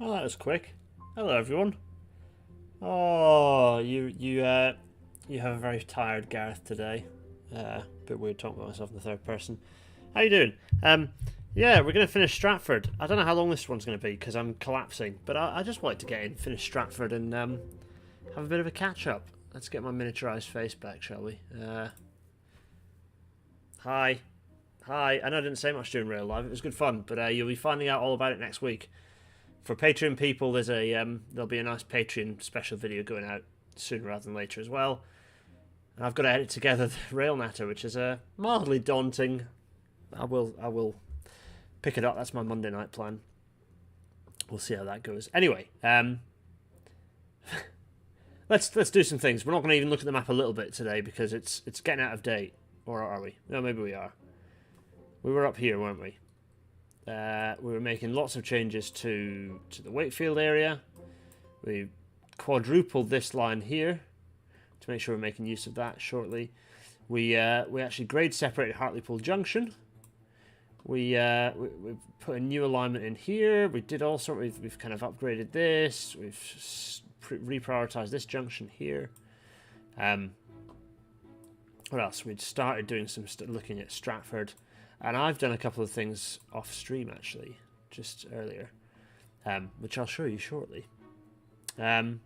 Well, that was quick. Hello, everyone. Oh, you have a very tired Gareth today. Bit weird talking about myself in the third person. How you doing? Yeah, we're going to finish Stratford. I don't know how long this one's going to be because I'm collapsing, but I just wanted to get in, finish Stratford, and have a bit of a catch up. Let's get my miniaturized face back, shall we? Hi. Hi. I know I didn't say much during real life. It was good fun, but you'll be finding out all about it next week. For Patreon people, there'll be a nice Patreon special video going out sooner rather than later as well. And I've got to edit together the Rail Natter, which is mildly daunting. I will pick it up. That's my Monday night plan. We'll see how that goes. Anyway, let's do some things. We're not going to even look at the map a little bit today because it's getting out of date. Or are we? No, maybe we are. We were up here, weren't we? We were making lots of changes to the Wakefield area. We quadrupled this line here to make sure we're making use of that shortly. We actually grade separated Hartlepool Junction. We put a new alignment in here. We did all sort. We've kind of upgraded this. We've reprioritized this junction here. What else? We'd started doing some looking at Stratford. And I've done a couple of things off stream actually, just earlier, which I'll show you shortly. We're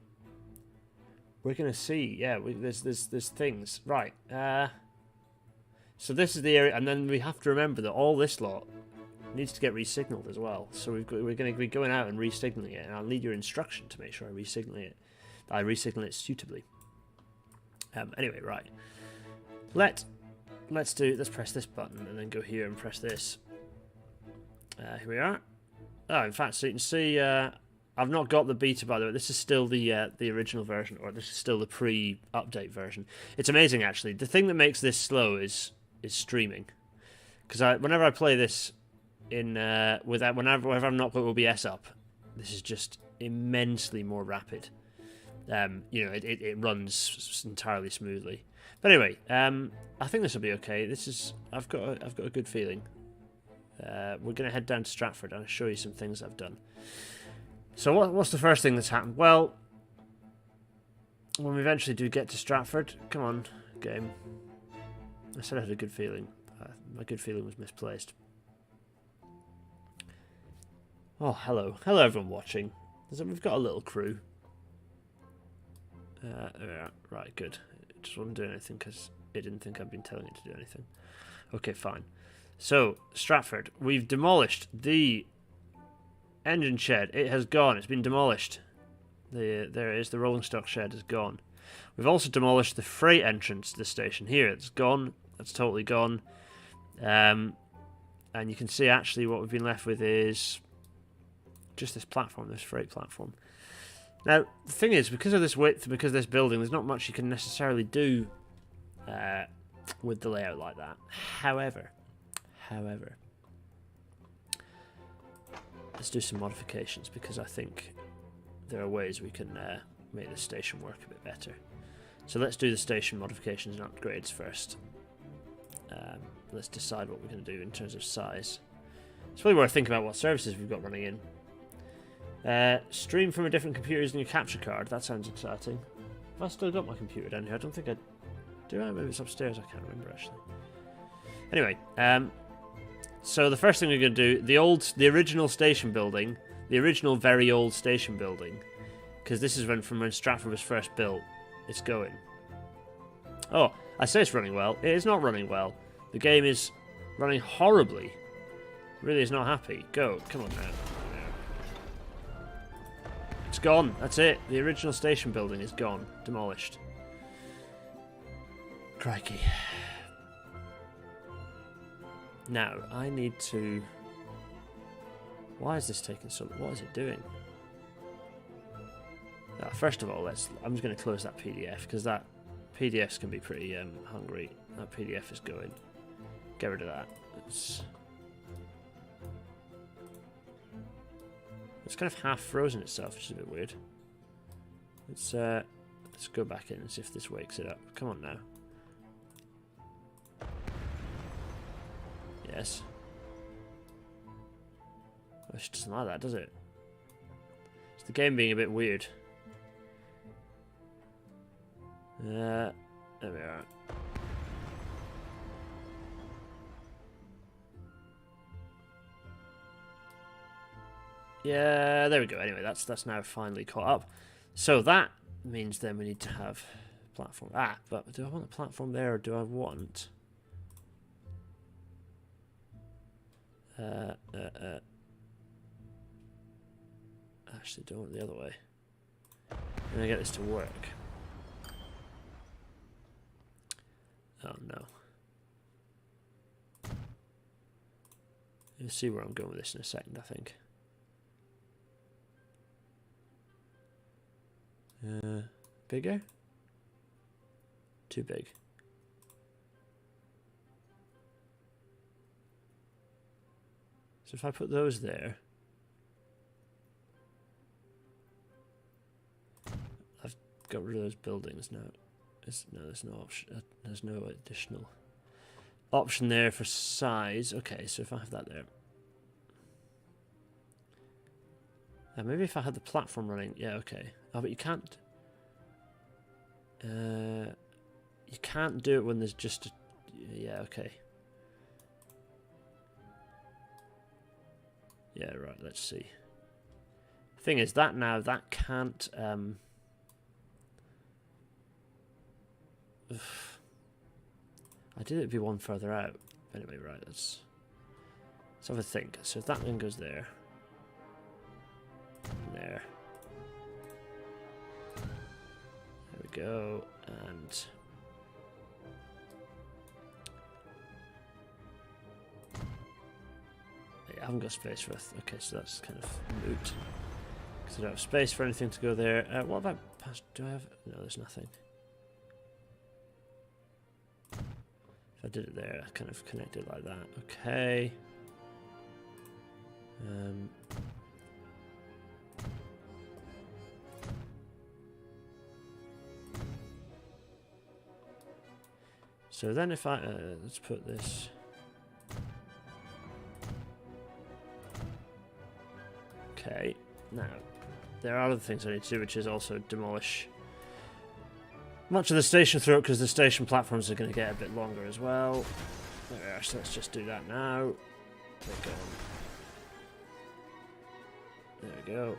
gonna see, yeah. There's things, right? So this is the area, and then we have to remember that all this lot needs to get resignaled as well. So we're going to be going out and resignaling it, and I'll need your instruction to make sure I resignal it. I resignal it suitably. Anyway, right. Let's press this button and then go here and press this. Here we are. Oh, in fact, so you can see I've not got the beta, by the way. This is still the original version, or this is still the pre-update version. It's amazing, actually. The thing that makes this slow is streaming, because whenever I play this in whenever I'm not got OBS up, this is just immensely more rapid. It runs entirely smoothly. But anyway, I think this will be okay. I've got a good feeling. We're going to head down to Stratford and I'll show you some things I've done. So what's the first thing that's happened? Well, when we eventually do get to Stratford, come on, game. I said I had a good feeling. My good feeling was misplaced. Oh, hello. Hello, everyone watching. We've got a little crew. Right, good. It just wasn't doing anything because it didn't think I'd been telling it to do anything. Okay, fine. So, Stratford. We've demolished the engine shed. It has gone. It's been demolished. There it is. The rolling stock shed is gone. We've also demolished the freight entrance to the station here. It's gone. That's totally gone. And you can see actually what we've been left with is just this platform, this freight platform. Now, the thing is, because of this width, because of this building, there's not much you can necessarily do with the layout like that. However, let's do some modifications, because I think there are ways we can make the station work a bit better. So let's do the station modifications and upgrades first. Let's decide what we're going to do in terms of size. It's really worth thinking about what services we've got running in. Stream from a different computer using your capture card. That sounds exciting. Have I still got my computer down here? I don't think I do. Maybe it's upstairs. I can't remember actually. Anyway, so the first thing we're going to do, the original station building, the original very old station building, because this is from when Stratford was first built. It's going. Oh, I say it's running well. It is not running well. The game is running horribly. Really is not happy. Go. Come on now. It's gone. That's it. The original station building is gone. Demolished. Crikey. Now, I need to... Why is this taking so long? What is it doing? First of all, I'm just going to close that PDF, because that PDFs can be pretty hungry. That PDF is going. Get rid of that. It's kind of half frozen itself, which is a bit weird. Let's go back in and see if this wakes it up. Come on now. Yes. Oh, she doesn't like that, does it? the game being a bit weird. There we are. Yeah, there we go. Anyway, that's now finally caught up. So that means then we need to have platform. But do I want a platform there, or do I want? Actually, don't want it the other way. I'm gonna get this to work. Oh no. You'll see where I'm going with this in a second, I think. Bigger? Too big. So if I put those there, I've got rid of those buildings now. There's no option. There's no additional option there for size. Okay, so if I have that there, maybe if I had the platform running, yeah, okay. Oh, but you can't. You can't do it when there's just. Yeah, okay. Yeah, right. Let's see. Thing is that now that can't. I did it be one further out. Anyway, right. Let's have a think. So if that one goes there. There. There we go. And I haven't got space for it. Okay, so that's kind of moot. Because I don't have space for anything to go there. What about past? Do I have? No, there's nothing. If I did it there, I kind of connected like that. Okay. So then if I, let's put this. Okay, now, there are other things I need to do, which is also demolish much of the station through it, because the station platforms are going to get a bit longer as well. There we are, so let's just do that now. There we go.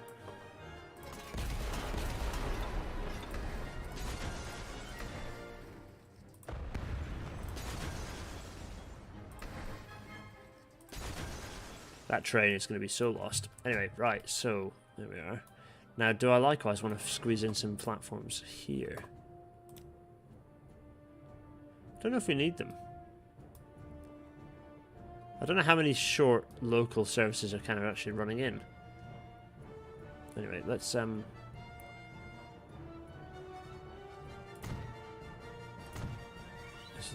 That train is going to be so lost. Anyway, right, so there we are. Now, do I likewise want to squeeze in some platforms here? I don't know if we need them. I don't know how many short local services are kind of actually running in. Anyway, let's So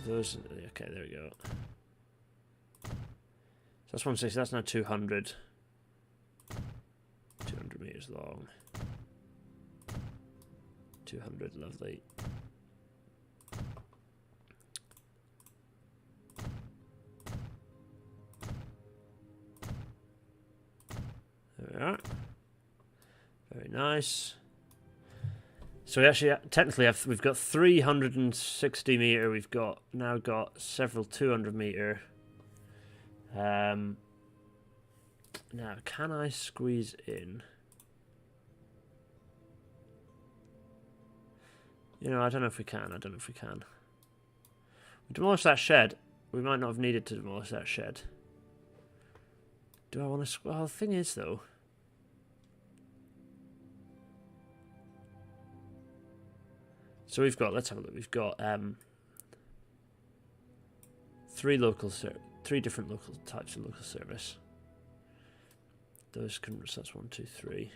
those, okay, there we go. So that's 160, that's now 200. 200 meters long. 200, lovely. There we are. Very nice. So we actually technically we've got 360 meter. We've now got several 200 meter. Now, can I squeeze in? You know, I don't know if we can. I don't know if we can. We demolish that shed. We might not have needed to demolish that shed. Do I want to? Well, the thing is, though. So we've got. Let's have a look. We've got three different local types of local service. Those can. So that's 1, 2, 3.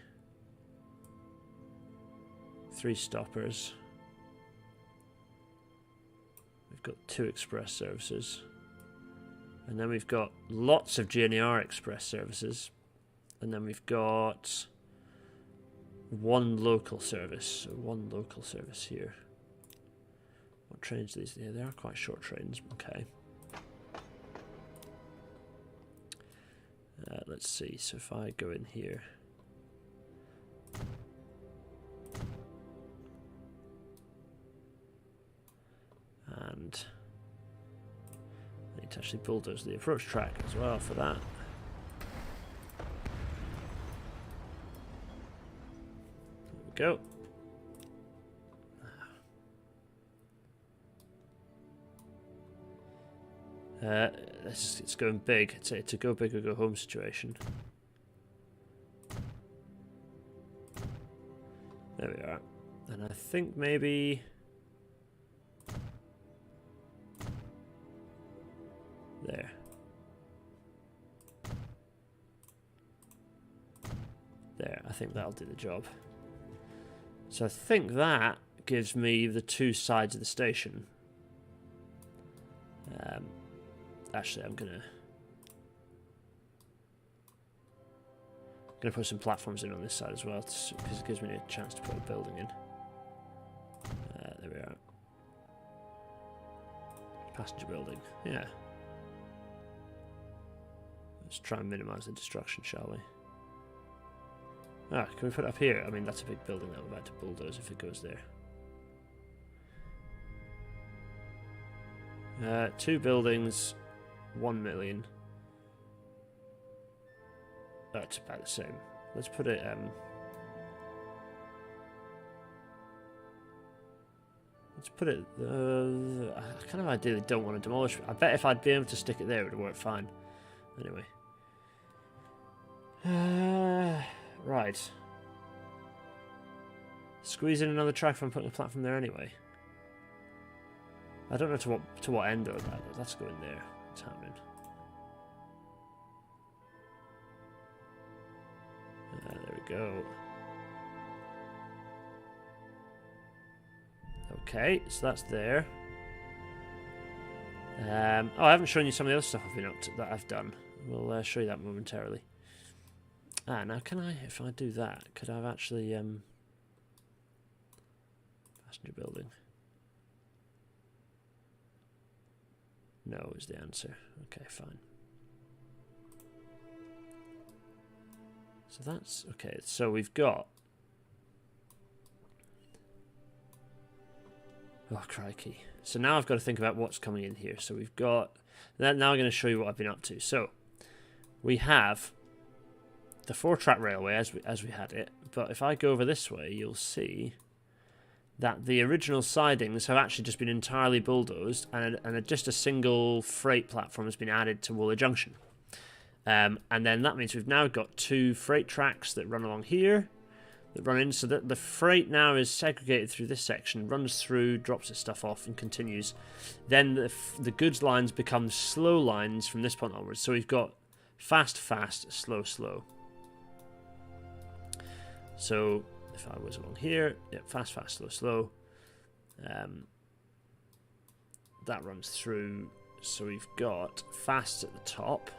3 stoppers. We've got 2 express services. And then we've got lots of GNR express services. And then we've got 1 local service. So 1 local service here. What trains are these? Yeah, they are quite short trains. Okay. Let's see. So if I go in here. actually bulldoze the approach track as well for that. There we go. It's going big. It's a go big or go home situation. There we are. And I think maybe... there. There, I think that'll do the job. So I think that gives me the two sides of the station. Actually, I'm gonna put some platforms in on this side as well, because it gives me a chance to put a building in. There we are. Passenger building, yeah. Let's try and minimise the destruction, shall we? Ah, can we put it up here? I mean, that's a big building that I'm about to bulldoze if it goes there. 2 buildings, 1 million. That's about the same. Let's put it. Let's put it. I kind of ideally don't want to demolish. I bet if I'd be able to stick it there, it would work fine. Anyway. Right. Squeeze in another track if I'm putting a platform there anyway. I don't know to what end though. Let's go in there. What's happening? There we go. Okay, so that's there. Oh, I haven't shown you some of the other stuff I've been up to that I've done. We'll show you that momentarily. Ah, now can I, if I do that, could I have actually passenger building? No is the answer. Okay, fine. So that's okay. So we've got. Oh crikey! So now I've got to think about what's coming in here. So we've got. Now I'm going to show you what I've been up to. So we have the 4-track railway as we had it. But if I go over this way, you'll see that the original sidings have actually just been entirely bulldozed, and just a single freight platform has been added to Wooler Junction. And then that means we've now got 2 freight tracks that run along here, that run in, so that the freight now is segregated through this section, runs through, drops its stuff off, and continues. Then the goods lines become slow lines from this point onwards. So we've got fast, fast, slow, slow. So if I was along here, yeah, fast, fast, slow, slow. That runs through. So we've got fast at the top.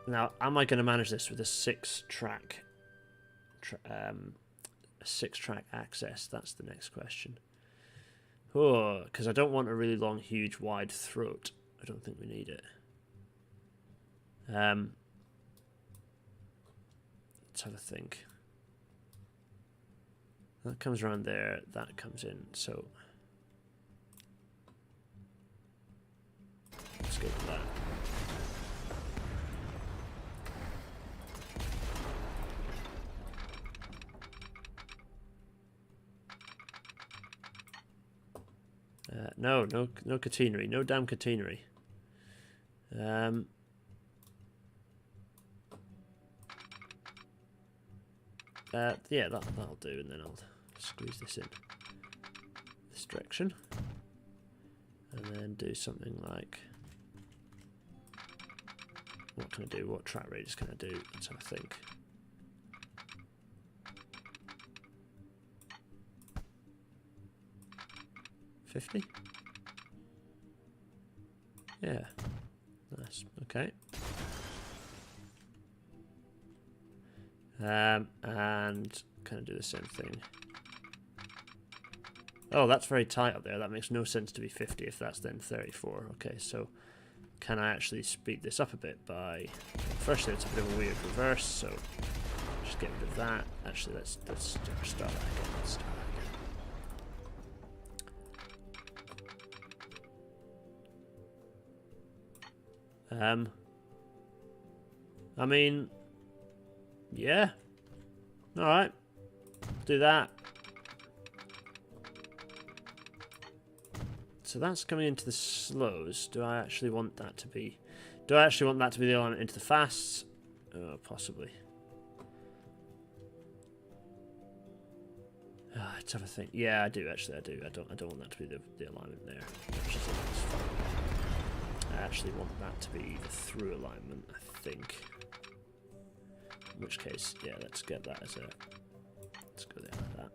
Now, am I going to manage this with a 6-track access? That's the next question. Oh, because I don't want a really long, huge, wide throat. I don't think we need it. Let's have a think. That comes around there. That comes in. So let's go with that. No catenary. No damn catenary. Yeah, that'll do, and then I'll squeeze this in this direction, and then do something like, what can I do? What track radius can I do? Let's have a think. $50? Yeah. Nice. Okay. And kind of do the same thing. Oh, that's very tight up there. That makes no sense to be 50 if that's then 34. Okay, so can I actually speed this up a bit by... Firstly, it's a bit of a weird reverse, so just get rid of that. Actually, let's start that again. Let's start that I mean, yeah. Alright. Do that. So that's coming into the slows. Do I actually want that to be... Do I actually want that to be the alignment into the fasts? Possibly. Let's have a think. Yeah, I do actually. I do. I don't want that to be the alignment there. I actually want that to be the through alignment, I think. In which case, yeah, let's get that as a... Let's go there like that.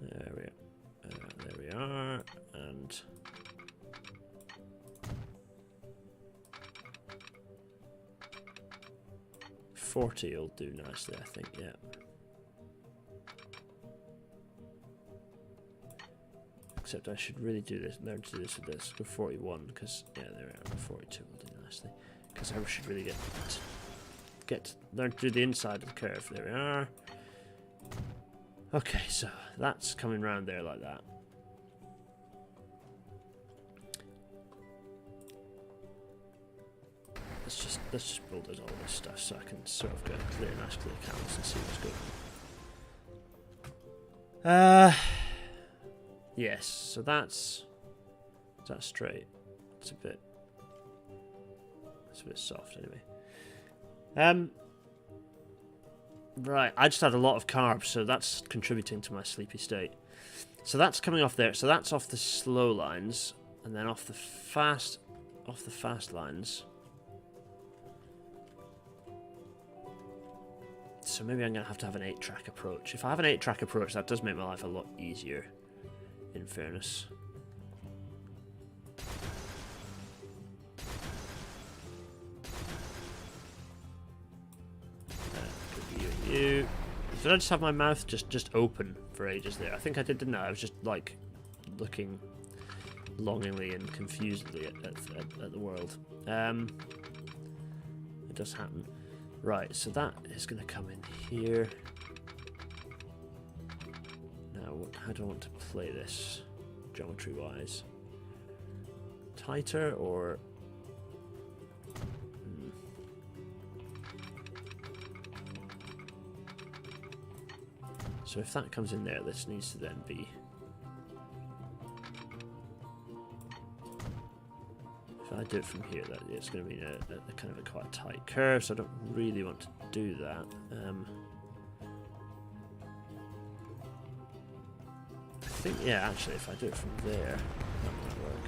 And then, there we are. And... 40 will do nicely, I think, yeah. Except I should really do this, learn to do this with this. Go 41, because, yeah, there we are. 42 will do nicely. Because I should really learn to do the inside of the curve. There we are. Okay, so that's coming round there like that. Let's just bulldoze all this stuff so I can sort of get a nice clear canvas and see what's going on. Yes, so that's... Is that straight? It's a bit soft anyway. Right, I just had a lot of carbs, so that's contributing to my sleepy state. So that's coming off there. So that's off the slow lines, and then off the fast lines. So maybe I'm going to have an 8-track approach. If I have an 8-track approach, that does make my life a lot easier, in fairness. You. Did I just have my mouth just open for ages there? I think I did, didn't I? I was just, like, looking longingly and confusedly at the world. It does happen. Right, so that is going to come in here. Now, how do I want to play this, geometry-wise? Tighter, or... So if that comes in there, this needs to then be... If I do it from here, it's going to be a kind of a quite tight curve, so I don't really want to do that. I think, yeah, actually, if I do it from there, that might work.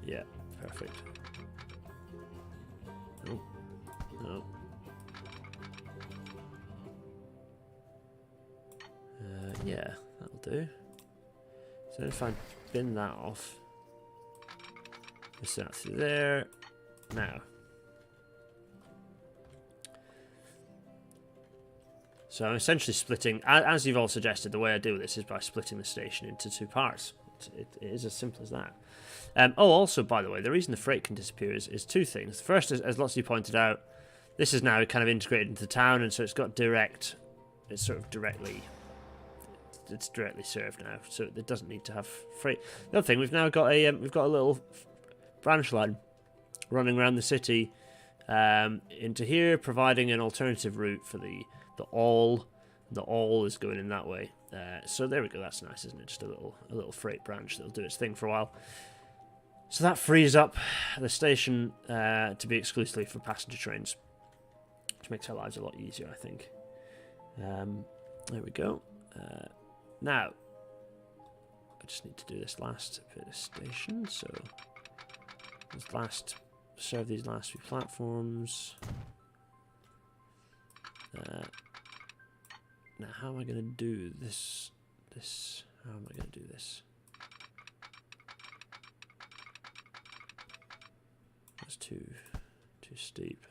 Yeah, perfect. Oh, no. Yeah, that'll do. So if I bin that off, just that through there. Now, so I'm essentially splitting, as you've all suggested, the way I do this is by splitting the station into 2 parts. It is as simple as that. Oh, also, by the way, the reason the freight can disappear is 2 things. The first, is, as lots of you pointed out, this is now kind of integrated into the town, and so it's got direct, it's sort of directly... It's directly served now, so it doesn't need to have freight. The other thing, we've now got a little branch line running around the city into here, providing an alternative route for the all. The all is going in that way. So there we go. That's nice, isn't it? Just a little freight branch that'll do its thing for a while. So that frees up the station to be exclusively for passenger trains, which makes our lives a lot easier, I think. There we go. Now, I just need to do this last bit of station, so serve these last few platforms. Now, how am I going to do this? How am I going to do this? That's too steep.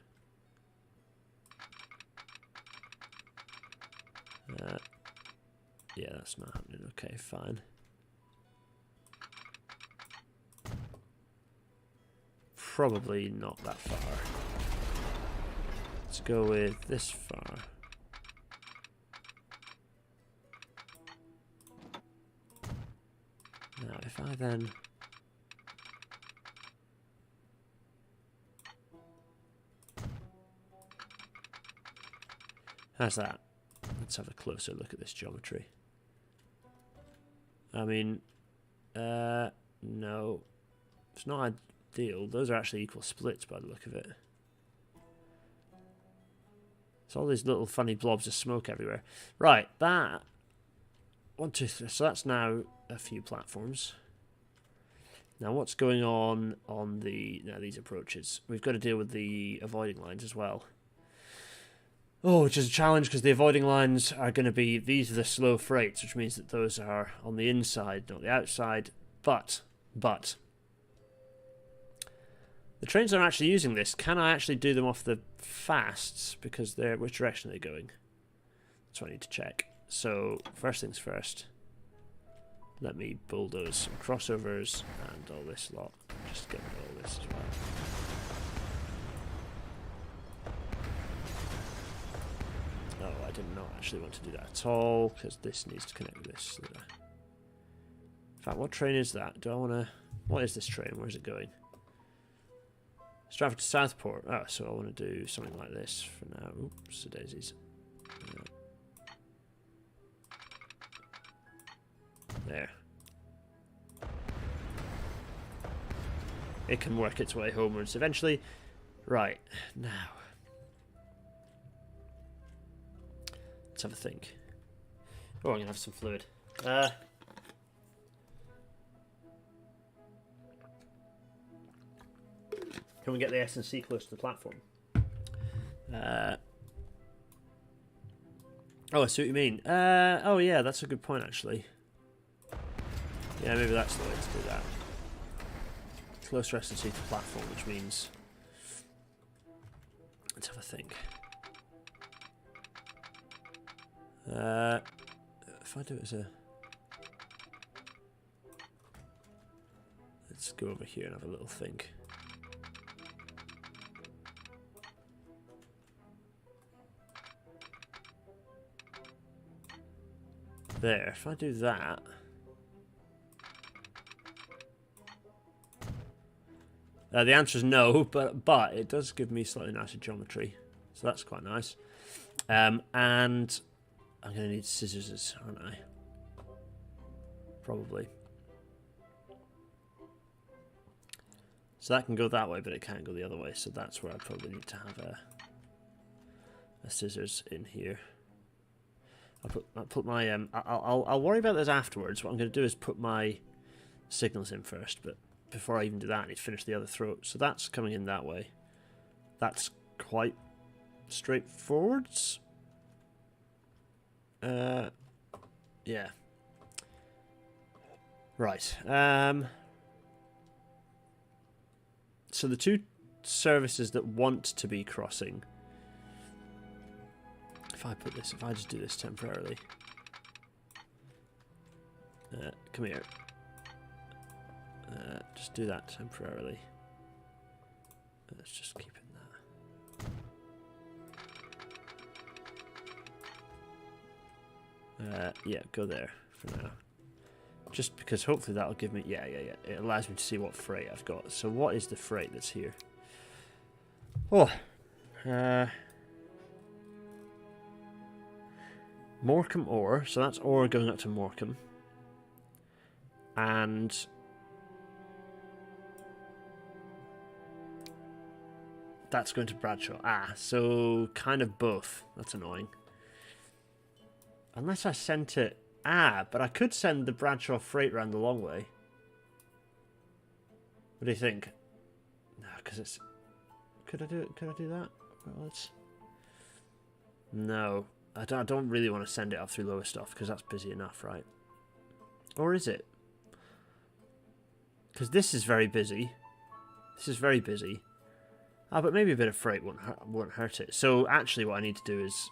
Yeah, that's not happening. Okay, fine. Probably not that far. Let's go with this far. Now, if I then... How's that? Let's have a closer look at this geometry. I mean, no. It's not ideal. Those are actually equal splits by the look of it. It's all these little funny blobs of smoke everywhere. Right, that... 1, 2, 3. So that's now a few platforms. Now what's going on the... Now these approaches. We've got to deal with the avoiding lines as well. Oh, which is a challenge because the avoiding lines are going to be... These are the slow freights, which means that those are on the inside, not the outside. But... The trains aren't actually using this. Can I actually do them off the fasts? Because they're... Which direction are they going? That's what I need to check. So, first things first. Let me bulldoze some crossovers and all this lot. Just get rid of all this as well. Oh, I did not actually want to do that at all, because this needs to connect with this. In fact, what train is that? Do I want to... What is this train? Where's it going? Stratford to Southport. Oh, so I want to do something like this for now. Oops, the daisies. There. It can work its way homewards eventually. Right, now. Let's have a think. Oh, I'm going to have some fluid. Can we get the S&C close to the platform? Oh, I see what you mean. Oh, yeah, that's a good point, actually. Yeah, maybe that's the way to do that. Closer S&C to the platform, which means... Let's have a think. If I do it as a... Let's go over here and have a little think. There, if I do that... the answer is no, but it does give me slightly nicer geometry. So that's quite nice. And I'm going to need scissors, aren't I? Probably. So that can go that way, but it can't go the other way. So that's where I probably need to have a scissors in here. I'll put my I'll worry about this afterwards. What I'm going to do is put my signals in first, but before I even do that, I need to finish the other throat. So that's coming in that way. That's quite straightforward. Yeah. Right. So the two services that want to be crossing. If I just do this temporarily. Come here. Just do that temporarily. Let's just keep it in that. Yeah, go there for now. Just because hopefully that'll give me... Yeah. It allows me to see what freight I've got. So what is the freight that's here? Oh. Morecambe ore. So that's ore going up to Morecambe. And... that's going to Bradshaw. So kind of both. That's annoying. Unless I sent it... but I could send the Bradshaw freight round the long way. What do you think? No, because it's... Could I do it? Could I do that? Well, let's... No. I don't really want to send it up through Lowestoft because that's busy enough, right? Or is it? Because this is very busy. This is very busy. But maybe a bit of freight won't hurt it. So actually what I need to do is...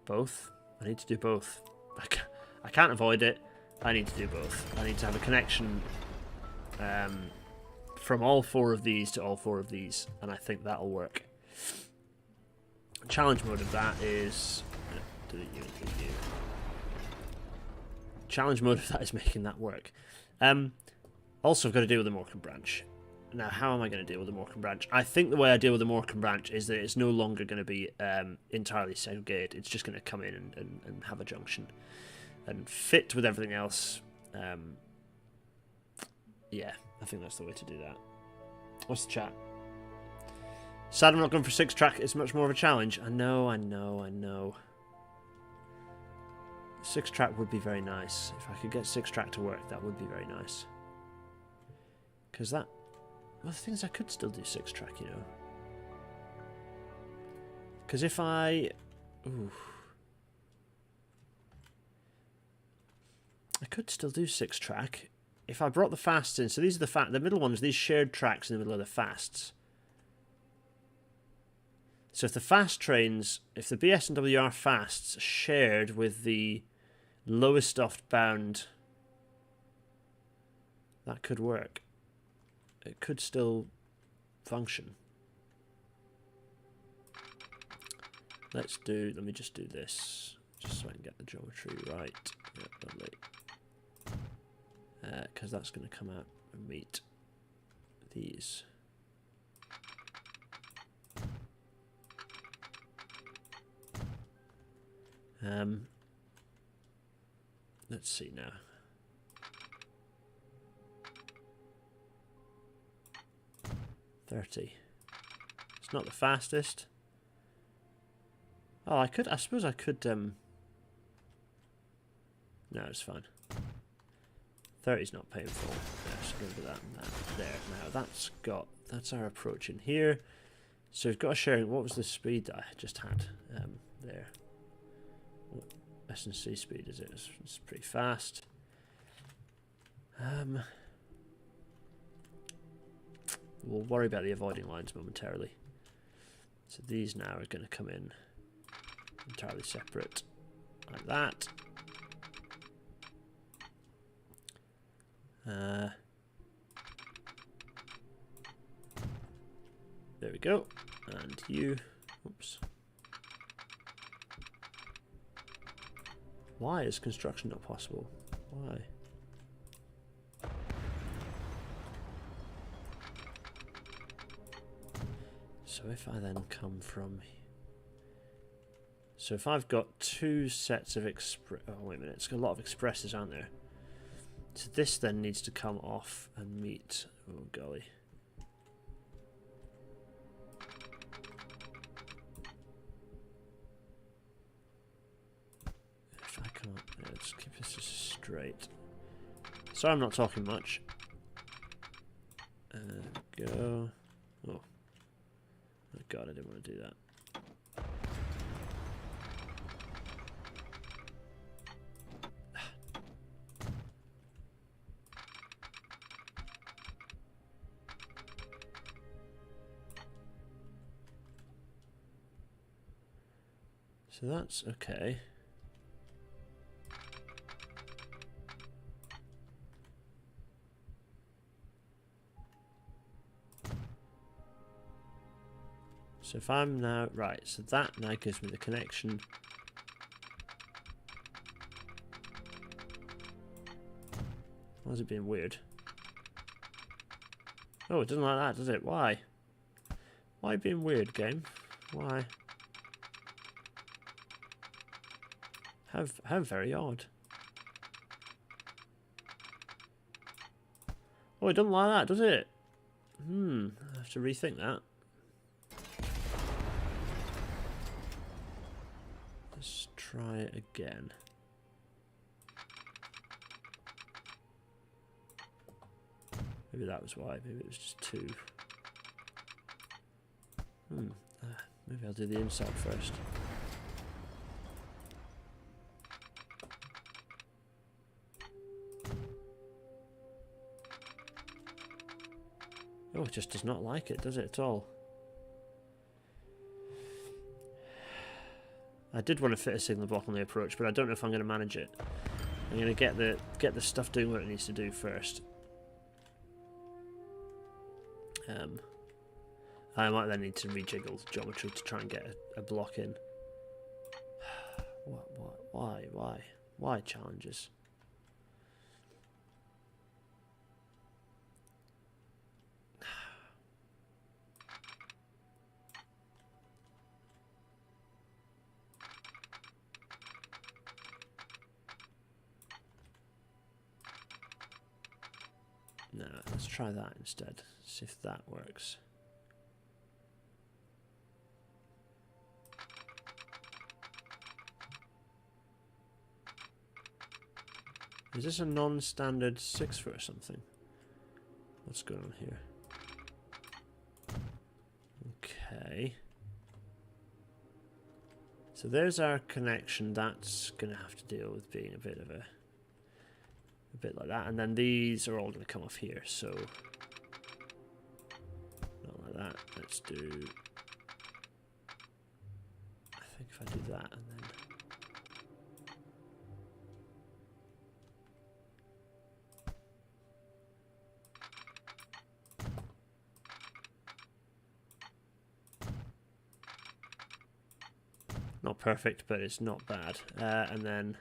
both. I need to do both. I can't avoid it. I need to do both. I need to have a connection from all four of these to all four of these, and I think that'll work. Challenge mode of that is delete you and delete you. challenge mode if that is making that work. Also, I've got to deal with the Morecambe branch. Now, how am I going to deal with the Morecambe branch? I think the way I deal with the Morecambe branch is that it's no longer going to be entirely segregated. It's just going to come in and have a junction and fit with everything else. Yeah, I think that's the way to do that. What's the chat? Sad I'm not going for 6-track. It's much more of a challenge. I know. 6-track would be very nice. If I could get 6-track to work, that would be very nice. Because that... Well, the thing is, I could still do 6-track, you know. Because if I... Ooh. I could still do 6-track if I brought the fasts in. So these are the middle ones, these shared tracks in the middle of the fasts. So if the fast trains, if the BS and WR fasts shared with the lowest oft bound, that could work. It could still function. Let me just do this, just so I can get the geometry right. Yep, lovely. Because that's going to come out and meet these. Let's see now. $30. It's not the fastest. Oh, I suppose I could, no, it's fine. 30's not painful. Let's go to that and that. There. Now that's our approach in here. So we've got a sharing. What was the speed that I just had? There. What S&C speed is it? It's pretty fast. We'll worry about the avoiding lines momentarily. So these now are going to come in entirely separate, like that. There we go. And you. Oops. Why is construction not possible? Why? So if I then come from... So if I've got two sets of express... Oh, wait a minute. It's got a lot of expresses, aren't there? So this then needs to come off and meet... Oh, golly. If I come up... Let's keep this just straight. Sorry I'm not talking much. Go... Oh. Oh god, I didn't want to do that. So that's okay. So if I'm now, right, so that now gives me the connection. Why is it being weird? Oh, it doesn't like that, does it? Why? Why being weird, game? Why? How very odd. Oh, it doesn't like that, does it? I have to rethink that. Let's try it again. Maybe that was why. Maybe it was just two. Maybe I'll do the inside first. Oh, it just does not like it, does it at all? I did want to fit a signal block on the approach, but I don't know if I'm going to manage it. I'm going to get the stuff doing what it needs to do first. I might then need to rejiggle geometry to try and get a block in. Why challenges? No, let's try that instead. See if that works. Is this a non-standard 6 foot or something? What's going on here? Okay. So there's our connection. That's going to have to deal with being a bit of a bit like that. And then these are all going to come off here. So not like that. Let's do... I think if I do that and then... Not perfect, but it's not bad. And then,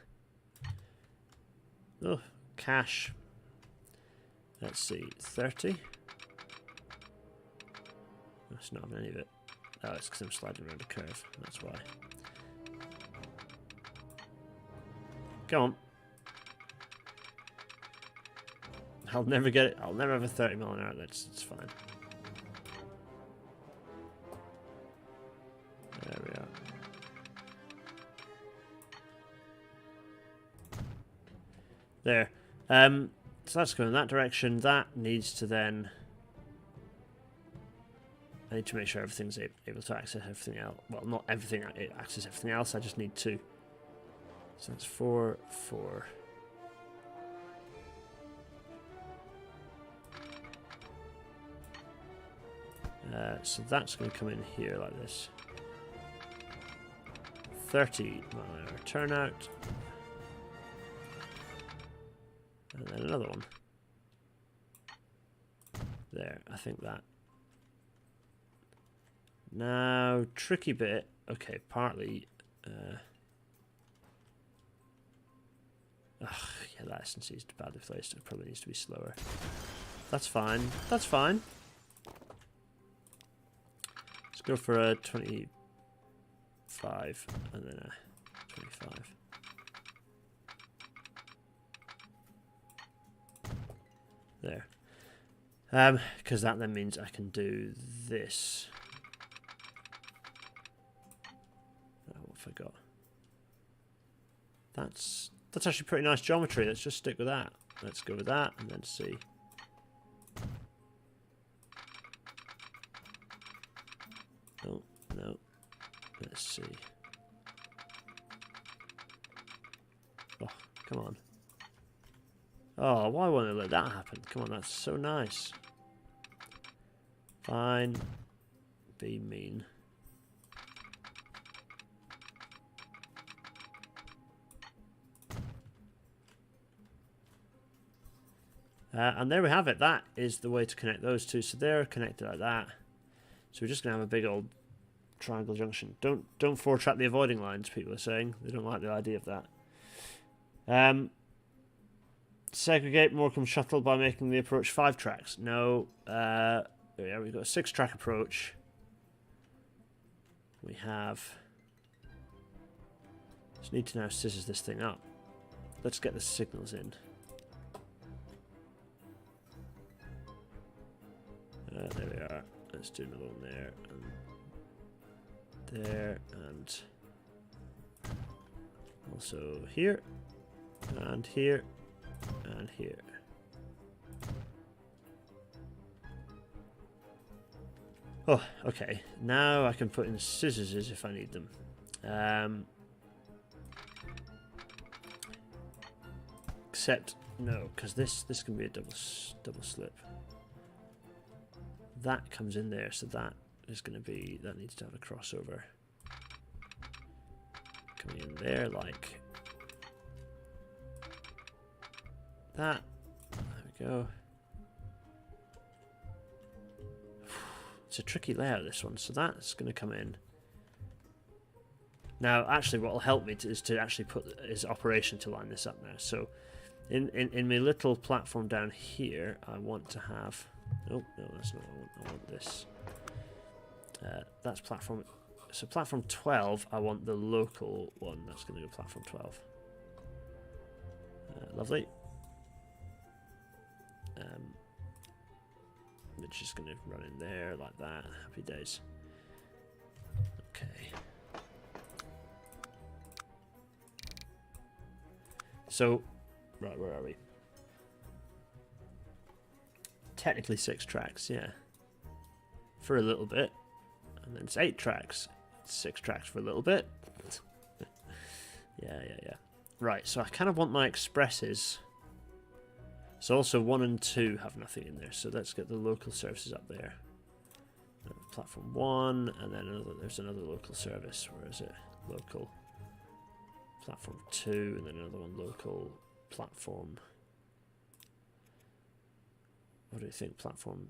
oh, cash. Let's see, 30. That's not having any of it. Oh, it's because I'm sliding around a curve. That's why. Come on. I'll never get it. I'll never have a 30 mile an hour. It's fine. There we are. There. So that's going in that direction. That needs to then... I need to make sure everything's able to access everything else. Well, not everything, access everything else. I just need 2. So that's 4, 4. So that's going to come in here like this. 30 mile an hour turnout. And then another one. There, I think that. Now, tricky bit. Okay, partly. Yeah, that SNC is badly placed. It probably needs to be slower. That's fine. That's fine. Let's go for a 25 and then a 25. There. Because that then means I can do this. Oh, what have I got? That's actually pretty nice geometry. Let's just stick with that. Let's go with that and then see. Oh, no. Let's see. Oh, come on. Oh, why won't I let that happen? Come on, that's so nice. Fine. Be mean. And there we have it. That is the way to connect those two. So they're connected like that. So we're just going to have a big old triangle junction. Don't four-track the avoiding lines, people are saying. They don't like the idea of that. Segregate Morecambe Shuttle by making the approach 5 tracks. No. Yeah, we've got a 6-track approach. We have... Just need to now scissors this thing up. Let's get the signals in. There we are. Let's do another one there and there and also here and here and here. Oh, okay. Now I can put in scissors if I need them. Except no, because this can be a double slip. That comes in there, so that is going to be, that needs to have a crossover coming in there like that. There we go. It's a tricky layout, this one, so that's going to come in. Now, actually, what will help me is to actually put operation to line this up now. So, in my little platform down here, I want to have. Oh, no, that's not what I want. I want this. That's platform. So platform 12, I want the local one. That's going to go platform 12. Lovely. which is going to run in there like that. Happy days. Okay. So, right, where are we? Technically 6 tracks, yeah. For a little bit. And then it's 8 tracks. 6 tracks for a little bit. Yeah. Right, so I kind of want my expresses. So also 1 and 2 have nothing in there. So let's get the local services up there. Platform 1, and then there's another local service. Where is it? Local. Platform 2, and then another one local. Platform. What do you think? Platform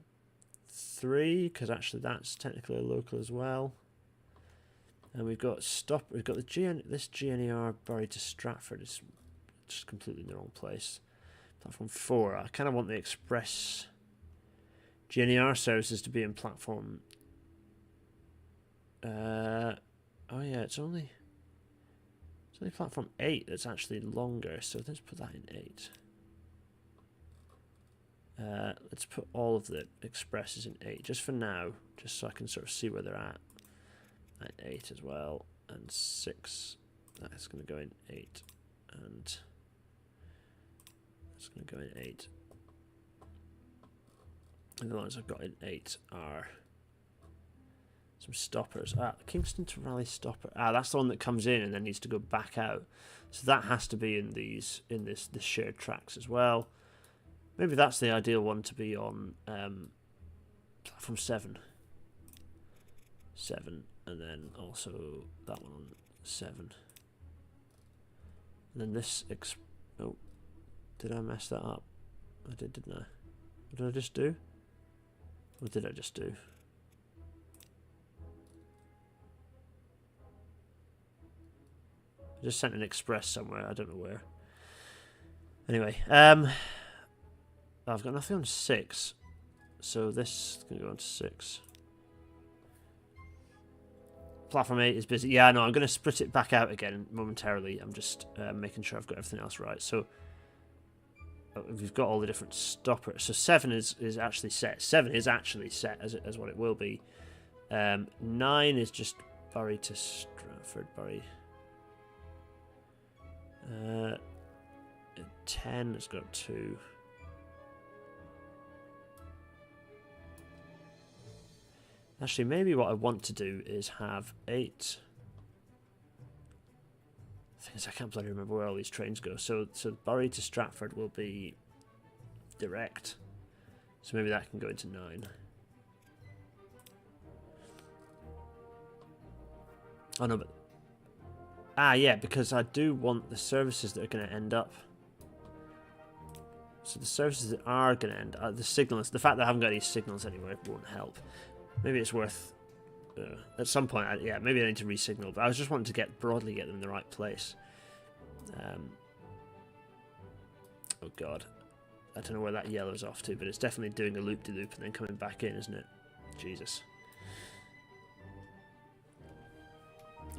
3, because actually that's technically a local as well. And we've got We've got this GNER Bury to Stratford is just completely in the wrong place. Platform 4. I kind of want the express GNER services to be in platform. Oh yeah, it's only platform 8 that's actually longer. So let's put that in 8. Let's put all of the expresses in 8 just for now, just so I can sort of see where they're at 8 as well, and 6. That's going to go in 8, and that's going to go in 8. And the ones I've got in 8 are some stoppers. Kingston to Raleigh stopper. That's the one that comes in and then needs to go back out. So that has to be in this shared tracks as well. Maybe that's the ideal one to be on platform 7. 7, and then also that one on 7. And then this oh, did I mess that up? I did, didn't I? What did I just do? What did I just do? I just sent an express somewhere, I don't know where. Anyway, I've got nothing on 6, so this is going to go on to 6. Platform 8 is busy. Yeah, no, I'm going to split it back out again momentarily. I'm just making sure I've got everything else right. So we've got all the different stoppers. So 7 is actually set. 7 is actually set as what it will be. 9 is just Bury to Stratford. Bury. 10 has got 2. Actually, maybe what I want to do is have 8. The thing is, I can't bloody remember where all these trains go. So Bury to Stratford will be direct. So maybe that can go into 9. Oh no, but yeah, because I do want the services that are going to end up. So the services that are going to end the signals. The fact that I haven't got any signals anywhere won't help. Maybe it's worth at some point. Maybe I need to re-signal. But I was just wanting to broadly get them in the right place. Oh god, I don't know where that yellow's off to, but it's definitely doing a loop-de-loop and then coming back in, isn't it? Jesus.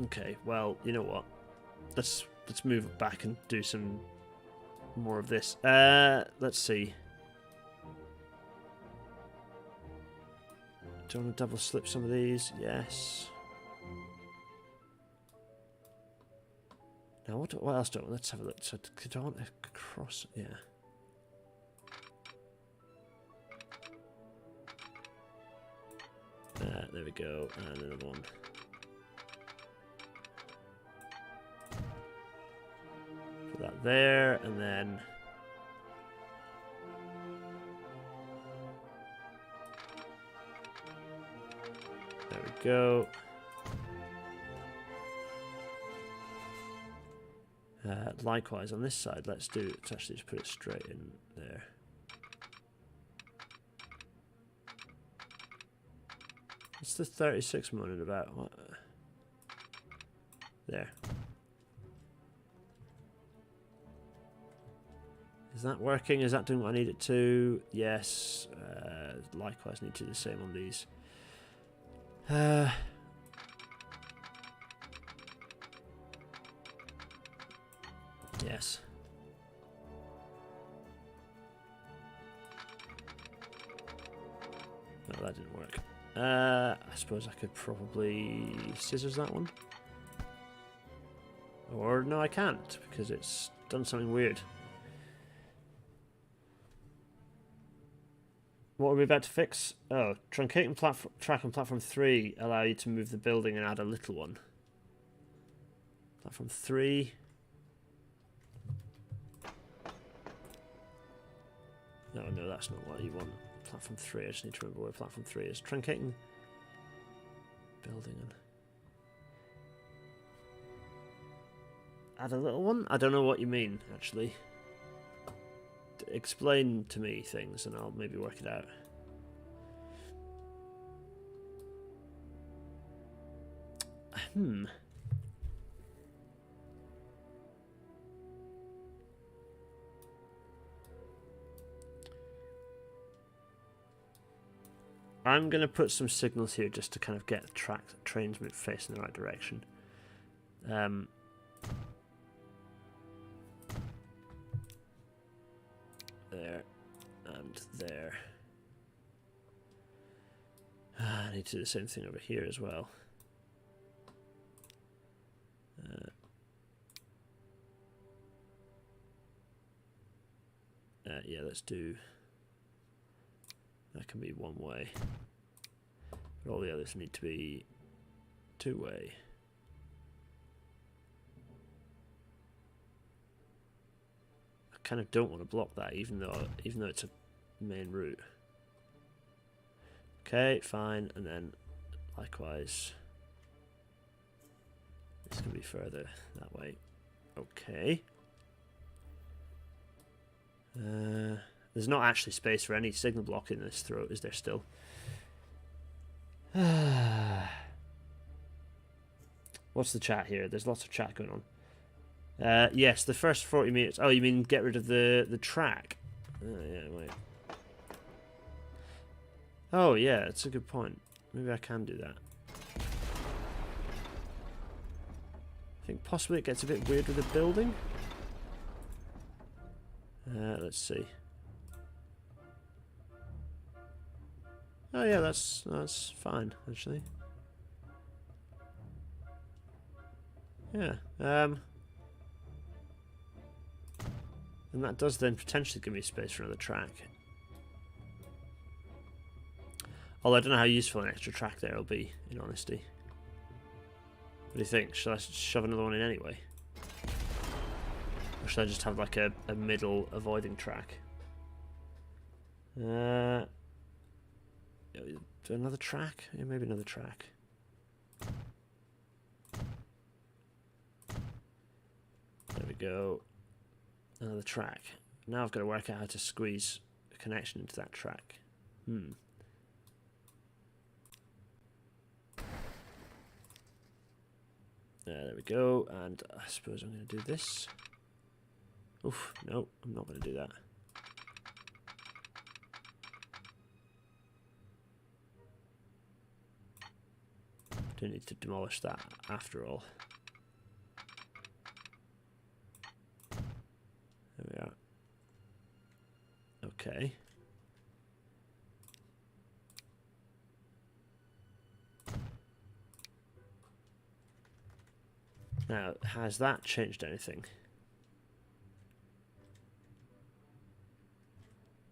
Okay, well, you know what? Let's move it back and do some more of this. Let's see. Do you want to double slip some of these? Yes. Now, what else do I want? Let's have a look. So, do I want a cross? Yeah. There we go. And another one. Put that there, and then... There we go. Likewise on this side, let's actually just put it straight in there. What's the 36 moaning about? What? There. Is that working? Is that doing what I need it to? Yes. Likewise, need to do the same on these. Yes. No, that didn't work. I suppose I could probably scissors that one. Or no, I can't, because it's done something weird. What are we about to fix? Oh, truncating track on platform 3 allow you to move the building and add a little one. Platform 3. No, no, that's not what you want. Platform 3, I just need to remember where platform 3 is. Truncating building and add a little one? I don't know what you mean, actually. Explain to me things and I'll maybe work it out. I'm going to put some signals here just to kind of get trains facing the right direction. There and there. I need to do the same thing over here as well. Yeah, let's do. That can be one way, but all the others need to be two-way. I kind of don't want to block that, even though it's a main route. Okay, fine, and then likewise, this can be further that way. Okay. There's not actually space for any signal block in this throat, is there still? What's the chat here? There's lots of chat going on. Yes, the first 40 meters. Oh, you mean get rid of the track? Yeah, wait. Oh, yeah, it's a good point. Maybe I can do that. I think possibly it gets a bit weird with the building. Let's see. Oh yeah, that's fine actually. Yeah. And that does then potentially give me space for another track. Although I don't know how useful an extra track there will be, in honesty. What do you think? Shall I shove another one in anyway? Or should I just have like a middle avoiding track? Do another track? Yeah, maybe another track. There we go. Another track. Now I've got to work out how to squeeze a connection into that track. There we go. And I suppose I'm going to do this. Oof, no, I'm not going to do that. Do need to demolish that after all. There we are. Okay. Now, has that changed anything?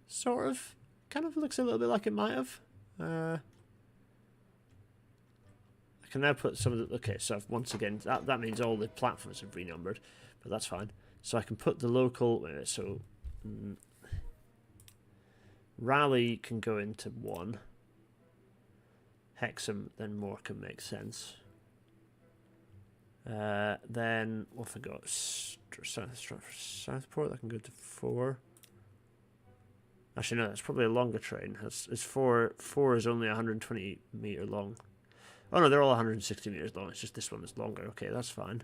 Sort of. Kind of looks a little bit like it might have. I can now put some of the... Okay, so once again, that means all the platforms have renumbered, but that's fine. So I can put the local... Wait a minute, so... Raleigh can go into 1. Hexham, then Morecambe makes sense. Then, what have I got? Southport, that can go to 4. Actually, no, that's probably a longer train. It's 4 is only 120 metre long. Oh no, they're all 160 metres long. It's just this one that's longer. Okay, that's fine.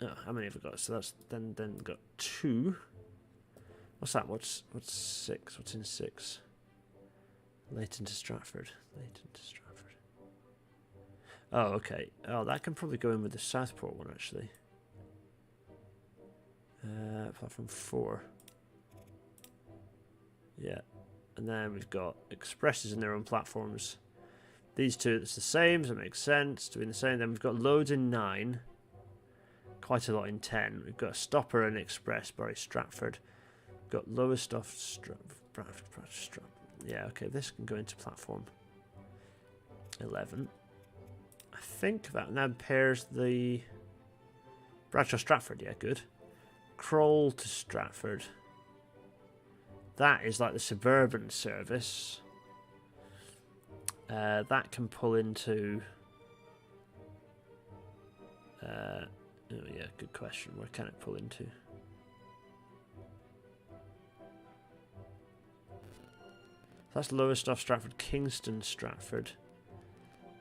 Oh, how many have we got? So that's then got 2. What's that? What's 6? What's in 6? Leighton to Stratford. Leighton to Stratford. Oh, okay. Oh, that can probably go in with the Southport one, actually. Platform 4. Yeah. And then we've got expresses in their own platforms. These two, it's the same, so it makes sense. Doing the same. Then we've got loads in 9. Quite a lot in 10. We've got a stopper and express, Bury Stratford. We've got lower stuff, yeah, okay, this can go into platform 11. I think that now pairs the Bradshaw Stratford, yeah, good. Kroll to Stratford. That is like the suburban service. That can pull into... oh yeah, good question. Where can it pull into? That's Lowestoft, Stratford, Kingston, Stratford.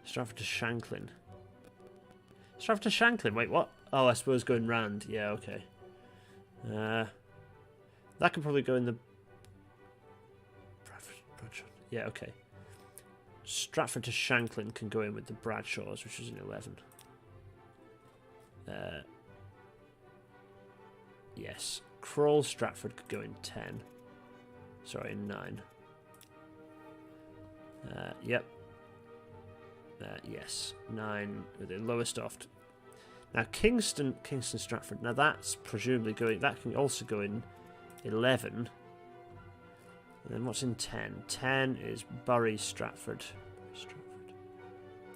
Stratford to Shanklin. Stratford to Shanklin, wait, what? Oh, I suppose going round. Yeah, okay. That could probably go in the... Yeah, okay. Stratford to Shanklin can go in with the Bradshaws, which is in 11. Yes. Kroll Stratford could go in 10. Sorry, in 9. Yep. Yes. 9 with the Lowestoft. Now, Kingston Stratford. Now, that's presumably going... That can also go in 11. And then what's in 10? 10 is Bury Stratford.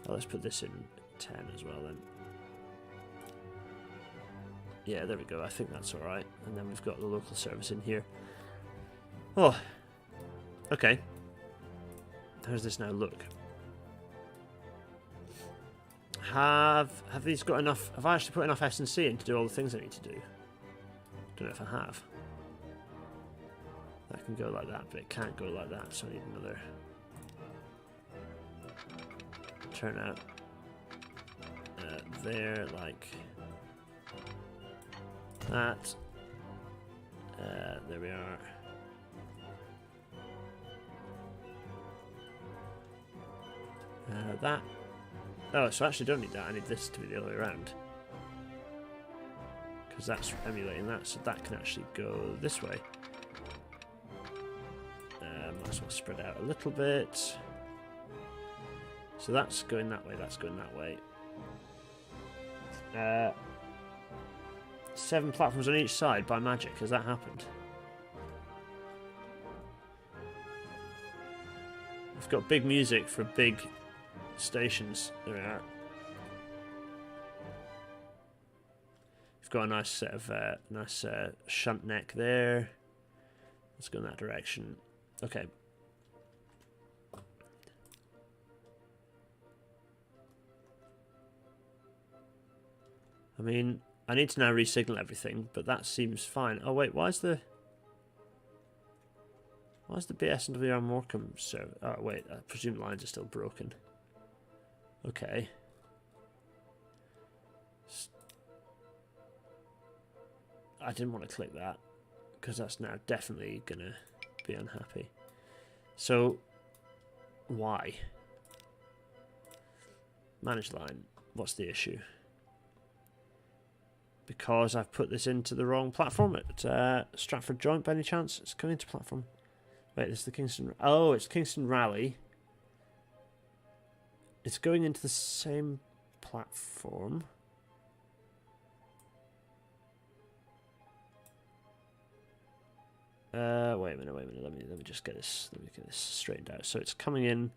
Oh, let's put this in 10 as well then. Yeah, there we go. I think that's alright. And then we've got the local service in here. Oh. Okay. How does this now look? Have these got enough... Have I actually put enough S&C in to do all the things I need to do? Don't know if I have. That can go like that, but it can't go like that, so I need another turnout there, like that. There we are. That. Oh, so I actually don't need that. I need this to be the other way around, because that's emulating that, so that can actually go this way. Might as well spread out a little bit. So that's going that way, that's going that way. 7 platforms on each side by magic. Has that happened? We've got big music for big stations. There we are. We've got a nice set of shunt neck there. Let's go in that direction. Okay. I mean, I need to now re-signal everything, but that seems fine. Oh wait, why is the BS and WR Morecambe server? Oh wait, I presume lines are still broken. Okay. I didn't want to click that, because that's now definitely gonna be unhappy. So, why? Manage line. What's the issue? Because I've put this into the wrong platform at Stratford Joint by any chance? It's coming into platform. Wait, this is the Kingston... Oh, it's Kingston Rally. It's going into the same platform. Wait a minute. Let me just get this. Let me get this straightened out. So it's coming in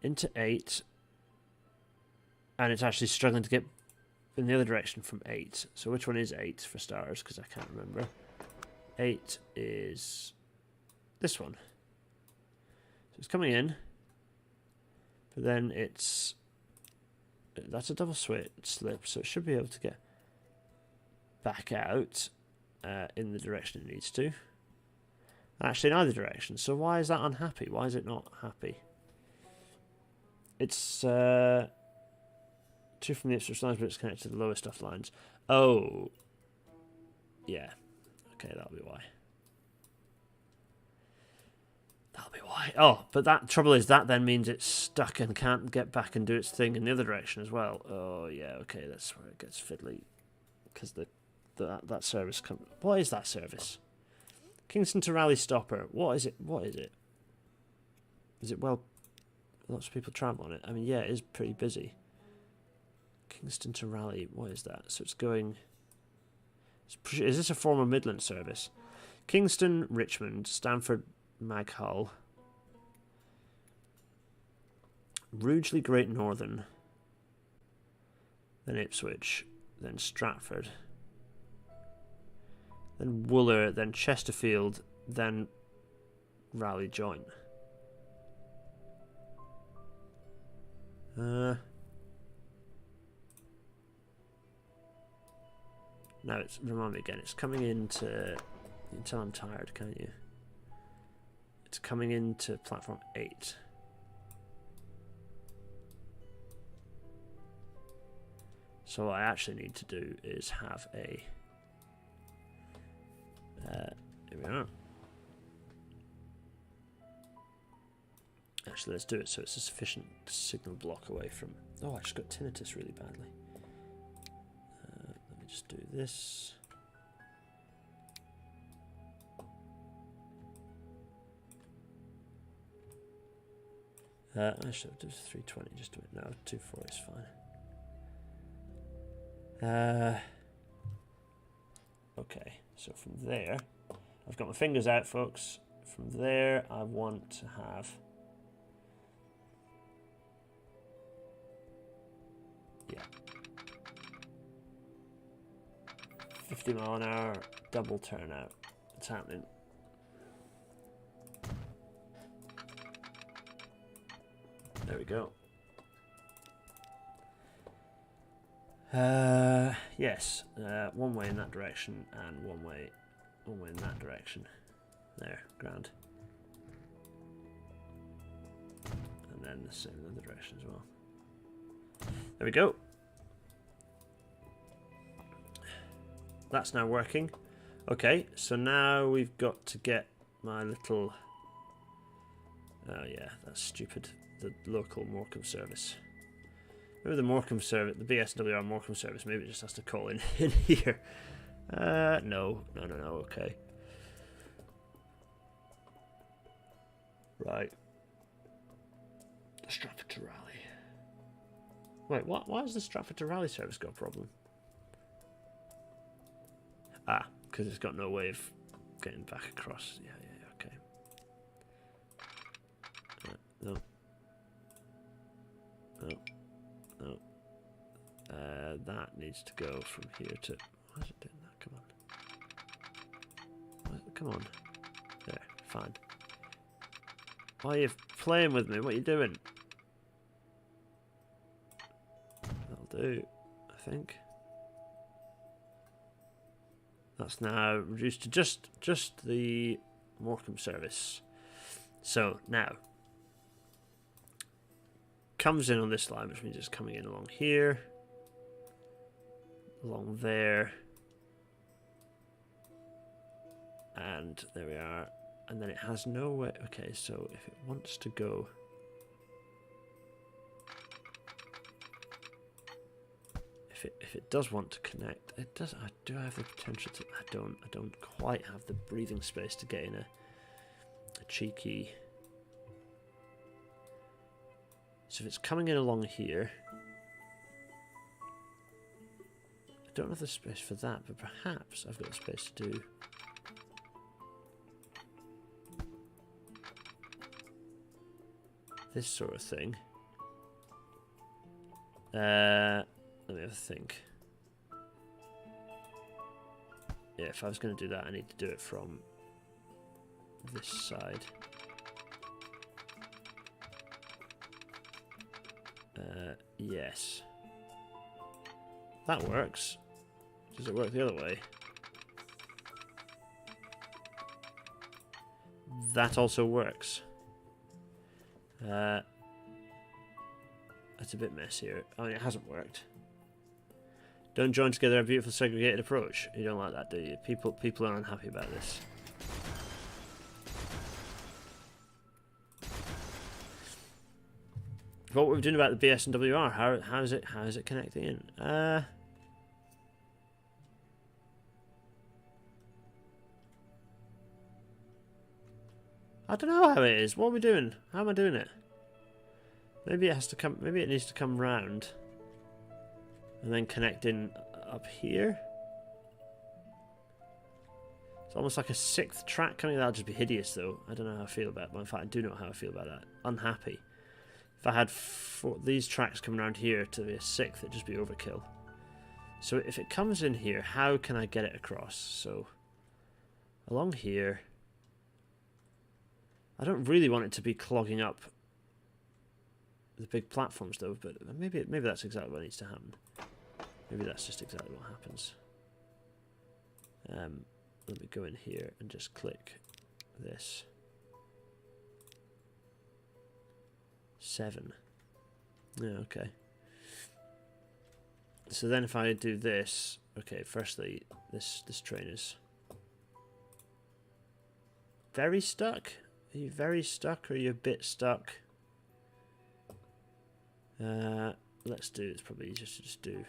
into 8, and it's actually struggling to get in the other direction from 8. So which one is 8 for starters? Because I can't remember. 8 is this one. So it's coming in, but then that's a double slip, so it should be able to get back out. In the direction it needs to. Actually, in either direction. So why is that unhappy? Why is it not happy? It's 2 from the Ipswich lines, but it's connected to the Lowestoft lines. Oh, yeah. Okay, that'll be why. That'll be why. Oh, but that trouble is that then means it's stuck and can't get back and do its thing in the other direction as well. Oh yeah. Okay, that's where it gets fiddly, because that service comes... What is that service? Kingston to Raleigh stopper. What is it? What is it? Is it, well, lots of people travel on it? I mean, yeah, it is pretty busy. Kingston to Raleigh. What is that? So it's going... Is this a former Midland service? Kingston, Richmond, Stanford, Maghull, Rugeley, Great Northern, then Ipswich, then Stratford, then Wooler, then Chesterfield, then Raleigh Joint. No, it's, remind me again, it's coming into, you can tell I'm tired, can't you? It's coming into platform 8. So what I actually need to do is have a, here we are. Actually, let's do it so it's a sufficient signal block away from, oh, I just got tinnitus really badly. Let me just do this. I should have done 320, just do it now. 240 is fine. Okay, so from there, I've got my fingers out, folks. From there, I want to have, yeah, 50 mile an hour, double turnout. It's happening. There we go. Yes, one way in that direction and one way in that direction. There, grand. And then the same in the other direction as well. There we go. That's now working. Okay, so now we've got to get my little... Oh yeah, that's stupid. The local Morecambe service. Maybe the Morecambe service, the BSWR Morecambe service, maybe it just has to call in here. No, okay. Right. Stratford to Raleigh. Wait, what? Why has the Stratford to Raleigh service got a problem? Ah, because it's got no way of getting back across. Yeah, okay. Right, no. That needs to go from here to... Why is it doing that? Come on. Come on. There, fine. Why are you playing with me? What are you doing? That'll do, I think. That's now reduced to just the Morecambe service. So now comes in on this line, which means it's coming in along here, along there, and there we are. And then it has no way. Okay, so if it wants to go, if it does want to connect, it does. Do I have the potential to? I don't quite have the breathing space to get in a cheeky. So if it's coming in along here, I don't have the space for that, but perhaps I've got the space to do this sort of thing. Let me have a think. Yeah, if I was going to do that, I need to do it from this side. Yes. That works. Does it work the other way? That also works. That's a bit messier. I mean, it hasn't worked. Don't join together a beautiful segregated approach. You don't like that, do you? People are unhappy about this. What we're doing about the BS and WR? How is it connecting in? I don't know how it is. What are we doing? How am I doing it? Maybe it has to come. Maybe it needs to come round and then connect in up here. It's almost like a 6th track coming. That'll just be hideous, though. I don't know how I feel about it. In fact, I do know how I feel about that. Unhappy. If I had these tracks coming around here to be a 6th, it'd just be overkill. So if it comes in here, how can I get it across? So along here. I don't really want it to be clogging up the big platforms, though. But maybe that's exactly what needs to happen. Maybe that's just exactly what happens. Let me go in here and just click this. 7. Yeah, okay. So then if I do this, okay, firstly, this train is very stuck. Are you very stuck or are you a bit stuck? Let's do, it's probably easier to just do.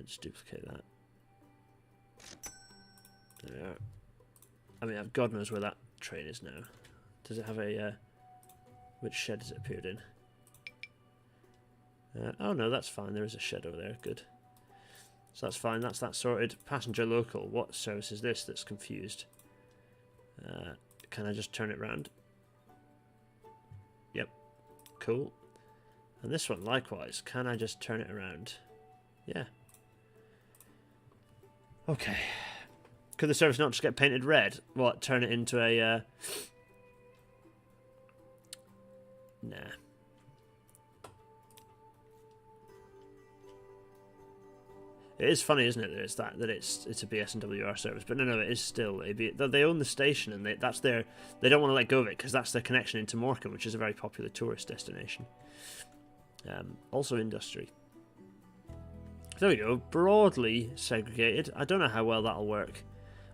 Just duplicate that. There we are. I mean, God knows where that train is now. Does it have a... which shed has it appeared in? Oh no, that's fine. There is a shed over there. Good. So that's fine. That's that sorted. Passenger local. What service is this that's confused? Can I just turn it round? Yep. Cool. And this one, likewise. Can I just turn it around? Yeah. Okay. Could the service not just get painted red? What, turn it into a... Nah. It is funny, isn't it, that it's a BS and WR service, but no, it is still a B. They own the station, and that's their. They don't want to let go of it because that's their connection into Morecambe, which is a very popular tourist destination. Also industry. There we go. Broadly segregated. I don't know how well that'll work.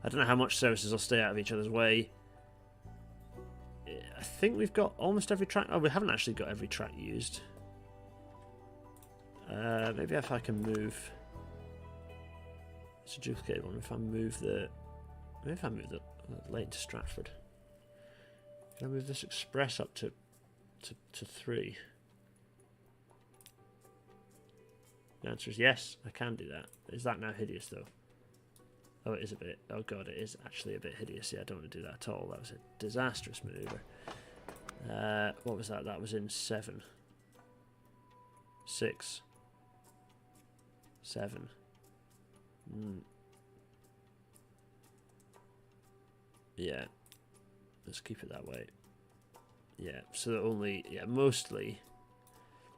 I don't know how much services will stay out of each other's way. I think we've got almost every track. Oh, we haven't actually got every track used. Maybe if I can move. It's a duplicated one. If I move the. Maybe if I move the lane to Stratford. Can I move this express up to 3? The answer is yes, I can do that. Is that now hideous though? Oh, it is a bit. Oh god, it is actually a bit hideous. Yeah, I don't want to do that at all. That was a disastrous maneuver. What was that? That was in 7. 6. 7. Yeah. Let's keep it that way. Yeah, so that only... Yeah, mostly...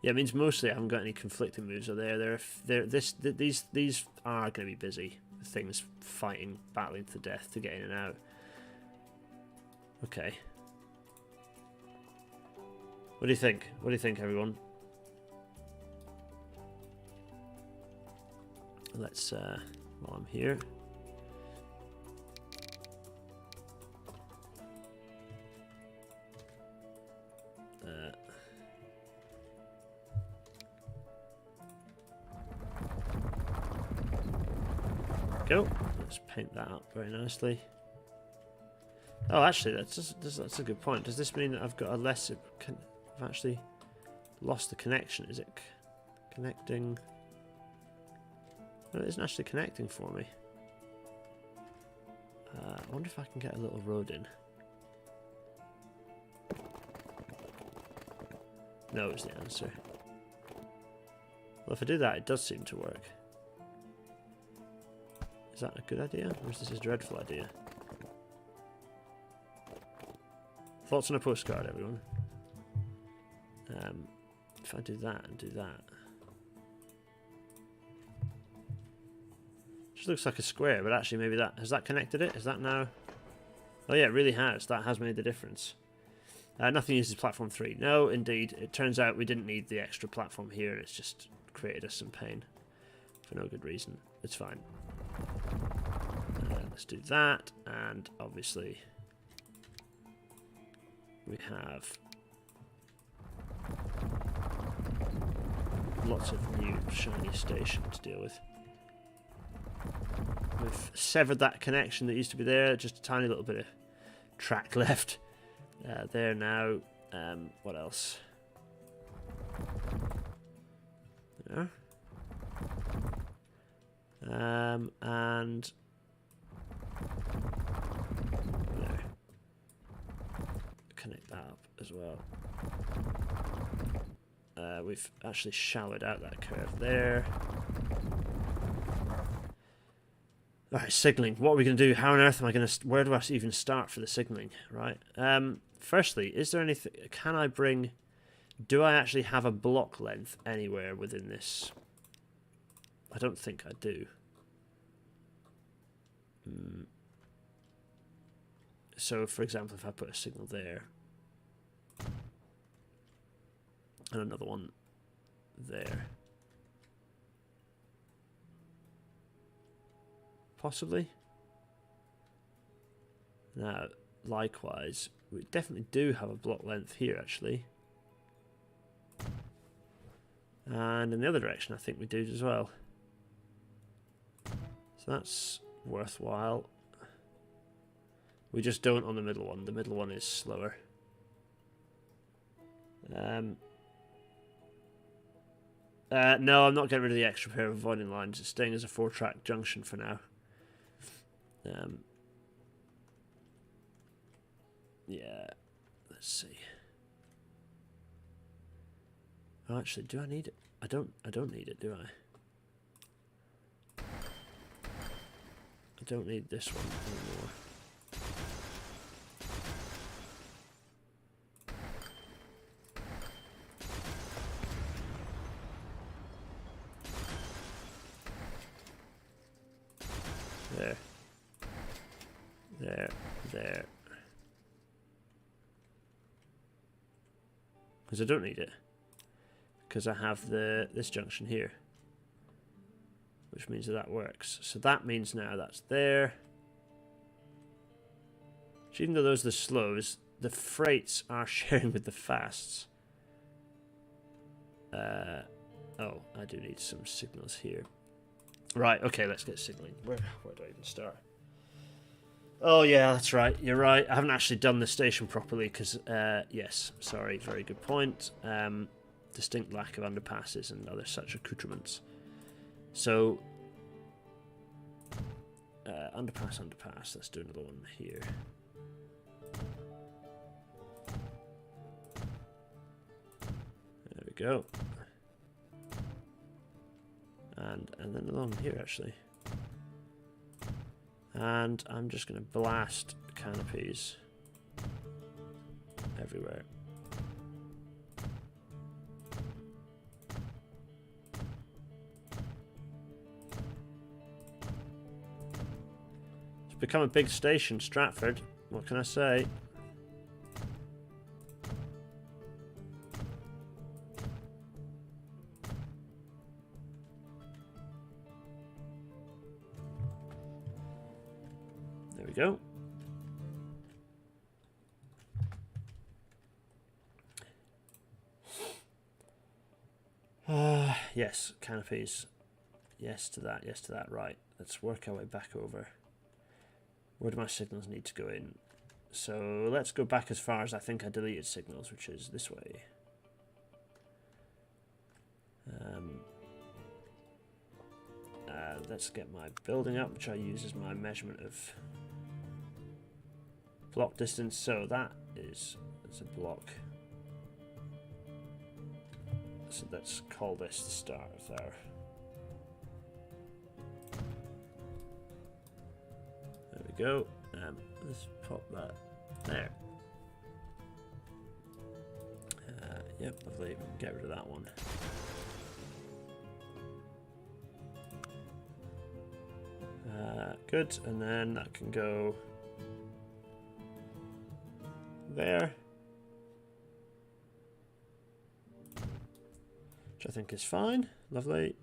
Yeah, it means mostly I haven't got any conflicting moves. Are there? These are going to be busy. Things fighting, battling to death to get in and out. Okay. What do you think? What do you think, everyone? Let's while I'm here. Go. Let's paint that up very nicely. Oh, actually, that's a good point. Does this mean that I've got a less? I've actually lost the connection. Is it connecting? No, it isn't actually connecting for me. I wonder if I can get a little road in. No is the answer. Well, if I do that, it does seem to work. Is that a good idea, or is this a dreadful idea? Thoughts on a postcard, everyone. If I do that and do that, just looks like a square, but actually maybe that has that connected it. Is that now? Oh yeah, it really has. That has made the difference. Nothing uses platform 3. No, indeed. It turns out we didn't need the extra platform here, and it's just created us some pain for no good reason. It's fine. Let's do that, and obviously we have lots of new shiny station to deal with. we've severed that connection that used to be there. Just a tiny little bit of track left there now. What else? There. And there. Connect that up as well. We've actually shallowed out that curve there. Alright, signalling. What are we going to do? How on earth am I going to... Where do I even start for the signalling? Right. Firstly, is there anything... Can I bring... Do I actually have a block length anywhere within this? I don't think I do. So, for example, if I put a signal there... And another one there. Possibly. Now, likewise, we definitely do have a block length here, actually. And in the other direction, I think we do as well. So that's worthwhile. We just don't on the middle one. The middle one is slower. No, I'm not getting rid of the extra pair of avoiding lines. It's staying as a 4-track junction for now. Yeah, let's see. Oh, actually, do I need it? I don't need it, do I? I don't need this one anymore. There. There. There. Because I don't need it. Because I have this junction here. Which means that works. So that means now that's there. So even though those are the slows, the freights are sharing with the fasts. Oh, I do need some signals here. Right, okay, let's get signaling. Where do I even start? Oh, yeah, that's right. You're right. I haven't actually done the station properly because, yes, sorry, very good point. Distinct lack of underpasses and other such accoutrements. So, underpass. Let's do another one here. There we go. And then along here, actually. And I'm just going to blast canopies everywhere. It's become a big station, Stratford. What can I say? Go. Yes, canopies. Yes to that, yes to that. Right, let's work our way back over. Where do my signals need to go in? So let's go back as far as I think I deleted signals, which is this way. Let's get my building up, which I use as my measurement of block distance. So that's a block. So let's call this the start of our. There we go. Let's pop that there. Yep, lovely. We can get rid of that one. Good, and then that can go there, which I think is fine. Lovely.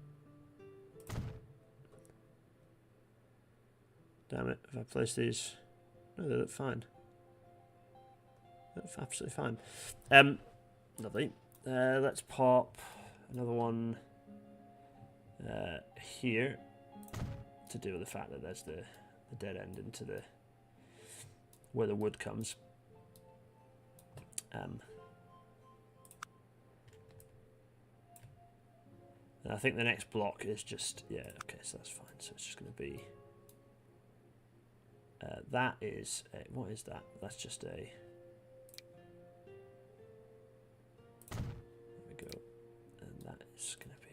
Damn it, if I place these... No, they look fine. They look absolutely fine. Lovely. Let's pop another one here. to do with the fact that there's the dead end into the where the wood comes. And I think the next block is just, yeah, okay, so that's fine. So it's just going to be, that is, what is that? That's just a, there we go, and that is going to be,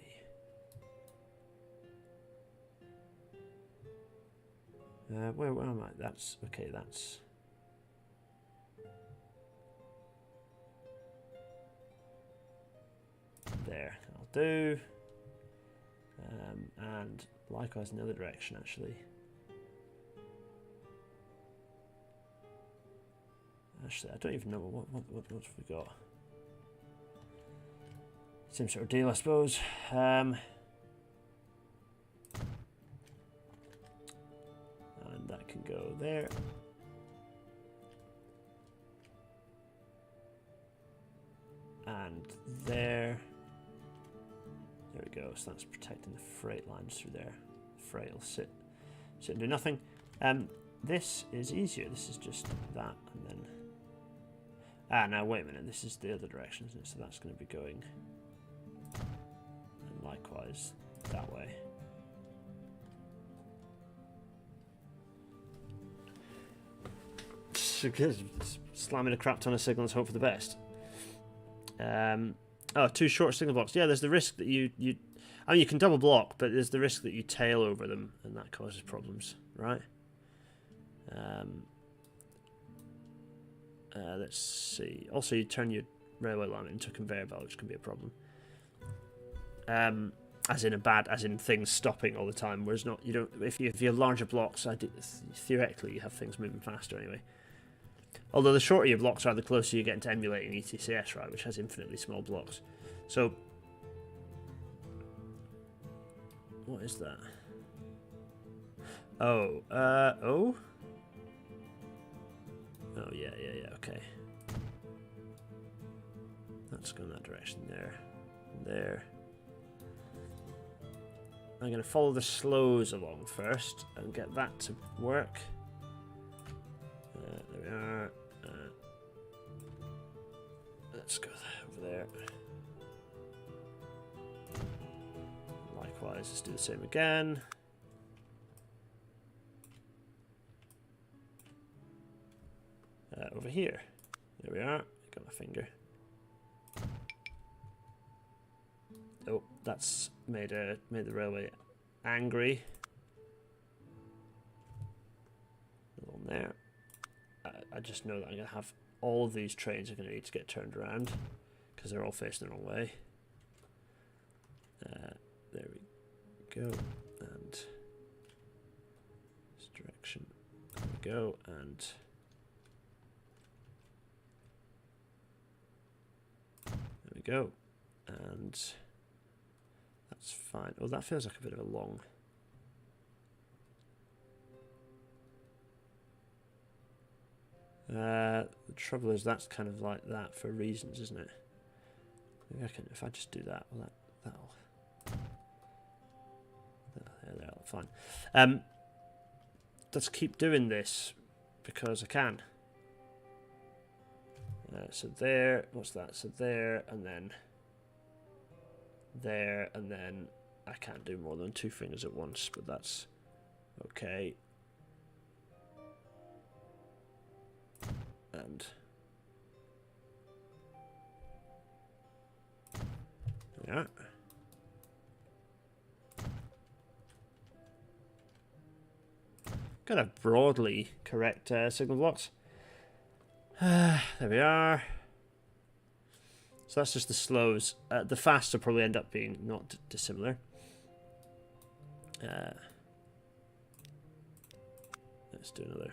where am I? That's, okay, that's, there, I'll do. And likewise in the other direction, actually. Actually, I don't even know what have we got. Same sort of deal, I suppose. And that can go there. And there. There we go, so that's protecting the freight lines through there. The freight will sit and do nothing. This is easier, this is just that, and then... Ah, now wait a minute, this is the other direction, isn't it? So that's going to be going... And likewise, that way. Slamming a crap ton of signals, hope for the best. Oh, 2 short signal blocks. Yeah, there's the risk that you I mean, you can double block, but there's the risk that you tail over them, and that causes problems, right? Let's see. Also, you turn your railway line into a conveyor belt, which can be a problem. As in things stopping all the time. Whereas not, you don't. If you have larger blocks, theoretically you have things moving faster anyway. Although the shorter your blocks are, the closer you get into emulating ETCS, right, which has infinitely small blocks. So, what is that? Oh, oh? Oh, yeah, okay. Let's go in that direction there. There. I'm going to follow the slows along first and get that to work. There we are. Let's go over there. Likewise, let's do the same again. Over here. There we are. Got my finger. Oh, that's made the railway angry. On there. I just know that I'm going to have all of these trains are going to need to get turned around because they're all facing the wrong way. There we go, and this direction. There we go, and there we go, and that's fine. Oh, that feels like a bit of a long. The trouble is that's kind of like that for reasons, isn't it? Maybe I can, if I just do that, well, that'll fine. Let's keep doing this because I can. So there, what's that? So there, and then there, and then I can't do more than 2 fingers at once, but that's okay. And yeah. Kind of broadly correct signal blocks. There we are. So that's just the slows. The fasts will probably end up being not dissimilar. Let's do another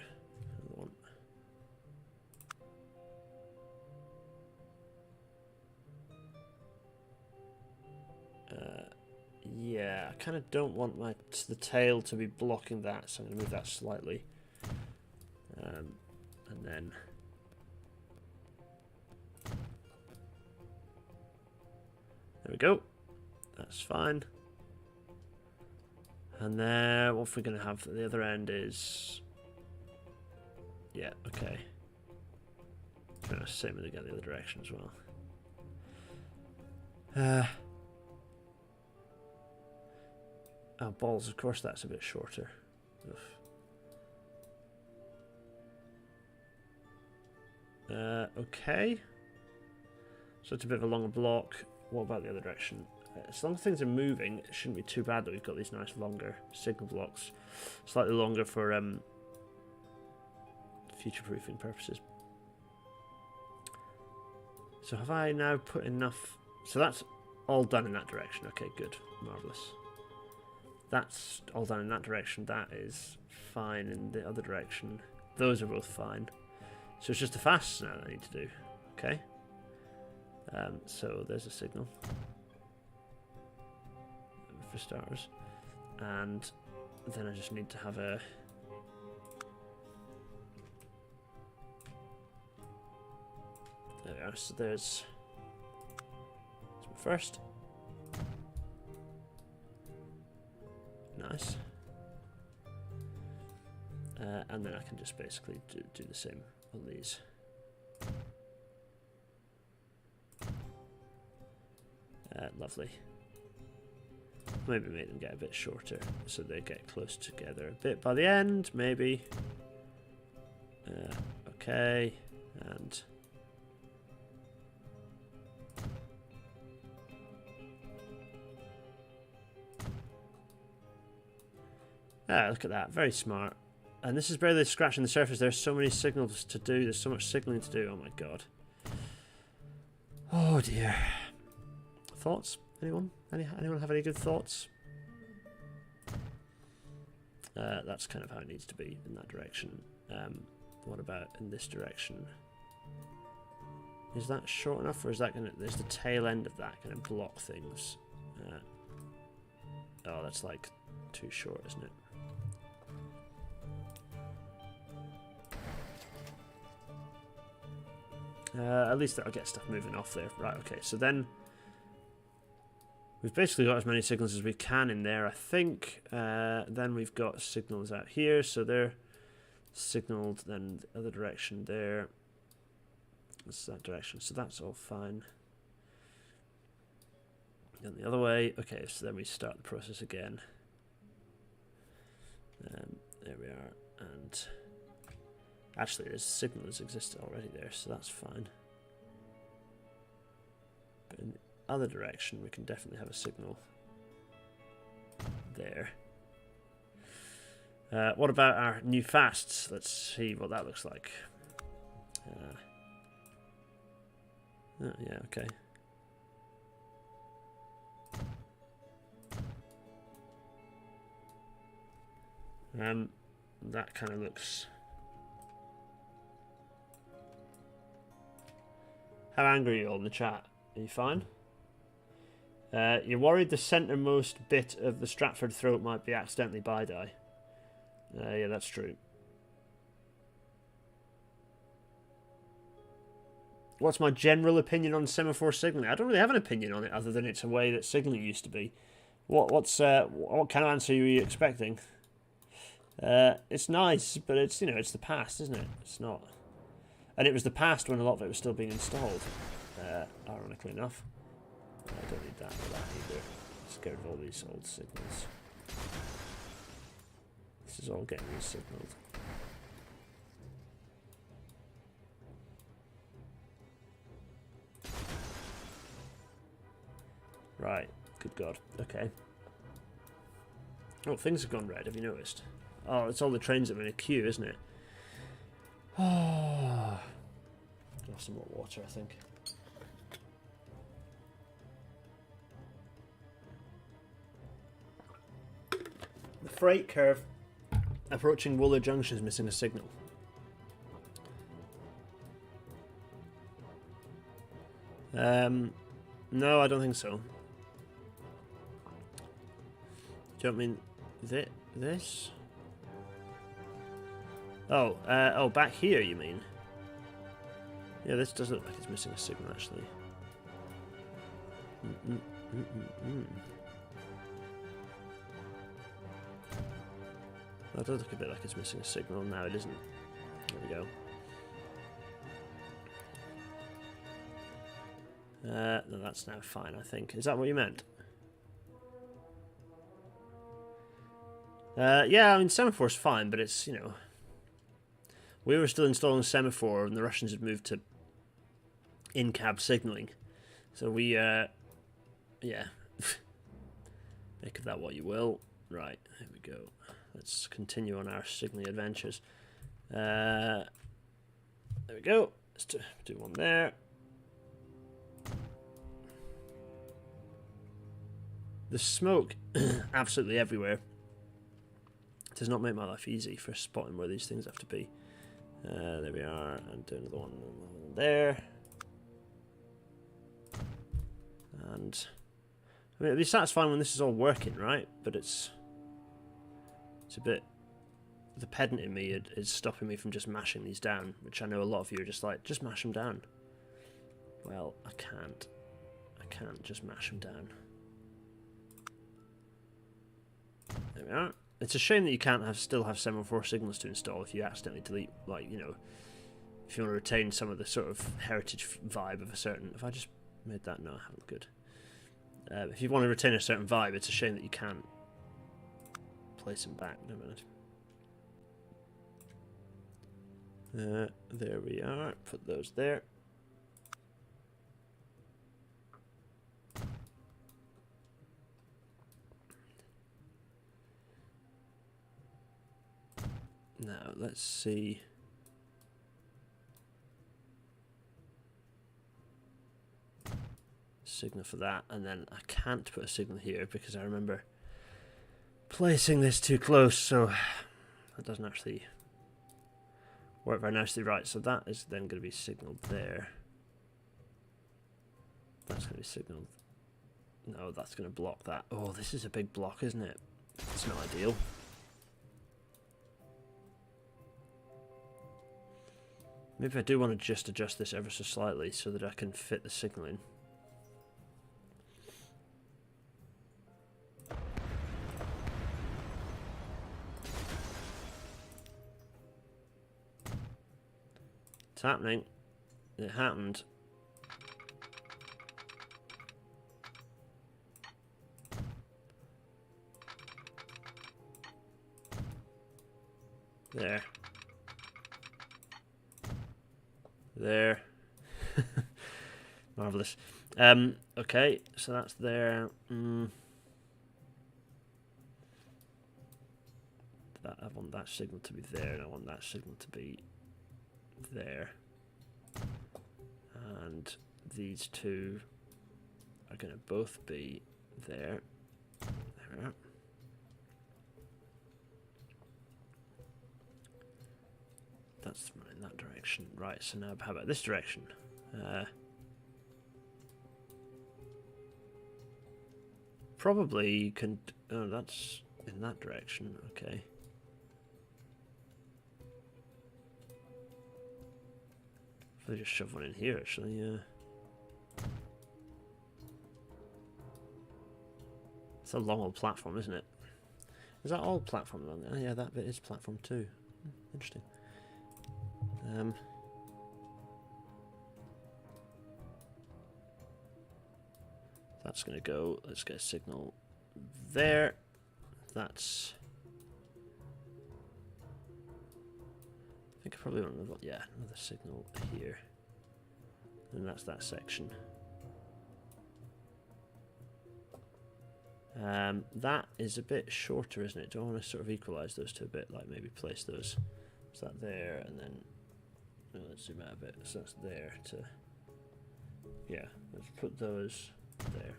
one. Yeah, I kind of don't want the tail to be blocking that, so I'm going to move that slightly. And then there we go. That's fine. And then what we're going to have at the other end is... Yeah, okay. Trying to same to get the other direction as well. Oh, balls, of course that's a bit shorter. Oof. Okay. So it's a bit of a longer block. What about the other direction? As long as things are moving, it shouldn't be too bad that we've got these nice longer signal blocks. Slightly longer for future-proofing purposes. So have I now put enough... So that's all done in that direction. Okay, good. Marvellous. That's all done in that direction. That is fine in the other direction. Those are both fine. So it's just the fasts now that I need to do. Okay. So there's a signal. For starters. And then I just need to have a... There we are. So there's... First. Nice. And then I can just basically do the same on these. Lovely. Maybe make them get a bit shorter so they get close together a bit by the end, maybe. Okay, and... Ah, look at that. Very smart. And this is barely scratching the surface. There's so many signals to do. There's so much signaling to do. Oh my god. Oh dear. Thoughts? Anyone? Anyone have any good thoughts? That's kind of how it needs to be in that direction. What about in this direction? Is that short enough, or is that gonna... There's the tail end of that gonna block things. Oh, that's like too short, isn't it? At least that'll get stuff moving off there. Right, okay, so then we've basically got as many signals as we can in there, I think. Then we've got signals out here, so they're signaled, then the other direction there. That's that direction, so that's all fine. And the other way, okay, so then we start the process again. There we are, and... Actually, there's signals existed already there, so that's fine. But in the other direction, we can definitely have a signal there. What about our new fasts? Let's see what that looks like. Oh, yeah, okay. That kind of looks... How angry are you all in the chat? Are you fine? You're worried the centremost bit of the Stratford throat might be accidentally bi-dye. Yeah, that's true. What's my general opinion on semaphore signalling? I don't really have an opinion on it other than it's a way that signalling used to be. What kind of answer are you expecting? It's nice, but it's, you know, it's the past, isn't it? It's not... And it was the past when a lot of it was still being installed, ironically enough. I don't need that for that either. Let's get rid of all these old signals. This is all getting re-signaled. Right, good God, okay. Oh, things have gone red, have you noticed? Oh, it's all the trains that are in a queue, isn't it? Oh, have some more water, I think. The freight curve approaching Wooler Junction is missing a signal. No, I don't think so. Do you mean this? Oh, oh, back here, you mean? Yeah, this does look like it's missing a signal, actually. That does look a bit like it's missing a signal. Now it isn't. There we go. No, that's now fine, I think. Is that what you meant? Yeah, I mean, semaphore's fine, but it's, you know... We were still installing semaphore, and the Russians had moved to in-cab signalling. So we, yeah. Make of that what you will. Right, here we go. Let's continue on our signalling adventures. There we go. Let's do one there. The smoke absolutely everywhere does not make my life easy for spotting where these things have to be. There we are, and do another one there. And I mean, it'll be satisfying when this is all working, right? But it's a bit... The pedant in me is stopping me from just mashing these down, which I know a lot of you are just like, just mash them down. Well, I can't. I can't just mash them down. There we are. It's a shame that you can't still have semaphore signals to install if you accidentally delete, like, you know, if you want to retain some of the sort of heritage vibe of a certain... If I just made that... No, I haven't. Good. If you want to retain a certain vibe, it's a shame that you can't place them back. No minute. There we are. Put those there. Now, let's see. Signal for that, and then I can't put a signal here because I remember placing this too close, so that doesn't actually work very nicely. Right, so that is then going to be signaled there. That's going to be signaled. No, that's going to block that. Oh, this is a big block, isn't it? It's not ideal. Maybe I do want to just adjust this ever so slightly so that I can fit the signal in. It's happening. It happened. There. There. Marvellous. Okay, so that's there. That, I want that signal to be there, and I want that signal to be there. And these two are going to both be there. There we are. That's running that direction. Right, so now how about this direction? Probably you can... Oh, that's in that direction. Okay. If I just shove one in here, actually, yeah. It's a long old platform, isn't it? Is that all platform along there? Oh, yeah, that bit is platform too. Interesting. That's going to go. Let's get a signal there. That's... I think I probably want another, yeah, another signal here. And that's that section. That is a bit shorter, isn't it? Do I want to sort of equalise those two a bit? Like maybe place those. Is that there? And then let's zoom out a bit. So that's there to... Yeah, let's put those there.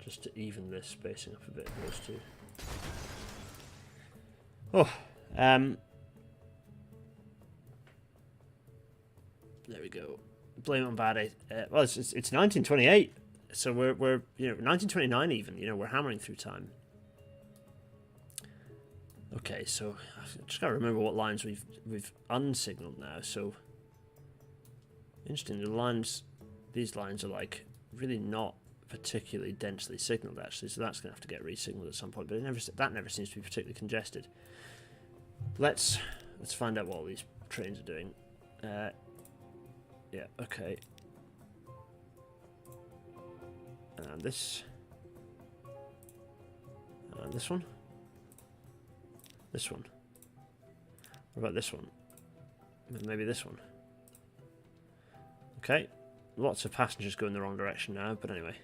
Just to even this spacing up a bit, those two. Oh, there we go. Blame it on bad. Well, it's 1928, so we're 1929 even. You know, we're hammering through time. Okay, so I just gotta remember what lines we've unsignaled now. So interesting, these lines are like really not particularly densely signalled actually, so that's going to have to get re-signalled at some point. But that never seems to be particularly congested. Let's find out what all these trains are doing. Yeah, okay. And this one. This one. What about this one? Maybe this one. Okay. Lots of passengers going the wrong direction now, but anyway.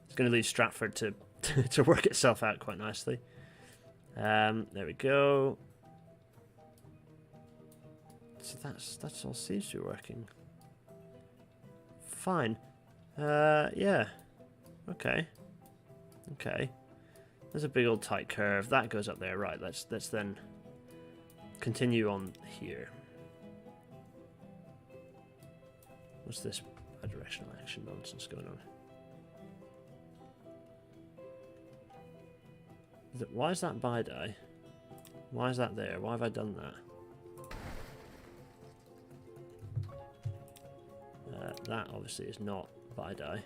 It's going to leave Stratford to to work itself out quite nicely. There we go. So that's all seems to be working. Fine. Yeah. Okay. Okay. There's a big old tight curve. That goes up there. Right, let's then continue on here. What's this bidirectional action nonsense going on? Why is that bidi? Why is that there? Why have I done that? That obviously is not bidi.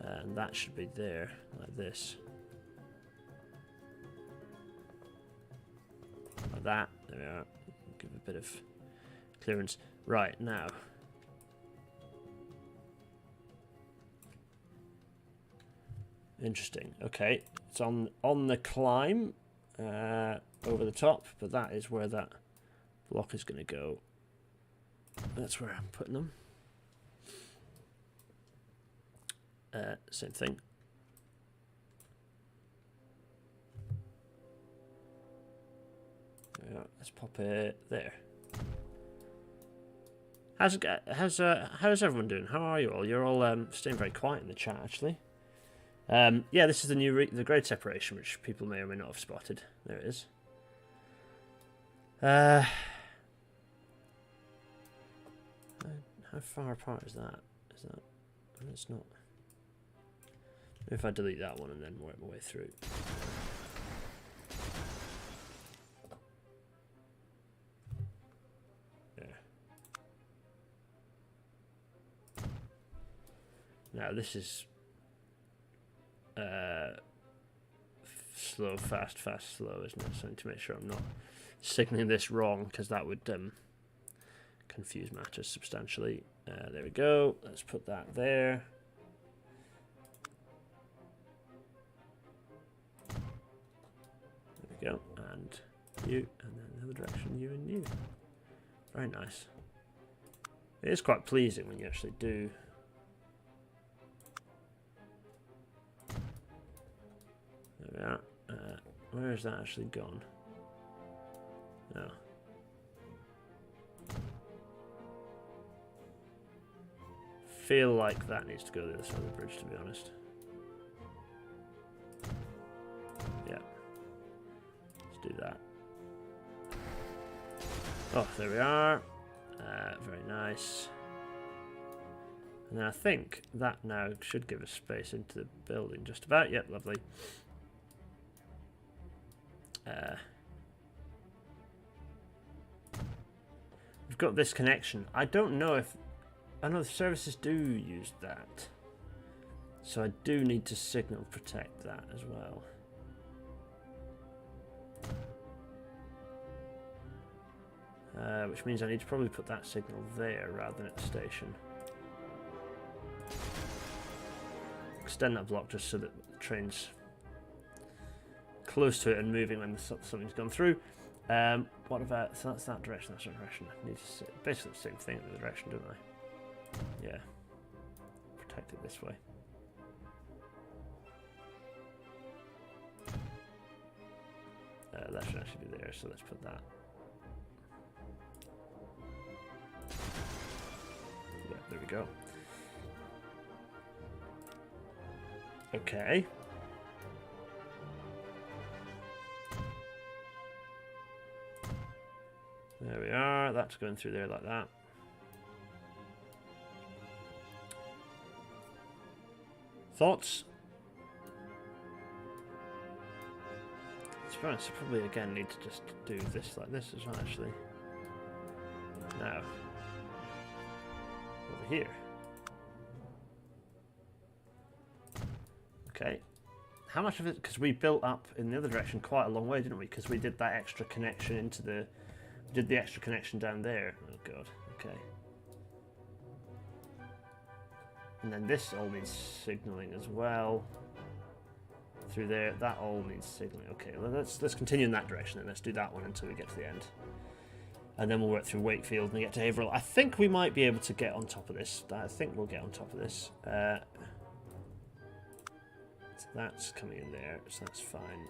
And that should be there, like this. Like that. There we are. Give a bit of clearance. Right, now. Interesting. Okay, it's on the climb over the top, but that is where that block is going to go. That's where I'm putting them. Same thing. Yeah, let's pop it there. How's everyone doing? How are you all? You're all staying very quiet in the chat, actually. Yeah, this is the grade separation, which people may or may not have spotted. There it is. How far apart is that? Is that? It's not. If I delete that one and then work my way through. There. Now this is slow, fast, fast, slow, isn't it? So I need to make sure I'm not signaling this wrong, because that would confuse matters substantially. There we go. Let's put that there. There we go. And you, and then the other direction, you and you. Very nice. It is quite pleasing when you actually do. There we are. Where has that actually gone? No. Feel like that needs to go to the other side of the bridge, to be honest. Yeah. Let's do that. Oh, there we are. Very nice. And then I think that now should give us space into the building just about. Yep, lovely. We've got this connection. I don't know if... I know the services do use that. So I do need to signal protect that as well. Which means I need to probably put that signal there rather than at the station. Extend that block just so that the train's close to it and moving when something's gone through. What about... So that's that direction, that's that direction. I need to basically the same thing in the other direction, don't I? Yeah. Protect it this way. That should actually be there, so let's put that. Yeah, there we go. Okay. There we are. That's going through there like that. Thoughts? To be honest, I probably again need to just do this like this as well, actually. Now, over here. Okay. How much of it? Because we built up in the other direction quite a long way, didn't we? Because we did that extra connection into the... Did the extra connection down there. Oh god. Okay. And then this all needs signalling as well. Through there, that all needs signalling. Okay, well, let's continue in that direction then. Let's do that one until we get to the end. And then we'll work through Wakefield and get to Haverhill. I think we might be able to get on top of this. I think we'll get on top of this. So that's coming in there, so that's fine.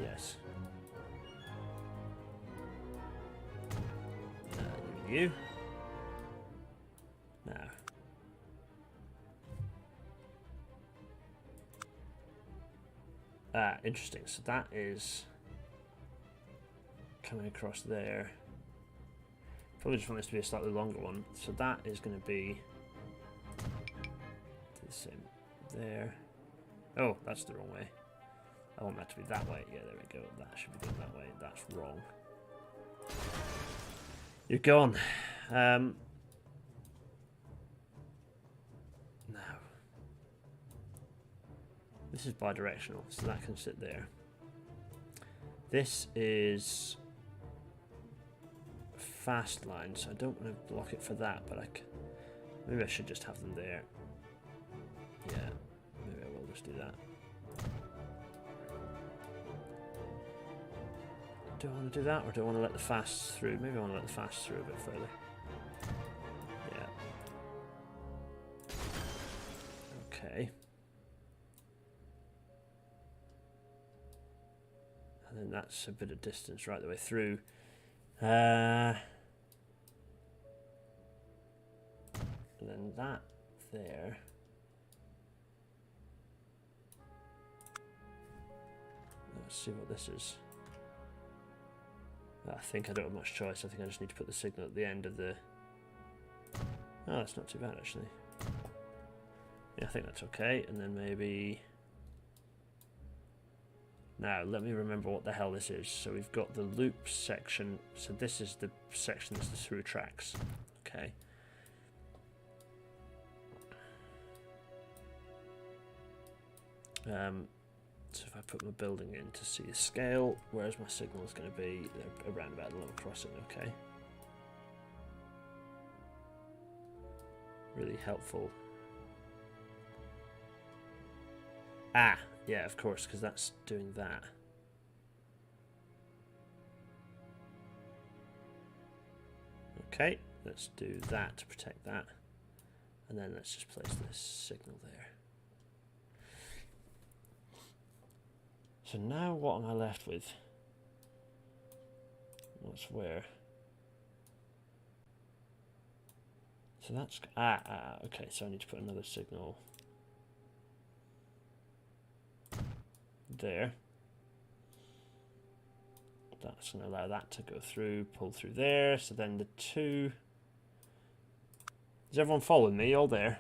Yes. You. Now. Interesting. So that is coming across there. Probably just want this to be a slightly longer one. So that is going to be the same there. Oh, that's the wrong way. I want that to be that way. Yeah, there we go. That should be going that way. That's wrong. You're gone. Now. This is bidirectional, so that can sit there. This is fast line, so I don't want to block it for that, but maybe I should just have them there. Yeah, maybe I will just do that. Do I want to do that, or do I want to let the fast through? Maybe I want to let the fast through a bit further. Yeah. Okay. And then that's a bit of distance right the way through. And then that there. Let's see what this is. I think I don't have much choice. I think I just need to put the signal at the end of the... Oh, that's not too bad, actually. Yeah, I think that's okay. And then maybe... Now, let me remember what the hell this is. So we've got the loop section. So this is the section that's the through tracks. Okay. So if I put my building in to see the scale, where's my signal is going to be? Around about the level crossing, okay. Really helpful. Ah, yeah, of course, because that's doing that. Okay, let's do that to protect that. And then let's just place this signal there. So now what am I left with? What's where? So that's... okay, so I need to put another signal there. That's going to allow that to go through, pull through there. So then the two... Is everyone following me? All there?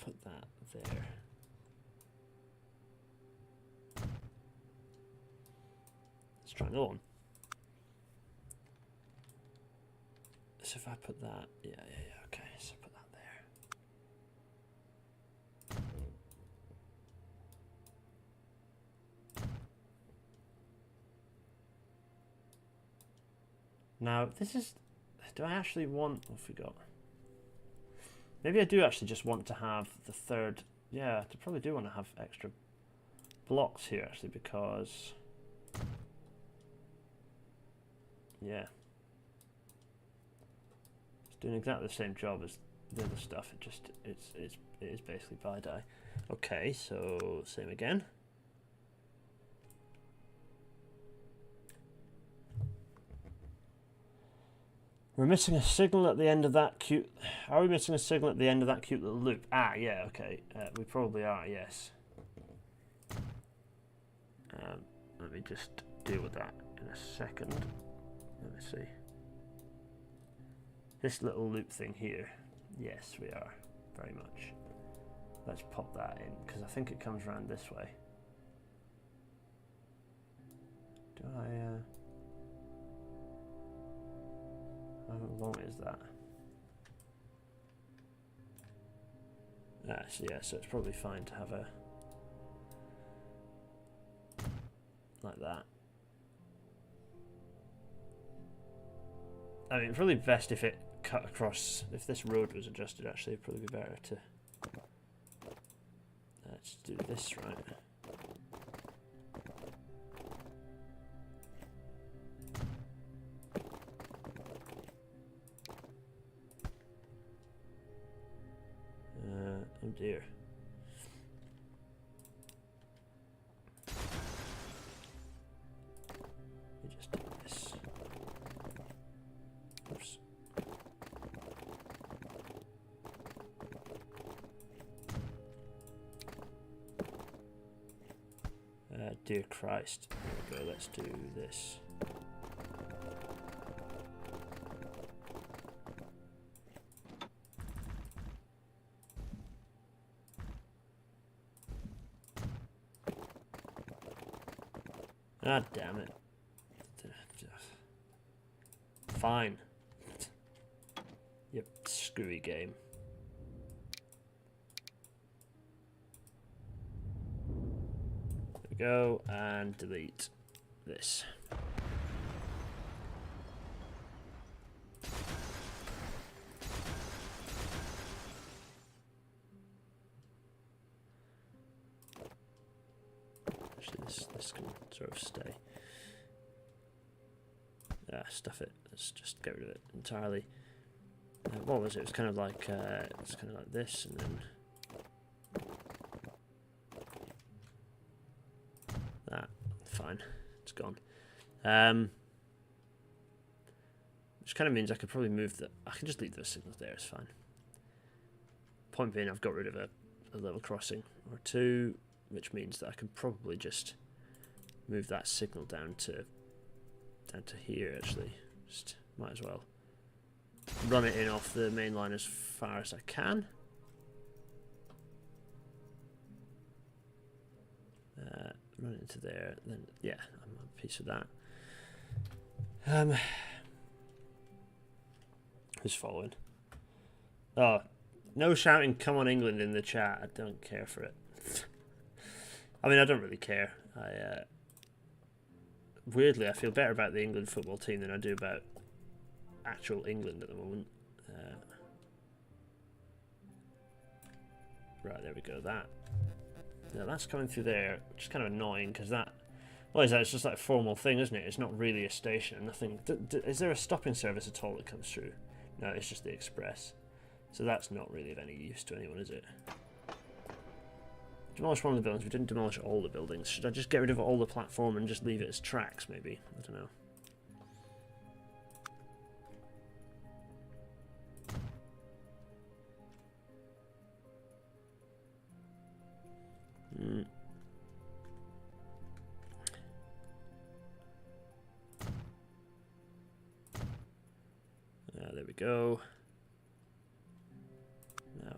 Put that there. Let's try another one. So if I put that, yeah, okay, so put that there. Now, this is, do I actually want, what have we got? Maybe I do actually just want to have the third, yeah, I probably do want to have extra blocks here actually because, yeah. It's doing exactly the same job as the other stuff, it just, it is basically bi-die. Okay, so same again. We're missing a signal at the end of that cute... Are we missing a signal at the end of that cute little loop? Ah, yeah, okay. We probably are, yes. Let me just deal with that in a second. Let me see. This little loop thing here. Yes, we are. Very much. Let's pop that in, because I think it comes around this way. Do I... How long is that? So yeah, so it's probably fine to have a like that. I mean, probably best if it cut across. If this road was adjusted, actually, it'd probably be better to let's do this right. Oh dear. We just do this. Oops. Dear Christ. There we go, let's do this. Ah, damn it. Fine. Yep, screwy game. There we go, and delete this. Actually, this can sort of stay. Stuff it. Let's just get rid of it entirely. What was it? It was kind of like it's kind of like this, and then that. Fine, it's gone. Which kind of means I could probably move the. I can just leave those signals there. It's fine. Point being, I've got rid of a level crossing or two, which means that I can probably just move that signal down to here. Actually, just might as well run it in off the main line as far as I can. Run it into there, then yeah, I'm a piece of that. Who's following? Oh, no shouting "Come on England" in the chat. I don't care for it. I mean, I don't really care. Weirdly, I feel better about the England football team than I do about actual England at the moment. Right, there we go. Now that's coming through there, which is kind of annoying because that. What is that? It's just like a formal thing, isn't it? It's not really a station. Nothing. Is there a stopping service at all that comes through? No, it's just the express. So that's not really of any use to anyone, is it? Demolish one of the buildings. We didn't demolish all the buildings. Should I just get rid of all the platform and just leave it as tracks, maybe? I don't know. There we go. Now,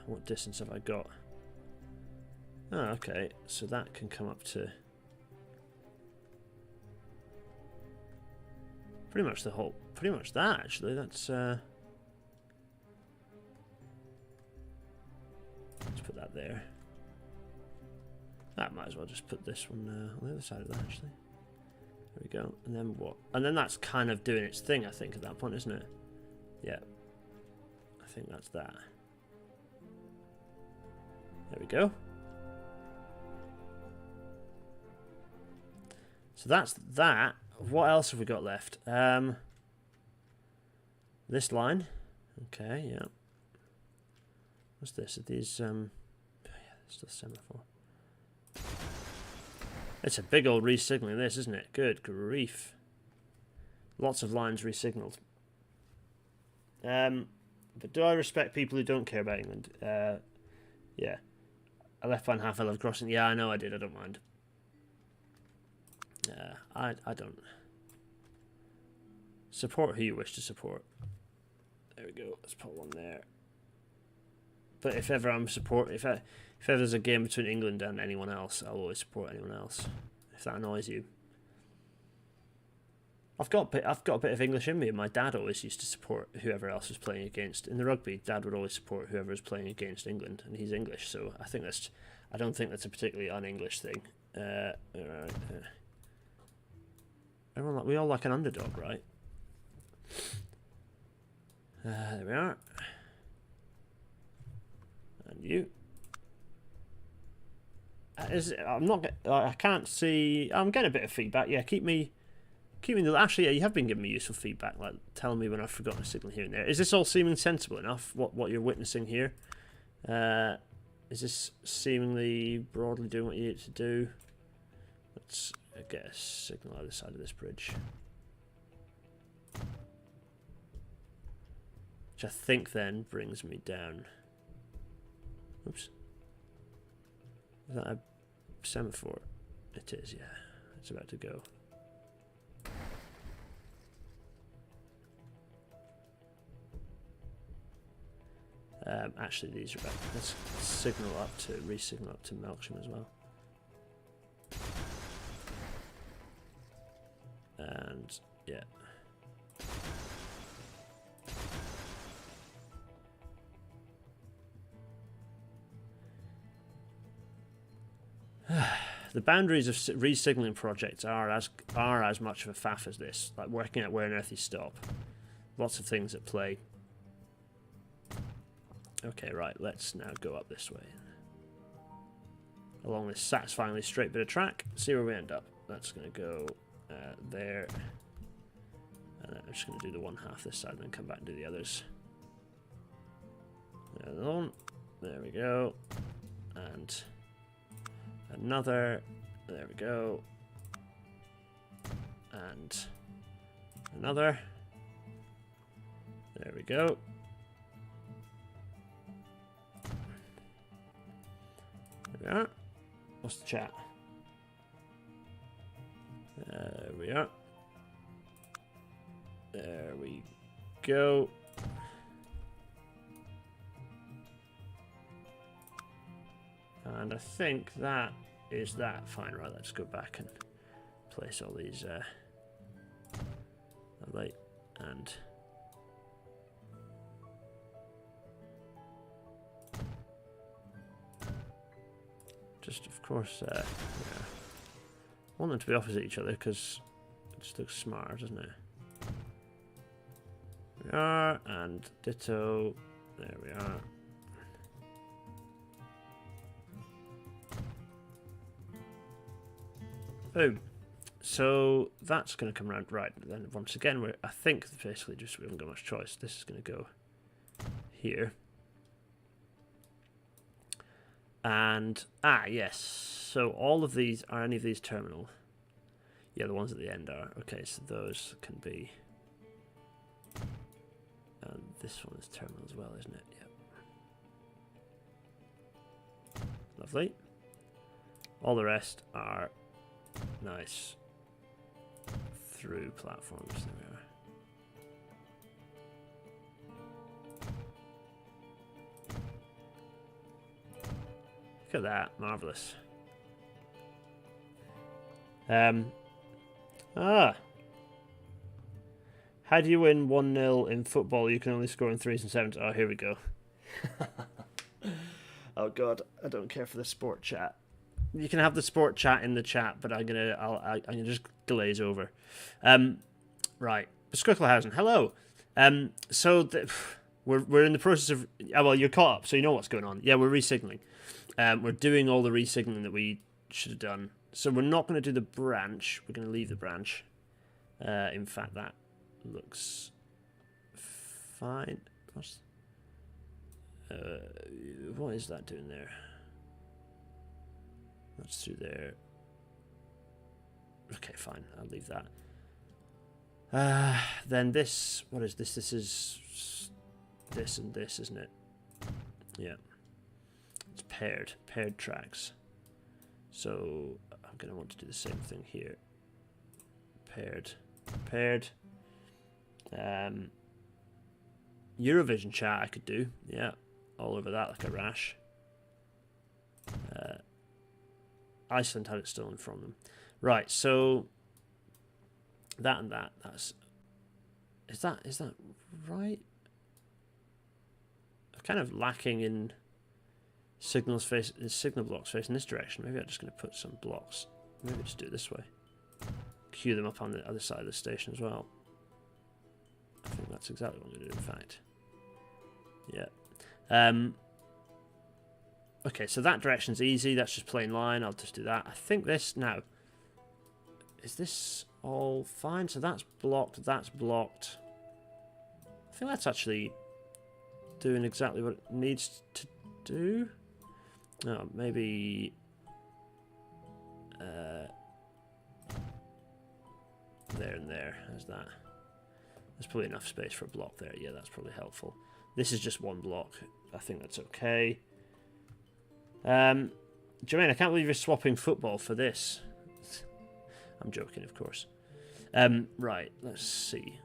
what distance have I got? Oh, okay. So that can come up to pretty much the whole. Pretty much that, actually. That's. Let's put that there. That might as well just put this one on the other side of that, actually. There we go. And then what? And then that's kind of doing its thing, I think, at that point, isn't it? Yeah. I think that's that. There we go. So that's that. What else have we got left? This line. Okay, yeah. What's this? Are these yeah, still semaphore. It's a big old re-signaling this, isn't it? Good grief. Lots of lines re-signalled. But do I respect people who don't care about England? Yeah. I left behind half a level crossing. Yeah, I know I did. I don't mind. I don't. Support who you wish to support. There we go. Let's put one there. But if ever I'm support, if ever there's a game between England and anyone else, I'll always support anyone else. If that annoys you. I've got a bit of English in me, and my dad always used to support whoever else was playing against. In the rugby, Dad would always support whoever was playing against England, and he's English, so I don't think that's a particularly un-English thing. Right, we all like an underdog, right? There we are. And you. I can't see. I'm getting a bit of feedback. Yeah, keep me. Actually, yeah, you have been giving me useful feedback, like telling me when I've forgotten a signal here and there. Is this all seeming sensible enough? What you're witnessing here? Is this seemingly broadly doing what you need it to do? Let's get a signal either side of this bridge, which I think then brings me down. Oops. Is that a semaphore? It is, yeah. It's about to go. Actually, these are about. Let's re-signal up to Melksham as well. And yeah. The boundaries of re-signaling projects are as much of a faff as this, like working out where on earth you stop. Lots of things at play. Okay, right, let's now go up this way. Along this satisfyingly straight bit of track, see where we end up. That's going to go there. And then I'm just going to do the one half this side and then come back and do the others. Another one. There we go. And another. There we go. And another. There we go. There we are. What's the chat? There we are. There we go. And I think that is that. Fine, right, let's go back and place all these light and just, of course, yeah. I want them to be opposite each other because it just looks smarter, doesn't it? There we are, and ditto. There we are. Boom. So that's going to come around right. Then once again, I think basically just we haven't got much choice. This is going to go here. And yes. So all of these are any of these terminal? Yeah, the ones at the end are. Okay, so those can be. And this one is terminal as well, isn't it? Yep. Lovely. All the rest are nice through platforms. There we are. Look at that, marvelous. How do you win 1-0 in football? You can only score in 3s and 7s. Oh, here we go. Oh god, I don't care for the sport chat. You can have the sport chat in the chat, but I'm gonna just glaze over. Right, Squicklehausen, hello. So we're in the process of. Well, you're caught up, so you know what's going on. Yeah, we're re-signaling. We're doing all the re-signaling that we should have done. So we're not going to do the branch. We're going to leave the branch. In fact, that looks fine. What is that doing there? That's through there. Okay, fine. I'll leave that. Then this. What is this? This is this and this, isn't it? Yeah. It's paired tracks. So I'm going to want to do the same thing here. Paired. Eurovision chat I could do. Yeah. All over that like a rash. Iceland had it stolen from them. Right, so That and that. That's is that right? I'm kind of lacking in signal blocks facing this direction. Maybe I'm just going to put some blocks. Maybe just do it this way. Queue them up on the other side of the station as well. I think that's exactly what I'm going to do, in fact. Yeah. Okay, so that direction's easy. That's just plain line. I'll just do that. I think this now. Is this all fine? So that's blocked. That's blocked. I think that's actually doing exactly what it needs to do. Oh, maybe. There and there. How's that? There's probably enough space for a block there. Yeah, that's probably helpful. This is just one block. I think that's okay. Jermaine, I can't believe you're swapping football for this. I'm joking, of course. Right, let's see.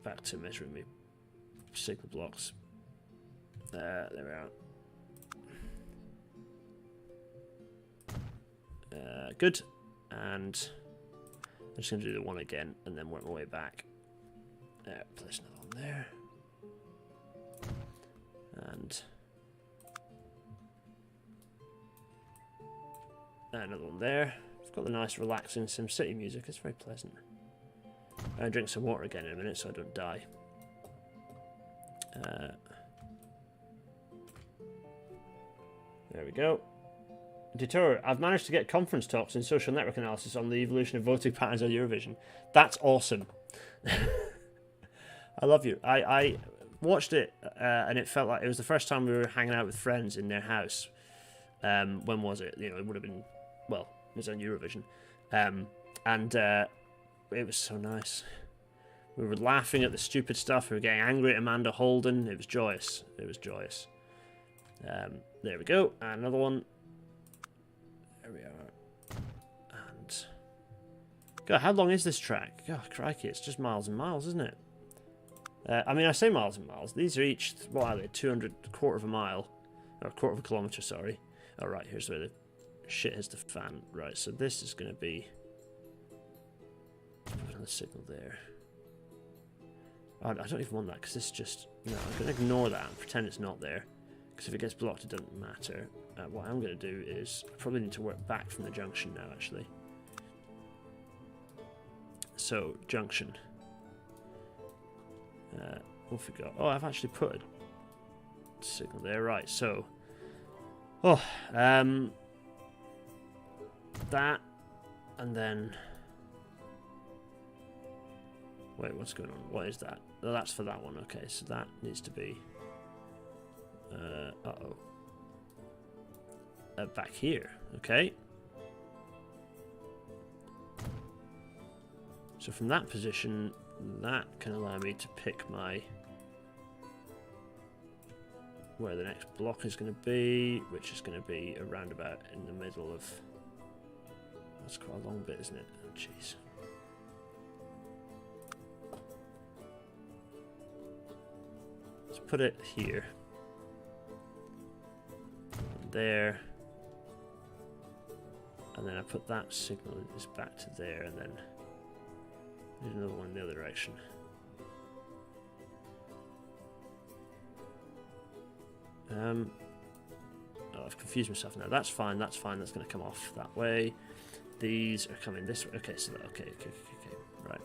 Back to measuring me signal blocks. There we are. Good. And I'm just going to do the one again and then work my way back. Place another one there. And another one there. I've got the nice relaxing SimCity music. It's very pleasant. I'll drink some water again in a minute so I don't die. There we go. Detour, I've managed to get conference talks in social network analysis on the evolution of voting patterns on Eurovision. That's awesome. I love you. I watched it and it felt like it was the first time we were hanging out with friends in their house. When was it? You know, it would have been, well, it was on Eurovision. And it was so nice. We were laughing at the stupid stuff. We were getting angry at Amanda Holden. It was joyous. It was joyous. There we go. And another one. There we are. And God, how long is this track? God, crikey, it's just miles and miles, isn't it? I mean, I say miles and miles. These are each, what are they, 200, quarter of a mile. Or a quarter of a kilometre, sorry. Oh, right, here's where the shit hits the fan. Right, so this is going to be... Let's put another signal there. Oh, I don't even want that, because this is just... No, I'm going to ignore that and pretend it's not there. Because if it gets blocked, it doesn't matter. What I'm going to do is... I probably need to work back from the junction now, actually. So, junction. What have we got? Oh, I've actually put a signal there. Right, so... Oh, that, and then... Wait, what's going on? What is that? Oh, that's for that one. Okay, so that needs to be... uh-oh. Back here, okay. So from that position, that can allow me to pick my... where the next block is going to be, which is going to be around about in the middle of... That's quite a long bit, isn't it? Oh, jeez. Let's put it here. And there. And then I put that signal is back to there, and then there's another one in the other direction. Oh, I've confused myself now. That's fine, that's fine. That's going to come off that way. These are coming this way. Okay, so that, okay. Right.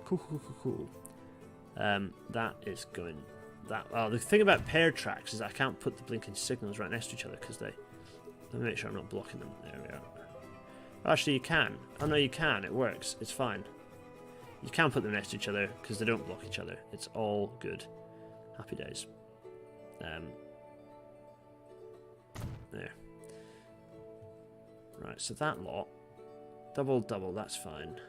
Cool. That is going... that. Oh, the thing about paired tracks is I can't put the blinking signals right next to each other because they... Let me make sure I'm not blocking them. There we are. Actually, you can. Oh, no, you can. It works. It's fine. You can put them next to each other because they don't block each other. It's all good. Happy days. There. Right, so that lot. Double, that's fine.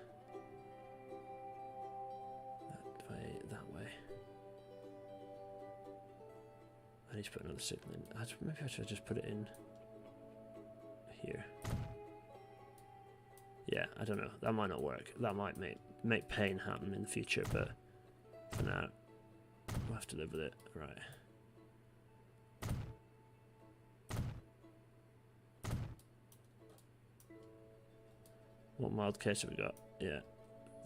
That way. I need to put another signal in. Maybe I should just put it in here. Yeah, I don't know. That might not work. That might make pain happen in the future, but for now, we'll have to live with it. Right. What mild case have we got? Yeah.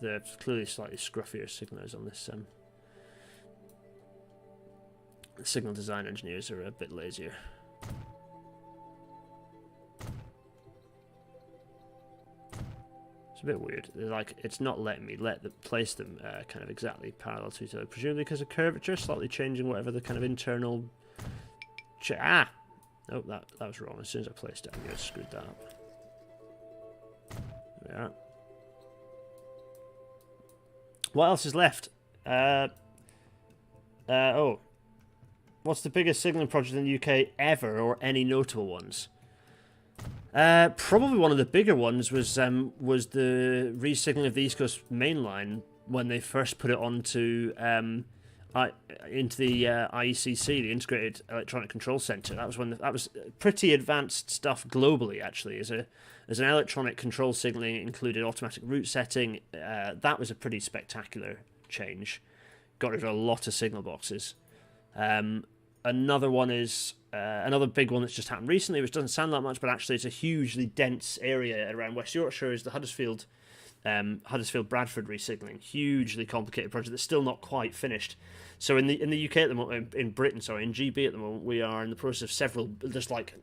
the clearly slightly scruffier signalers on this. Signal design engineers are a bit lazier. It's a bit weird. They're like, it's not letting me place them kind of exactly parallel to each other, presumably because of curvature, slightly changing whatever the kind of internal. Oh, that was wrong. As soon as I placed it, I knew I screwed that up. There we are. What else is left? Oh. What's the biggest signalling project in the UK ever, or any notable ones? Probably one of the bigger ones was the re-signalling of the East Coast Main Line when they first put it onto into the IECC, the Integrated Electronic Control Center. That was pretty advanced stuff globally, actually. As an electronic control signaling, it included automatic route setting. That was a pretty spectacular change. Got rid of a lot of signal boxes. Another one is another big one that's just happened recently, which doesn't sound that much, but actually it's a hugely dense area around West Yorkshire, is the Huddersfield Bradford resignaling. Hugely complicated project that's still not quite finished. So in the UK at the moment, in Britain, in GB at the moment, we are in the process of several, just like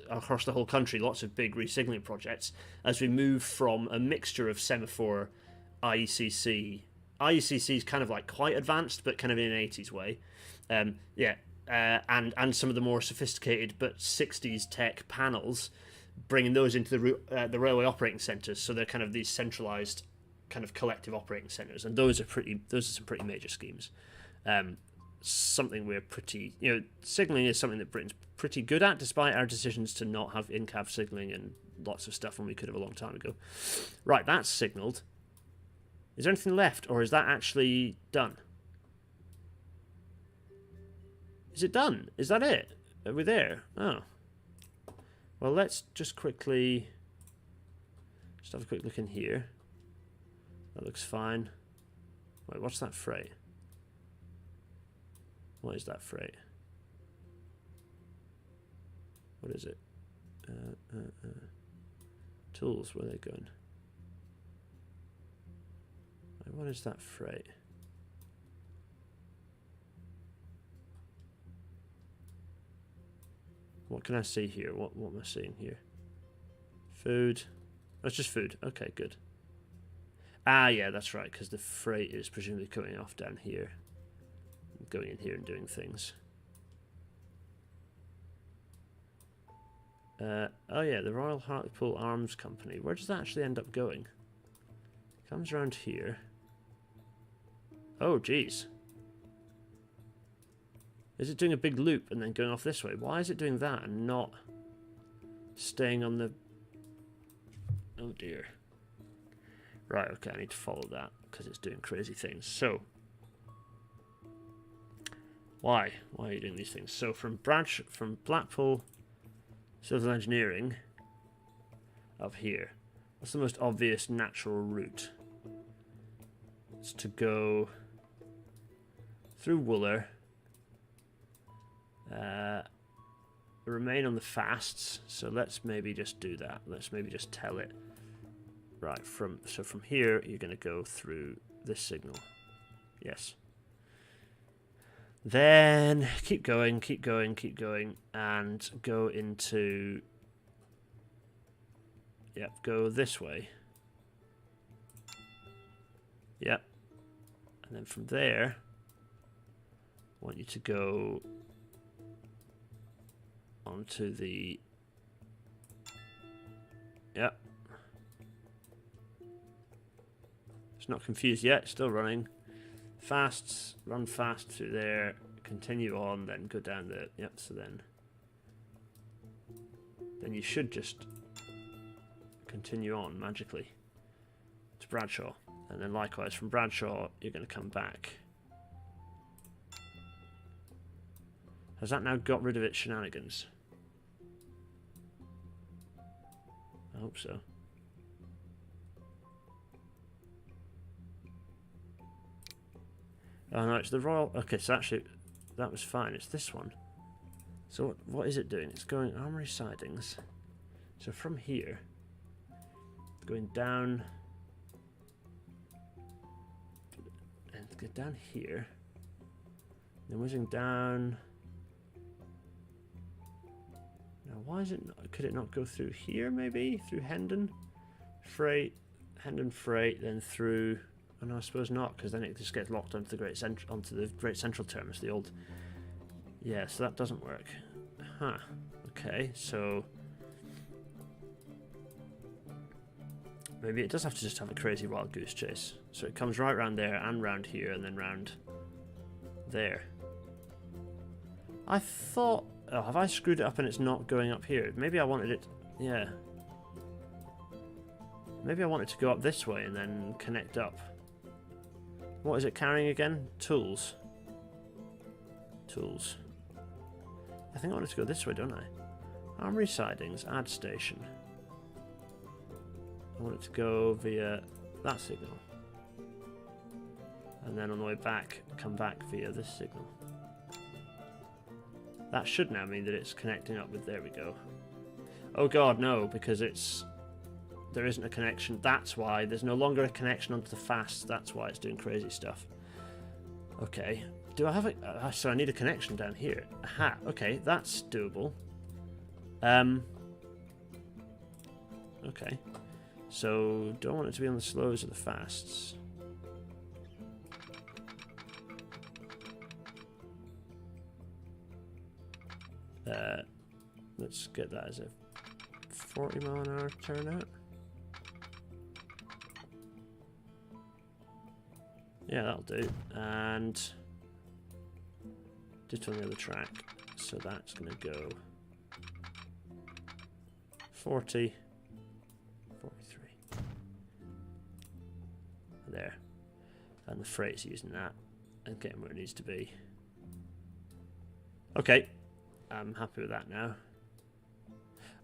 across the whole country, lots of big resignaling projects as we move from a mixture of semaphore, IECC. IECC is kind of like quite advanced, but kind of in an 80s way. And some of the more sophisticated but 60s tech panels, bringing those into the railway operating centres, so they're kind of these centralised kind of collective operating centres, and those are some pretty major schemes. Something we're pretty, signalling is something that Britain's pretty good at, despite our decisions to not have in-cab signalling and lots of stuff when we could have a long time ago. Right, that's signalled. Is there anything left, or is that actually done? Is it done? Is that it? Are we there? Oh. Well, let's just quickly have a quick look in here. That looks fine. Wait, what's that freight? What is that freight? What is it? Tools, where are they going? Wait, what is that freight? What can I see here? What am I seeing here? Food. Oh, it's just food. Okay, good. Ah, yeah, that's right, because the freight is presumably coming off down here. Going in here and doing things. Oh yeah, the Royal Hartlepool Arms Company. Where does that actually end up going? Comes around here. Oh, geez. Is it doing a big loop and then going off this way? Why is it doing that and not staying on the... Oh dear. Right, okay, I need to follow that because it's doing crazy things. So, why are you doing these things? So from Blackpool Civil Engineering up here, what's the most obvious natural route? It's to go through Wooler, remain on the fasts. So let's maybe just do that. Let's maybe just tell it. Right, from here you're going to go through this signal. Yes. Then keep going, and go into... Yep, go this way. Yep. And then from there, I want you to go onto the... Yep. It's not confused yet, still running. Fasts, run fast through there, continue on, then go down the... Yep, so then you should just continue on magically to Bradshaw. And then likewise from Bradshaw, you're going to come back. Has that now got rid of its shenanigans? I hope so. Oh no, it's the Royal... Okay, so actually, that was fine. It's this one. So what is it doing? It's going Armoury Sidings. So from here, going down get down here. Then whizzing down. Now, why is it not, could it not go through here, maybe? Through Hendon? Hendon Freight, then through... Oh, no, I suppose not, because then it just gets locked onto the Great Central Terminus, the old... Yeah, so that doesn't work. Huh. Okay, so... Maybe it does have to just have a crazy wild goose chase. So it comes right round there, and round here, and then round there. I thought... Oh, have I screwed it up and it's not going up here? Maybe I wanted it... Yeah. Maybe I wanted to go up this way and then connect up. What is it carrying again? Tools. Tools. I think I wanted to go this way, don't I? Armory sidings, add station. I want it to go via that signal. And then on the way back, come back via this signal. That should now mean that it's connecting up with... There we go. Oh god, no, because it's... There isn't a connection. That's why. There's no longer a connection onto the fast. That's why it's doing crazy stuff. Okay. Do I have a... so I need a connection down here. Aha. Okay, that's doable. Okay. So, do I want it to be on the slows or the fasts? Let's get that as a 40-mile-an-hour turnout. Yeah, that'll do. And just on the other track. So that's going to go 40, 43. There. And the freight's using that and getting where it needs to be. Okay. I'm happy with that now.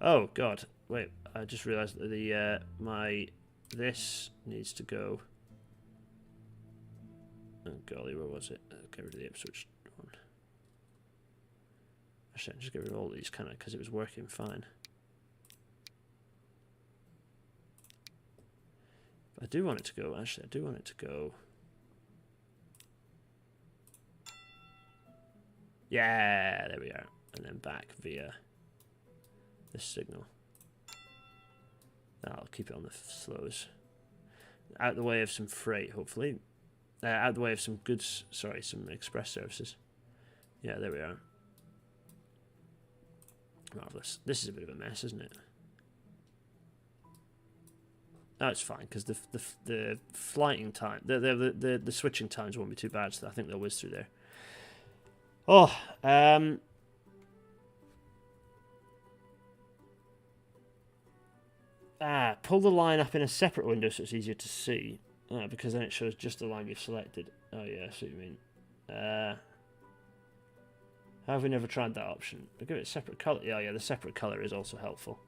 Oh god, wait, I just realised that the this needs to go. Oh golly, where was it? Get rid of the Ipswich one. Actually, I'll just get rid of all these, can I? Because it was working fine. I do want it to go, actually, I do want it to go. Yeah, there we are. And then back via this signal. I'll keep it on the slows. Out the way of some freight, hopefully. Out the way of some goods, sorry, some express services. Yeah, there we are. Marvellous. This is a bit of a mess, isn't it? Oh, it's fine, because the flighting time, the switching times won't be too bad, so I think they'll whiz through there. Oh, pull the line up in a separate window so it's easier to see. Because then it shows just the line you've selected. Oh yeah, I see what you mean. How have we never tried that option? We'll give it a separate colour. Yeah, the separate colour is also helpful.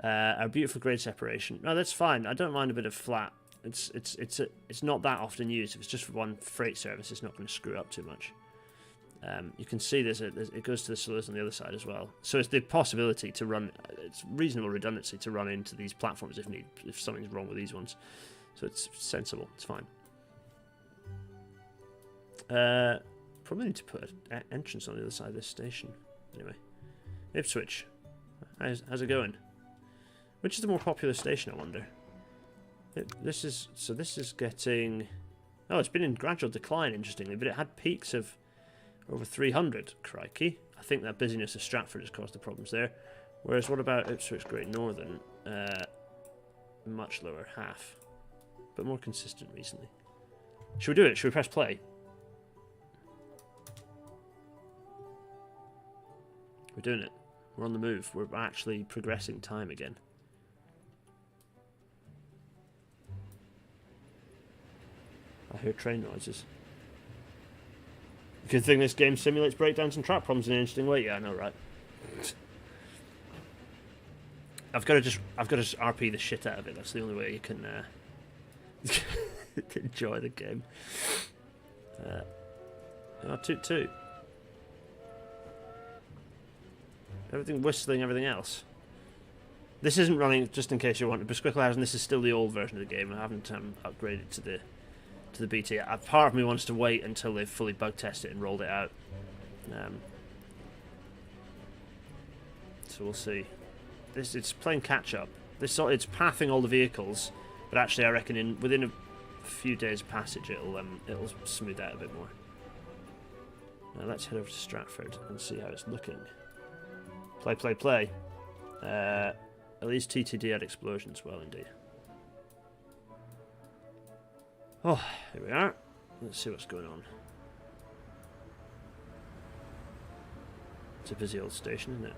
Our beautiful grade separation. No, that's fine. I don't mind a bit of flat. It's not that often used. If it's just for one freight service, it's not going to screw up too much. You can see it goes to the slows on the other side as well. So it's the possibility to run. It's reasonable redundancy to run into these platforms if something's wrong with these ones. So it's sensible. It's fine. Probably need to put an entrance on the other side of this station. Anyway, Ipswich. How's it going? Which is the more popular station, I wonder? This is getting... Oh, it's been in gradual decline, interestingly, but it had peaks of over 300. Crikey. I think that busyness of Stratford has caused the problems there. Whereas what about Ipswich Great Northern? Much lower, half. But more consistent recently. Should we do it? Should we press play? We're doing it. We're on the move. We're actually progressing time again. I hear train noises. Good thing this game simulates breakdowns and track problems in an interesting way. Yeah, I know, right? I've got to RP the shit out of it. That's the only way you can enjoy the game. Toot toot. Everything whistling, everything else. This isn't running, just in case you wanted, Besquickle House, and this is still the old version of the game. I haven't upgraded to to the BT. Part of me wants to wait until they've fully bug tested it and rolled it out. So we'll see. It's playing catch up. It's pathing all the vehicles, but actually I reckon within a few days of passage it'll smooth out a bit more. Now let's head over to Stratford and see how it's looking. Play. At least TTD had explosions, well indeed. Oh, here we are. Let's see what's going on. It's a busy old station, isn't it?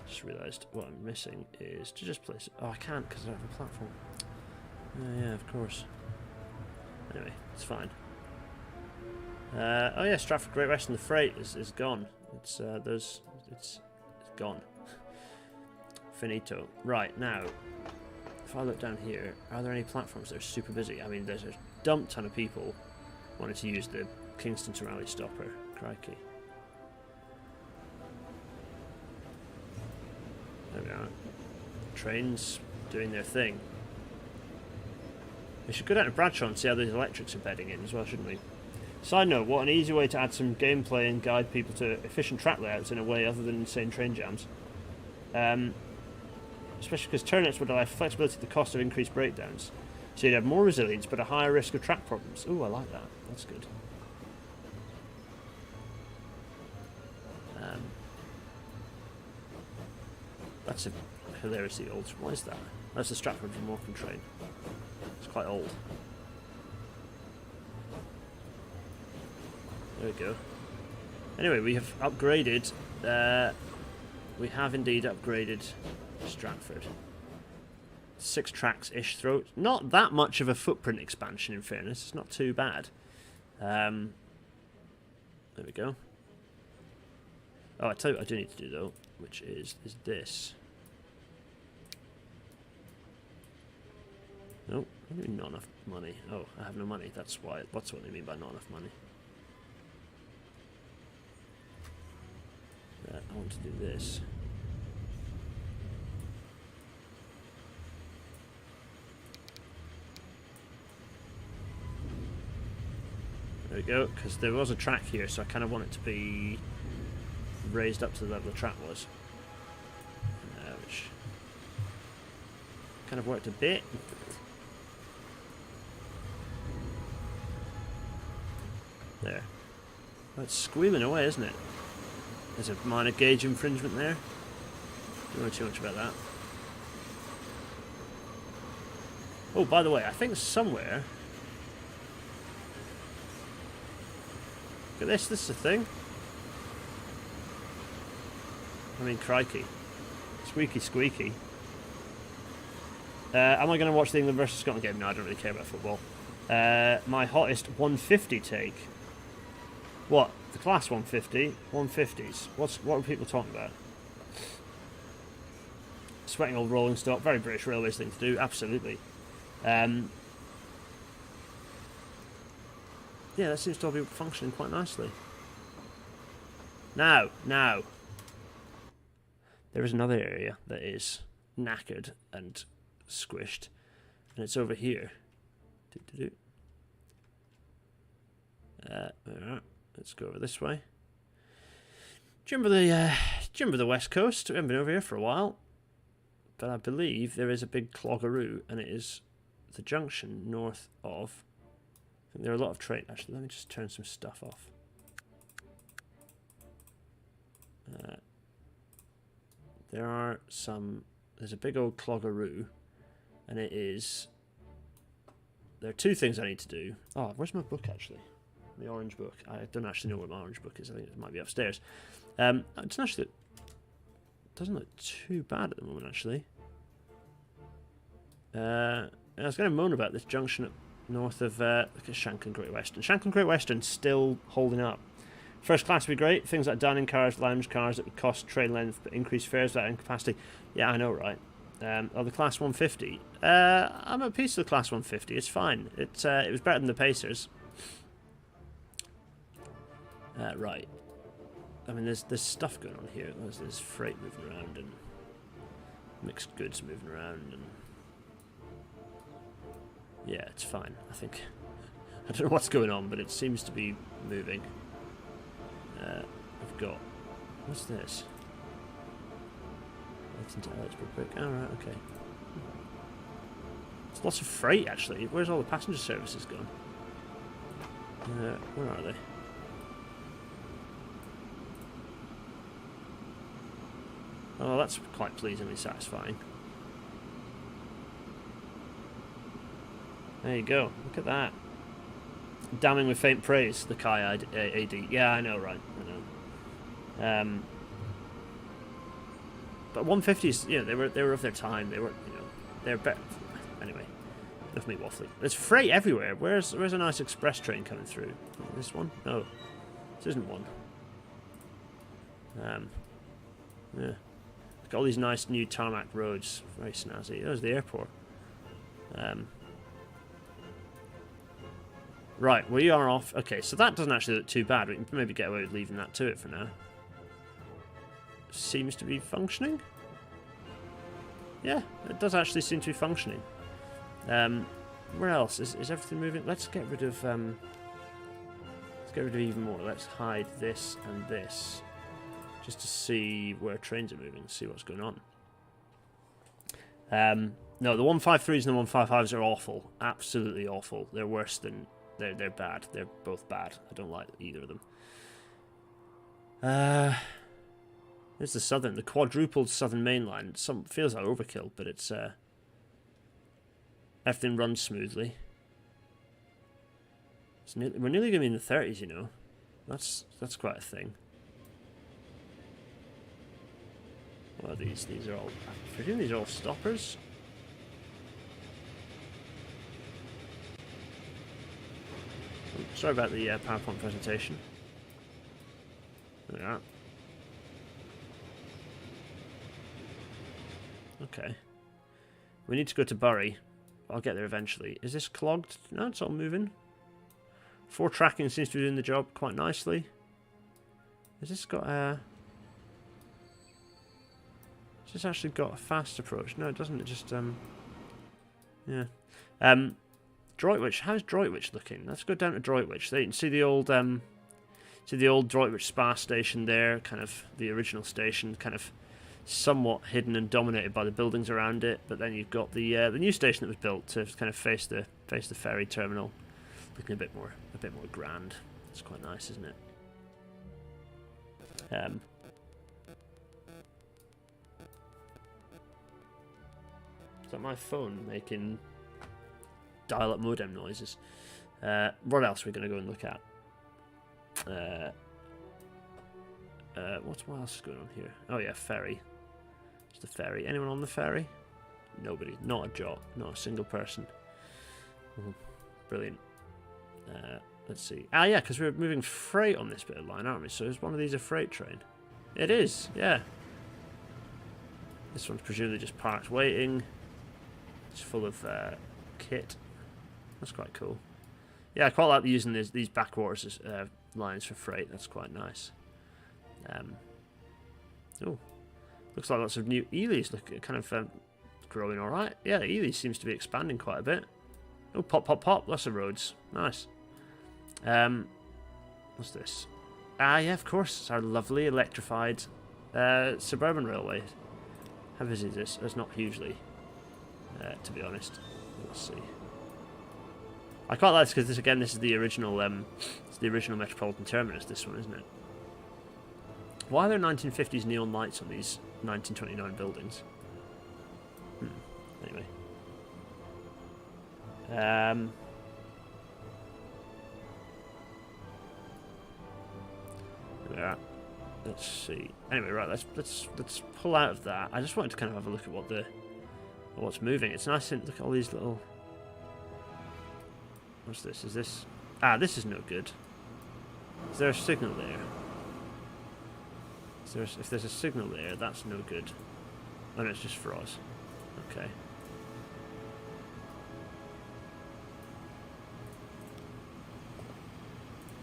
Just realised what I'm missing is to just place it. Oh, I can't because I don't have a platform. Yeah, of course. Anyway, it's fine. Oh yeah, Stratford Great Western, the freight is gone. It's gone. Finito. Right, now, if I look down here, are there any platforms that are super busy? I mean, there's a dump ton of people wanting to use the Kingston to Raleigh stopper. Crikey. There we are. Trains doing their thing. We should go down to Bradshaw and see how these electrics are bedding in as well, shouldn't we? Side note, what an easy way to add some gameplay and guide people to efficient track layouts in a way other than insane train jams. Especially because turnouts would allow flexibility at the cost of increased breakdowns. So you'd have more resilience but a higher risk of track problems. Ooh, I like that. That's good. That's a hilariously old... What is that? That's the Stratford from Morecambe train. It's quite old. There we go. Anyway, we have upgraded... we have indeed upgraded Stratford. 6 tracks-ish through. Not that much of a footprint expansion, in fairness. It's not too bad. There we go. Oh, I tell you what I do need to do, though, which is this. No, I mean not enough money. Oh, I have no money. That's why. That's what they mean by not enough money. I want to do this. There we go, because there was a track here, so I kind of want it to be raised up to the level the track was. Which kind of worked a bit. There. Well, it's squealing away, isn't it? There's a minor gauge infringement there. Don't know too much about that. Oh, by the way, I think somewhere... Look at this, this is a thing. I mean, crikey. Squeaky, squeaky. Am I going to watch the England versus Scotland game? No, I don't really care about football. My hottest 150 take. What? The class 150? 150s. What are people talking about? Sweating old rolling stock. Very British Railways thing to do. Absolutely. Yeah, that seems to all be functioning quite nicely. Now. There is another area that is knackered and squished. And it's over here. Let's go over this way. Do you remember the West Coast? We haven't been over here for a while. But I believe there is a big cloggeroo, and it is the junction north of... I think there are a lot of trains. Actually, let me just turn some stuff off. There's a big old cloggeroo, and it is... There are 2 things I need to do. Oh, where's my book, actually? The orange book. I don't actually know what my orange book is. I think it might be upstairs. It's actually... It doesn't look too bad at the moment, actually. I was going to moan about this junction up north of... look at Shanklin Great Western. Shanklin Great Western's still holding up. First class would be great. Things like dining cars, lounge cars that would cost train length but increase fares without incapacity. Yeah, I know, right? The Class 150. I'm at peace with the Class 150. It's fine. It was better than the Pacers. Right. I mean, there's stuff going on here. There's freight moving around and mixed goods moving around and Yeah, it's fine. I think. I don't know what's going on, but it seems to be moving. I've got. What's this? Alright, okay. There's lots of freight actually. Where's all the passenger services gone? Where are they? Oh, that's quite pleasingly satisfying. There you go. Look at that. Damning with faint praise, the Kai AD. Yeah, I know, right? I know. But 150s, you know, they were of their time. They were, you know, they're better. Anyway, enough me waffling. There's freight everywhere. Where's a nice express train coming through? This one? No, this isn't one. Yeah. Got all these nice new tarmac roads. Very snazzy. There's the airport. Right, we are off. Okay, so that doesn't actually look too bad. We can maybe get away with leaving that to it for now. Seems to be functioning. Yeah, it does actually seem to be functioning. Where else? Is everything moving? Let's get rid of even more. Let's hide this and this. Just to see where trains are moving, see what's going on. No, the 153s and the 155s are awful. Absolutely awful. They're worse than... They're bad. They're both bad. I don't like either of them. There's the southern, the quadrupled southern main line. Some feels like overkill, but it's everything runs smoothly. We're nearly going to be in the 30s, you know. That's quite a thing. What are these? These are all... I presume these are all stoppers. Sorry about the PowerPoint presentation. There we are. Okay. We need to go to Bury. I'll get there eventually. Is this clogged? No, it's all moving. 4 tracking seems to be doing the job quite nicely. Has this got a... Has this actually got a fast approach? No, it doesn't. It just... Yeah. Droitwich. How's Droitwich looking? Let's go down to Droitwich. There you can see the old Droitwich Spa station there, kind of the original station, kind of somewhat hidden and dominated by the buildings around it. But then you've got the new station that was built to kind of face the ferry terminal, looking a bit more grand. It's quite nice, isn't it? Is that my phone making dial-up modem noises? What else are we going to go and look at? What else is going on here? Oh yeah, ferry. It's the ferry. Anyone on the ferry? Nobody. Not a jot. Not a single person. Brilliant. Let's see. Ah yeah, because we're moving freight on this bit of line, aren't we? So is one of these a freight train? It is, yeah. This one's presumably just parked waiting. It's full of kit. That's quite cool. Yeah, I quite like using these backwaters as lines for freight. That's quite nice. Oh, looks like lots of new Ely's. Look, kind of growing all right. Yeah, Ely seems to be expanding quite a bit. Oh, pop, pop, pop. Lots of roads. Nice. What's this? Ah, yeah, of course. It's our lovely electrified suburban railway. How busy is this? It's not hugely, to be honest. Let's see. I quite like this because this is the original. It's the original Metropolitan Terminus. This one, isn't it? Why are there 1950s neon lights on these 1929 buildings? Anyway. Yeah. Let's see. Anyway, right. Let's pull out of that. I just wanted to kind of have a look at what's moving. It's nice to look at all these little. What's this? Is this? Ah, this is no good. Is there a signal there? If there's a signal there, that's no good. Oh no, it's just for us. Okay.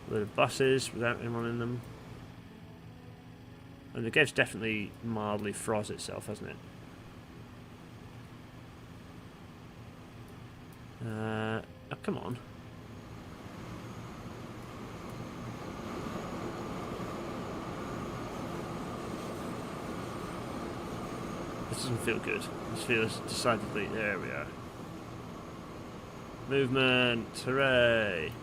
A load of buses without anyone in them. And the game's definitely mildly froze itself, hasn't it? Oh, come on. This doesn't feel good. This feels decidedly... There we are. Movement! Hooray!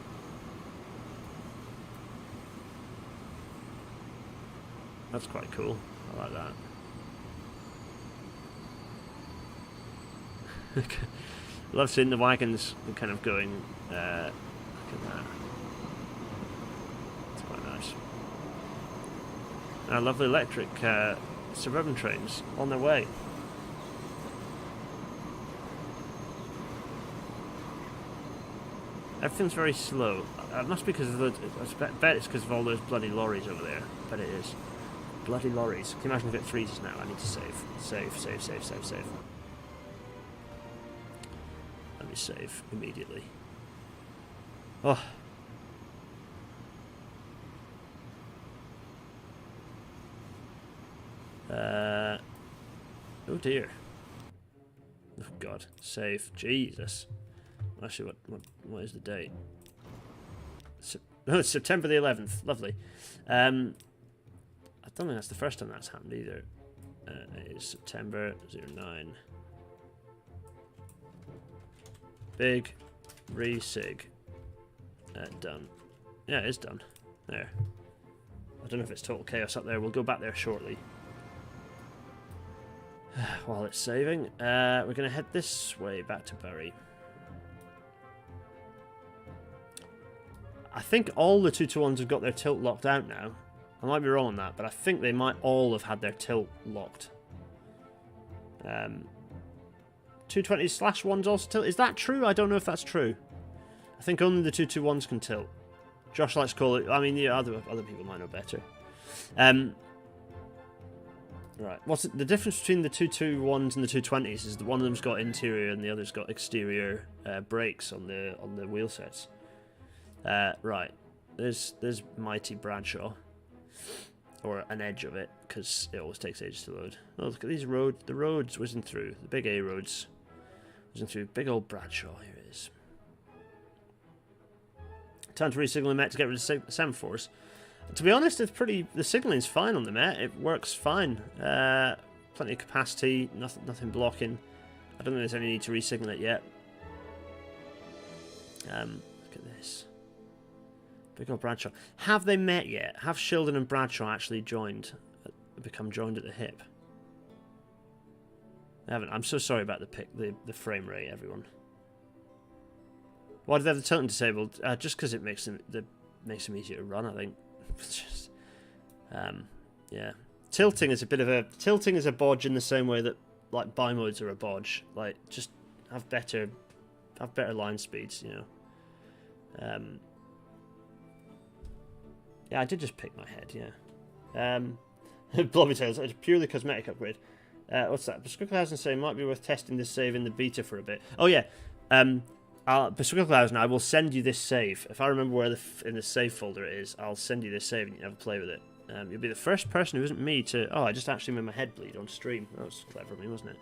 That's quite cool. I like that. Love seeing the wagons kind of going. Look at that. It's quite nice. And I love the electric suburban trains on their way. Everything's very slow. It must be because of the... I bet it's because of all those bloody lorries over there. But it is. Bloody lorries. Can you imagine if it freezes now? I need to save. Save. Let me save immediately. Oh. Oh dear. Oh god. Save. Jesus. Actually, what is the date? Oh, it's September the 11th. Lovely. I don't think that's the first time that's happened either. It is September 09. Big resig. Done. Yeah, it is done. There. I don't know if it's total chaos up there. We'll go back there shortly. While it's saving, we're going to head this way back to Bury. I think all the 221s have got their tilt locked out now. I might be wrong on that, but I think they might all have had their tilt locked. 220/1s also tilt. Is that true? I don't know if that's true. I think only the 221s can tilt. Josh likes to call it... I mean, yeah, other people might know better. Right. What's the difference between the 221s and the 220s is that one of them's got interior and the other's got exterior brakes on the wheel sets. Right. There's Mighty Bradshaw. Or an edge of it, because it always takes ages to load. Oh, look at these roads. The roads whizzing through. The big A roads whizzing through. Big old Bradshaw. Here it is. Time to re-signal the Met to get rid of semaphores. To be honest, it's pretty. The signalling's fine on the Met. It works fine. Plenty of capacity. Nothing blocking. I don't think there's any need to re-signal it yet. Look at this. Big old Bradshaw. Have they met yet? Have Shildon and Bradshaw actually become joined at the hip? They haven't. I'm so sorry about the frame rate, everyone. Why do they have the tilting disabled? Just because it makes them easier to run, I think. Just, yeah. Tilting is a bodge in the same way that like bimodes are a bodge. Like just have better line speeds, you know. Yeah, I did just pick my head, yeah. Blobby Tails, it's a purely cosmetic upgrade. What's that? Besquicklehouse say might be worth testing this save in the beta for a bit. Oh yeah, Besquicklehouse, I will send you this save. If I remember where in the save folder it is, I'll send you this save and you can have a play with it. You'll be the first person who isn't me to... Oh, I just actually made my head bleed on stream. That was clever of me, wasn't it?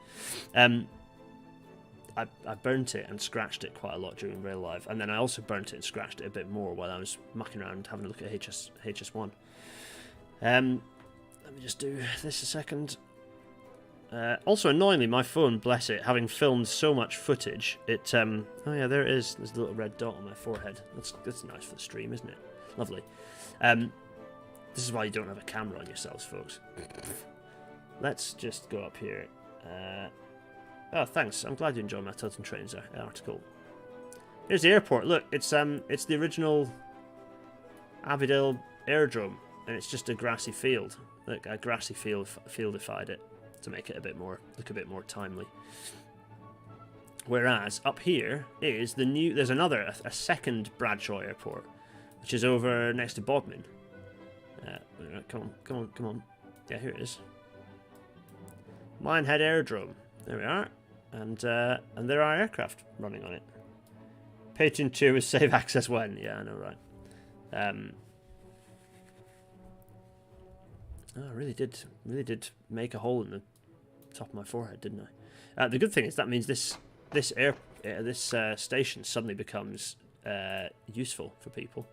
I burnt it and scratched it quite a lot during Real Live, and then I also burnt it and scratched it a bit more while I was mucking around having a look at HS1. Let me just do this a second. Also, annoyingly, my phone, bless it, having filmed so much footage, it oh yeah, there it is. There's a little red dot on my forehead. That's nice for the stream, isn't it? Lovely. This is why you don't have a camera on yourselves, folks. Let's just go up here. Oh, thanks. I'm glad you enjoyed my Tilting Trains article. Here's the airport. Look, it's the original Abbeydale Aerodrome, and it's just a grassy field. Look, a grassy fieldified it to make it look a bit more timely. Whereas up here is there's a second Bradshaw Airport, which is over next to Bodmin. Come on. Yeah, here it is. Minehead Aerodrome. There we are, and there are aircraft running on it. Patreon 2 is save access when? Yeah, I know, right. I really did make a hole in the top of my forehead, didn't I? The good thing is that means this this station suddenly becomes useful for people.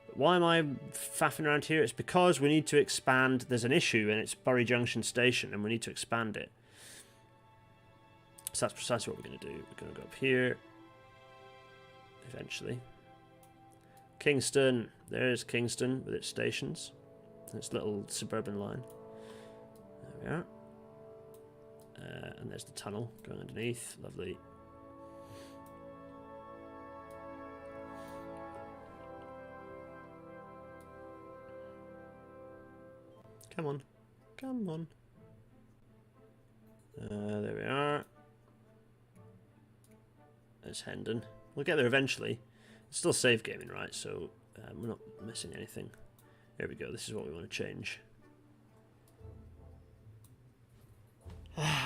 But why am I faffing around here? It's because we need to expand. There's an issue, and it's Bury Junction Station, and we need to expand it. So that's precisely what we're going to do. We're going to go up here. Eventually. Kingston. There's Kingston with its stations. Its little suburban line. There we are. And there's the tunnel going underneath. Lovely. Come on. Come on. There we are. There's Hendon. We'll get there eventually. It's still save gaming, right? So we're not missing anything. There we go. This is what we want to change.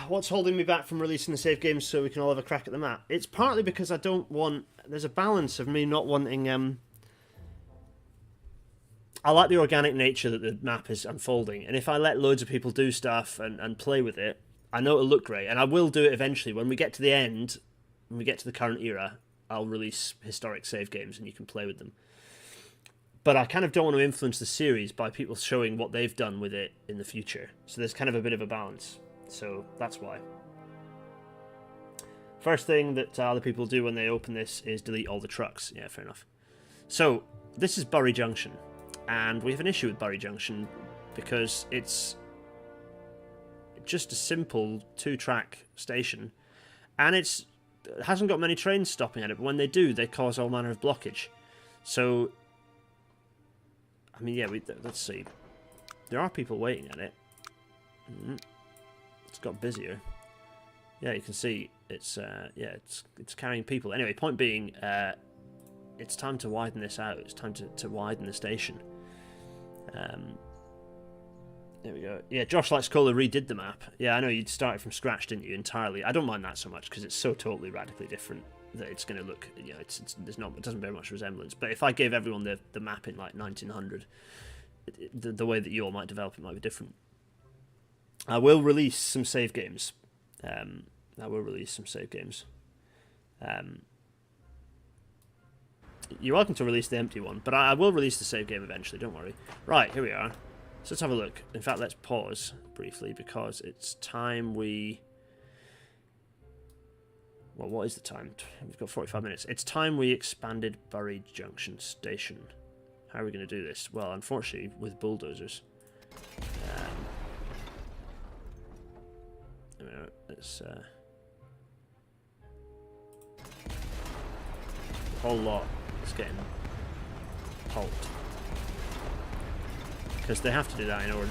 What's holding me back from releasing the save games so we can all have a crack at the map? It's partly because I don't want... There's a balance of me not wanting... I like the organic nature that the map is unfolding. And if I let loads of people do stuff and play with it, I know it'll look great. And I will do it eventually. When we get to the end, when we get to the current era, I'll release historic save games and you can play with them. But I kind of don't want to influence the series by people showing what they've done with it in the future. So there's kind of a bit of a balance. So that's why. First thing that other people do when they open this is delete all the trucks. Yeah, fair enough. So this is Bury Junction. And we have an issue with Bury Junction because it's just a simple 2-track station. And it hasn't got many trains stopping at it. But when they do, they cause all manner of blockage. So... I mean, yeah, let's see. There are people waiting at it. It's got busier. Yeah, you can see it's it's carrying people. Anyway, point being, it's time to widen this out. It's time to widen the station. There we go. Yeah, Josh Likes Cola redid the map. Yeah, I know you started from scratch, didn't you? Entirely. I don't mind that so much because it's so totally radically different that it's going to look, you know, it doesn't bear much resemblance. But if I gave everyone the map in like 1900, the way that you all might develop it might be different. I will release some save games. You're welcome to release the empty one, but I will release the save game eventually, don't worry. Right, here we are. So let's have a look. In fact, let's pause briefly because it's time we... Well, what is the time? We've got 45 minutes. It's time we expanded Bury Junction Station. How are we going to do this? Well, unfortunately, with bulldozers. It's the whole lot is getting pulped. Because they have to do that in order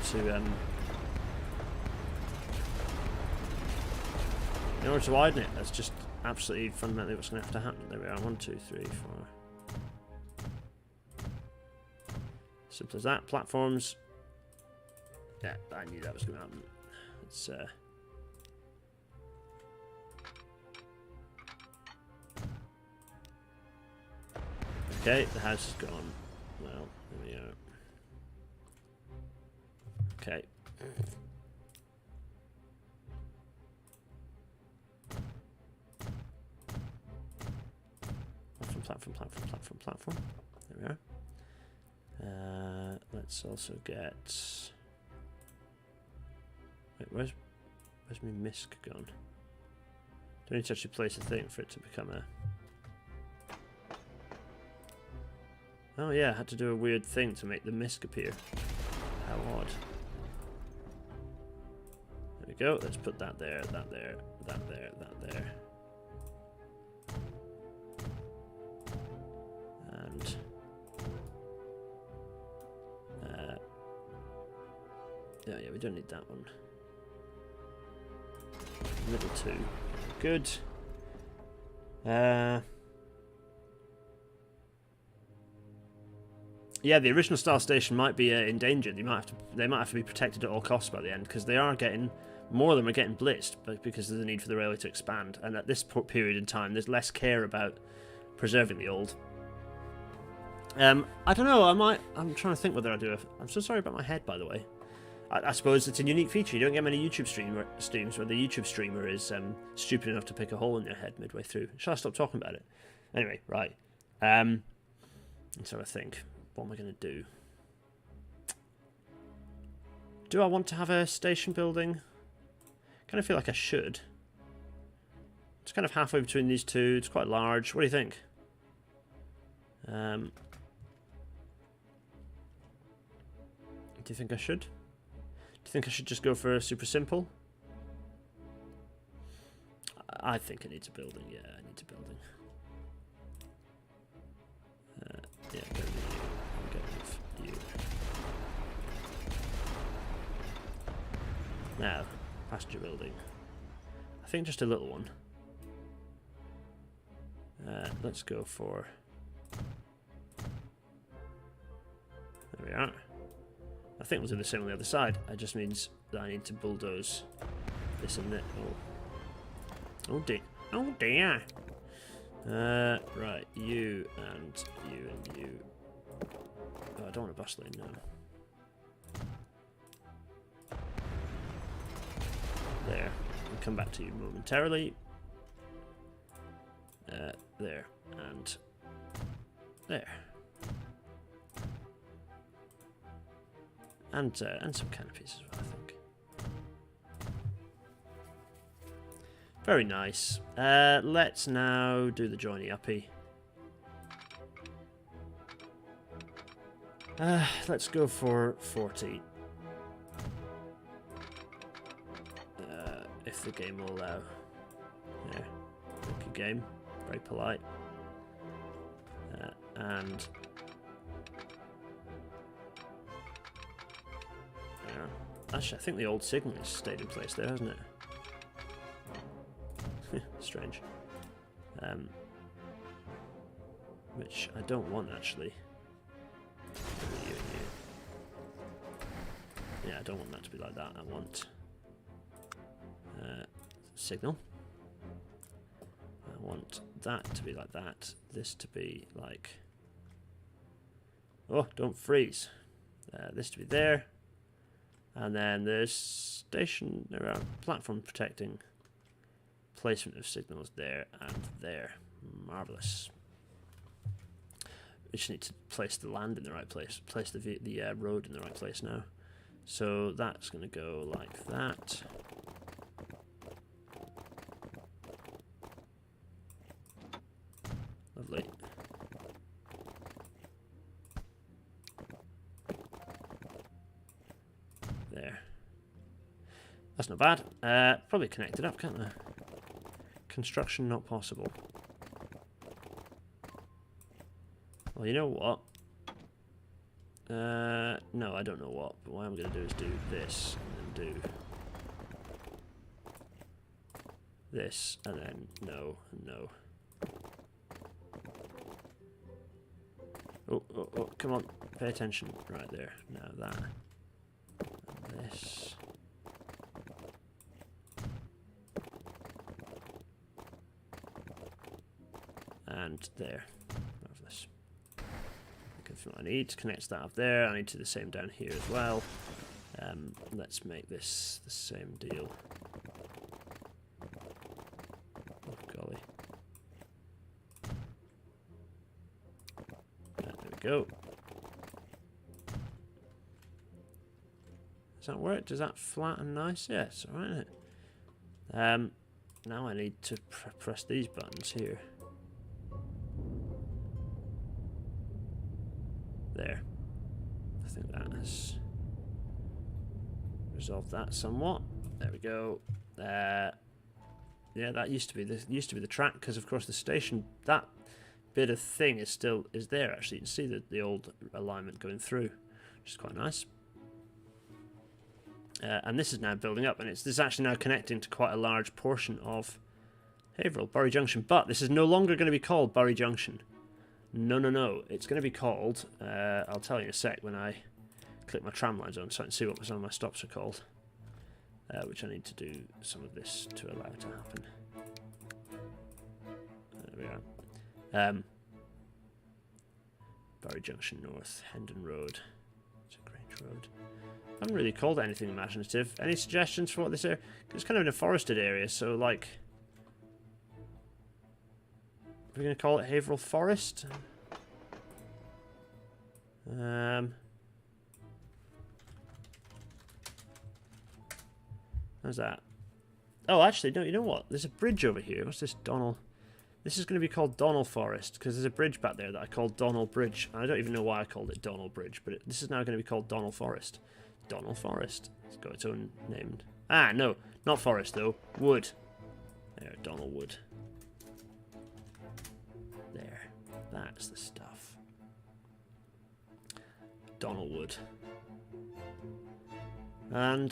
to widen it. That's just absolutely fundamentally what's going to have to happen. There we are. 1, 2, 3, 4. Simple as that. Platforms. Yeah, I knew that was going to happen. It's okay, the house is gone. Well, there we go. Okay. Platform. There we are. Let's also get... Wait, where's my misc gone? Do I need to actually place a thing for it to become a... Oh yeah, I had to do a weird thing to make the misc appear. How odd. There we go, let's put that there, that there, that there, that there. And... yeah, we don't need that one. Middle 2. Good. Yeah, the original style station might be endangered. They might have to be protected at all costs by the end because they are getting... More of them are getting blitzed because of the need for the railway to expand. And at this period in time, there's less care about preserving the old. I don't know. I'm trying to think whether I do. I'm so sorry about my head, by the way. I suppose it's a unique feature. You don't get many YouTube streams where the YouTube streamer is stupid enough to pick a hole in their head midway through. Shall I stop talking about it? Anyway, right. So I think, what am I going to do? Do I want to have a station building? I kind of feel like I should. It's kind of halfway between these two. It's quite large. What do you think? Do you think I should? Do you think I should just go for a super simple? I think it needs a building. Yeah, it needs a building. Yeah, go with you. I'll go with you. Now, passenger building. I think just a little one. Let's go for... There we are. I think we'll do the same on the other side. It just means that I need to bulldoze this and that. Oh dear. Oh dear. Right, you and you and you. Oh, I don't want a bus lane now. There. I'll come back to you momentarily. There and there. And some canopies as well, I think. Very nice. Let's now do the joiny uppy. Let's go for 40. If the game will allow. Yeah, good game. Very polite. And actually, I think the old signal has stayed in place there, hasn't it? Strange. Which I don't want, actually. Yeah, I don't want that to be like that. I want signal. I want that to be like that. This to be like... Oh, don't freeze. This to be there. And then there's station, there are platform protecting placement of signals there and there. Marvellous. We just need to place the land in the right place, place the road in the right place now. So that's going to go like that. Lovely. There. That's not bad. Probably connect it up, can't I? Construction not possible. Well, you know what? No, I don't know what. But what I'm going to do is do this, and then do this, and then no, and no. Oh, oh, oh, come on. Pay attention. Right there. Now that. And this. And there. Marvellous. I need to connect that up there. I need to do the same down here as well. Let's make this the same deal. Oh, golly. There we go. Does that work? Does that flatten nice? Yeah, it's alright, isn't it? Now I need to press these buttons here. There. I think that has resolved that somewhat. There we go. Yeah, that used to be the track, because of course the station, that bit of thing is there actually. You can see the old alignment going through, which is quite nice. And this is now building up, and this is actually now connecting to quite a large portion of Haverhill, Bury Junction. But this is no longer going to be called Bury Junction. No, no, no. It's going to be called, I'll tell you in a sec when I click my tram lines on so I can see what some of my stops are called. Which I need to do some of this to allow it to happen. There we are. Bury Junction North, Hendon Road. It's a Grange road. I haven't really called it anything imaginative. Any suggestions for what this area? It's kind of in a forested area, so like, we're gonna call it Haverhill Forest. How's that? Oh, actually, no. You know what? There's a bridge over here. What's this, Donnell? This is going to be called Donnell Forest because there's a bridge back there that I called Donnell Bridge. And I don't even know why I called it Donnell Bridge, but this is now going to be called Donnell Forest. Donnell Forest. It's got its own name. Ah, no, not forest though. Wood. There, Donnell Wood. There, that's the stuff. Donnell Wood. And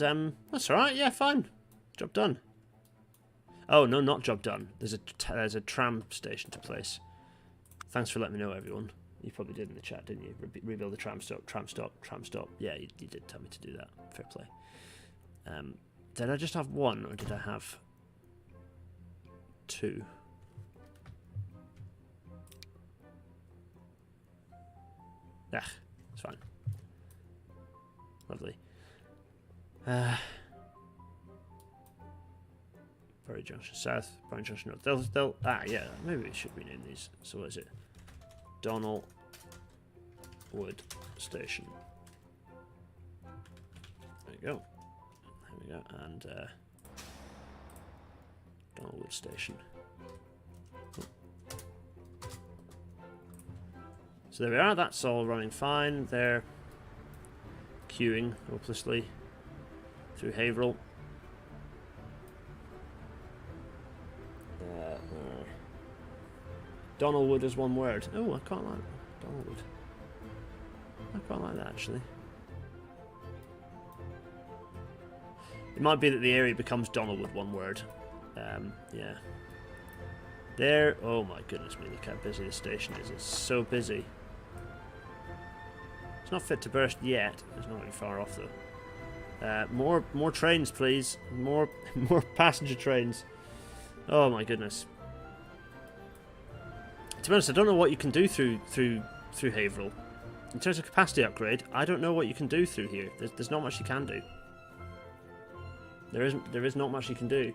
that's all right. Yeah, fine. Job done. Oh no, not job done. There's a tram station to place. Thanks for letting me know, everyone. You probably did in the chat, didn't you? Rebuild the tram stop, tram stop, tram stop. Yeah, you did tell me to do that. Fair play. Did I just have one, or did I have two? Ah, it's fine. Lovely. Bury Junction South, Bury Junction North. Yeah, maybe we should rename these. So what is it? Donnell Wood Station. There we go. There we go. And Donnell Wood Station. So there we are. That's all running fine. They're queuing hopelessly through Haverhill. Donnellwood is one word. Oh, I quite like Donnellwood. I quite like that, actually. It might be that the area becomes Donnellwood one word. Yeah. There. Oh my goodness me, look how busy the station is. It's so busy. It's not fit to burst yet. It's not really far off though. More trains, please. More passenger trains. Oh my goodness. To be honest, I don't know what you can do through Haverhill. In terms of capacity upgrade, I don't know what you can do through here. There's not much you can do. There is not much you can do.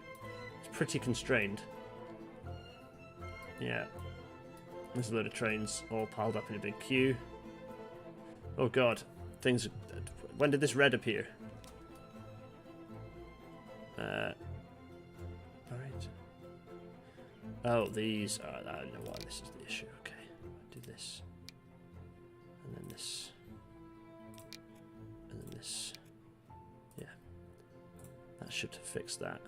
It's pretty constrained. Yeah. There's a load of trains all piled up in a big queue. Oh god. Things... When did this red appear? Alright. Oh, these are... I don't know why this is the issue. Okay. Do this. And then this. And then this. Yeah. That should fix that.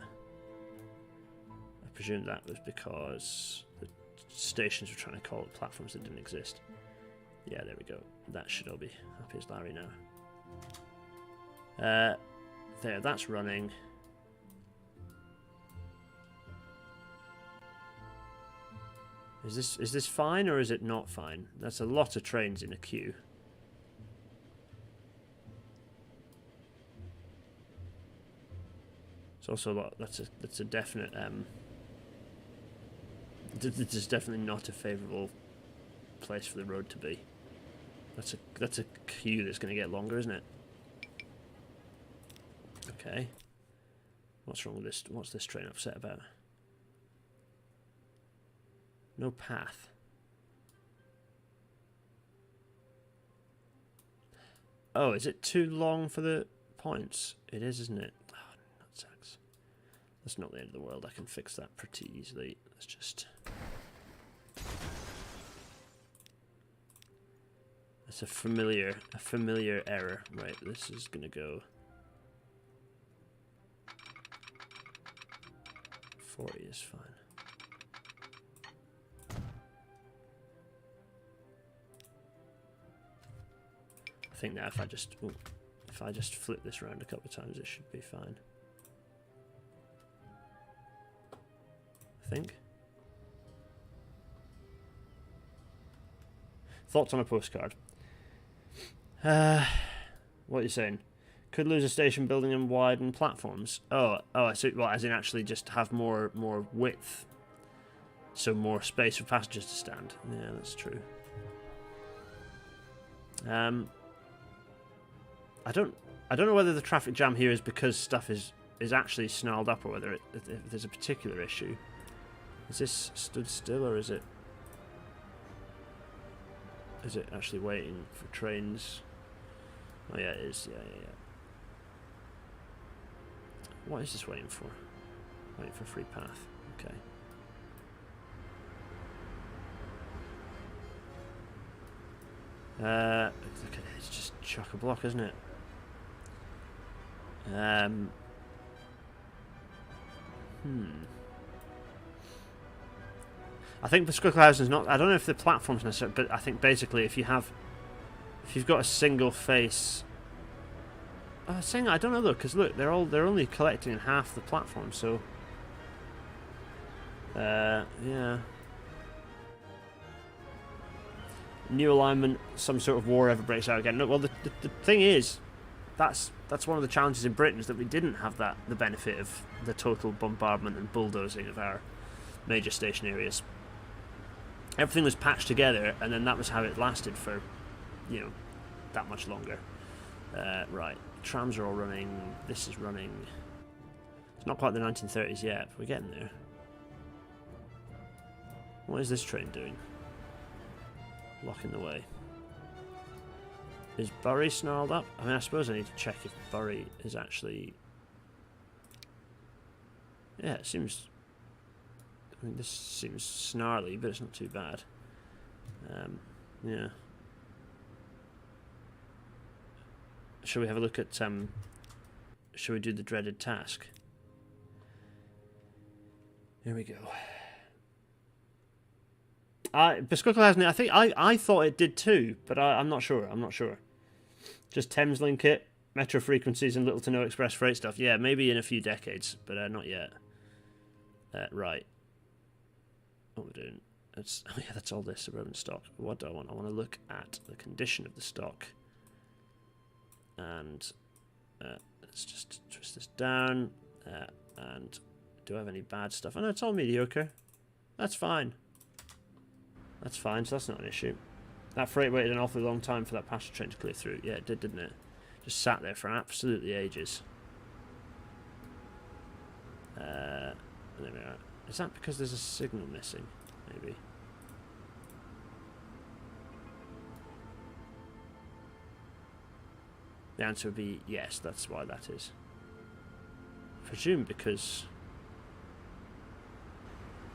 I presume that was because the stations were trying to call it platforms that didn't exist. Yeah, there we go. That should all be happy as Larry now. There, that's running. Is this fine or is it not fine? That's a lot of trains in a queue. It's also a lot. That's a definite. This is definitely not a favourable place for the road to be. That's a queue that's going to get longer, isn't it? Okay. What's wrong with this? What's this train upset about? No path. Oh, is it too long for the points? It is, isn't it? Oh, nutsacks. That's not the end of the world. I can fix that pretty easily. Let's just... It's a familiar error. Right, this is gonna go 40 is fine. I think now if I just flip this around a couple of times, it should be fine. I think. Thoughts on a postcard? What are you saying? Could lose a station building and widen platforms. Oh, I see. Well, as in actually just have more width, so more space for passengers to stand. Yeah, that's true. I don't know whether the traffic jam here is because stuff is actually snarled up, or whether if there's a particular issue. Is this stood still, or is it actually waiting for trains? Oh yeah, it is. Yeah. What is this waiting for? Waiting for free path. Okay. Look at it, it's just chock-a-block, isn't it? I think the Squicklehausen is not. I don't know if the platform's necessary, but I think basically if you've got a single face. I don't know though, because look, they're only collecting in half the platform, so. Yeah. New alignment, some sort of war ever breaks out again. No, well, the thing is, that's one of the challenges in Britain, is that we didn't have the benefit of the total bombardment and bulldozing of our major station areas. Everything was patched together, and then that was how it lasted for, that much longer. Right, trams are all running. This is running. It's not quite the 1930s yet, but we're getting there. What is this train doing? Blocking the way. Is Bury snarled up? I mean, I suppose I need to check if Bury is actually... Yeah, it seems... I mean, this seems snarly, but it's not too bad. Yeah. Shall we have a look at... Shall we do the dreaded task? Here we go. Besquicklehausen, I think I thought it did too, but I'm not sure. Just Thameslink it, metro frequencies and little to no express freight stuff. Yeah, maybe in a few decades, but not yet. Right. What we're doing? That's all this suburban stock. What do I want? I want to look at the condition of the stock. And let's just twist this down. And do I have any bad stuff? Oh no, it's all mediocre. That's fine. That's fine, so that's not an issue. That freight waited an awfully long time for that passenger train to clear through. Yeah, it did, didn't it? Just sat there for absolutely ages. There we are. Is that because there's a signal missing? Maybe. The answer would be yes, that's why that is. I presume because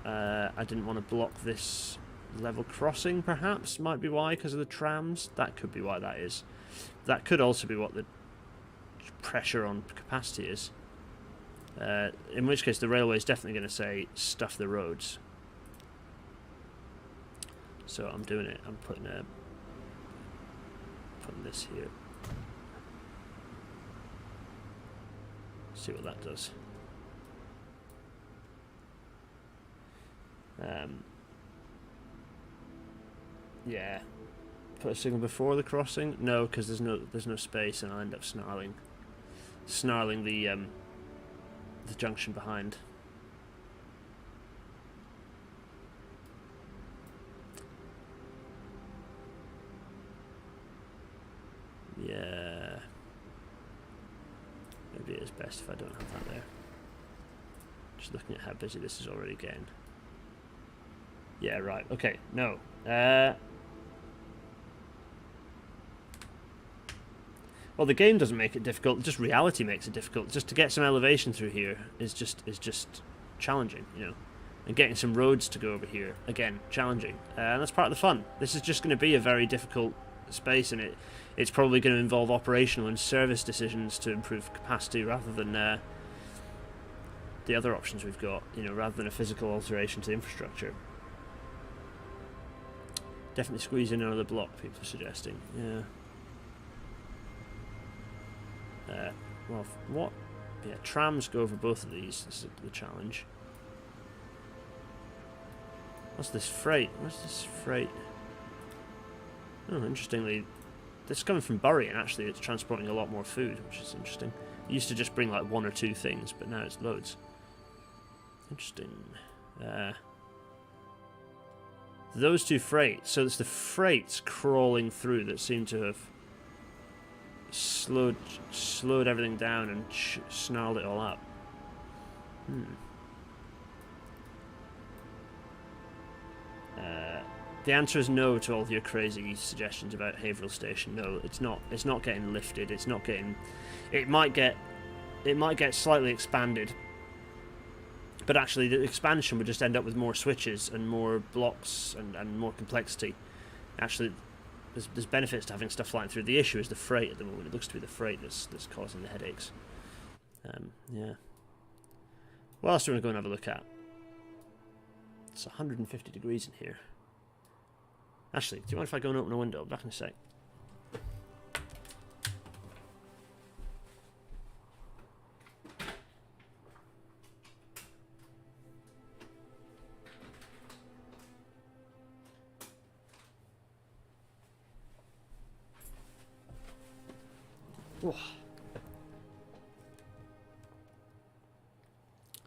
I didn't want to block this level crossing, perhaps, might be why, because of the trams. That could be why that is. That could also be what the pressure on capacity is. In which case the railway is definitely going to say stuff the roads. So I'm doing it. I'm putting this here. See what that does. Yeah. Put a signal before the crossing? No, because there's no space, and I'll end up snarling the junction behind. Yeah. Maybe it is best if I don't have that there. Just looking at how busy this is already getting. Yeah, right. Okay, no. Well, the game doesn't make it difficult. Just reality makes it difficult. Just to get some elevation through here is just challenging, you know. And getting some roads to go over here, again, challenging. And that's part of the fun. This is just going to be a very difficult space, and it's probably going to involve operational and service decisions to improve capacity rather than the other options we've got, you know, rather than a physical alteration to the infrastructure. Definitely squeeze in another block, people are suggesting. Yeah. Well, what? Yeah, trams go over both of these. This is the challenge. What's this freight? What's this freight? Oh, interestingly, this is coming from Bury, and actually it's transporting a lot more food, which is interesting. It used to just bring like one or two things, but now it's loads. Interesting. Those two freights. So it's the freights crawling through that seem to have slowed everything down and snarled it all up. The answer is no to all of your crazy suggestions about Haverhill Station. No, it's not. It's not getting lifted. It's not getting. It might get slightly expanded, but actually the expansion would just end up with more switches and more blocks and more complexity. Actually, there's benefits to having stuff flying through. The issue is the freight at the moment. It looks to be the freight that's causing the headaches. Yeah. What else do we want to go and have a look at? It's 150 degrees in here. Actually, do you mind if I go and open a window? Back in a sec. Oh.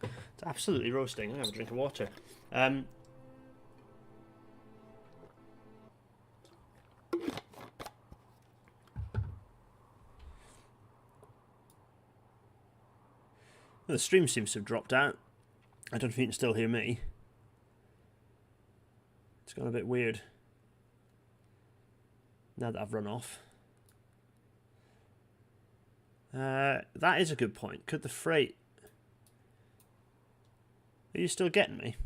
It's absolutely roasting. I have a drink of water. The stream seems to have dropped out. I don't know if you can still hear me. It's gone a bit weird now that I've run off. That is a good point. Could the freight... Are you still getting me?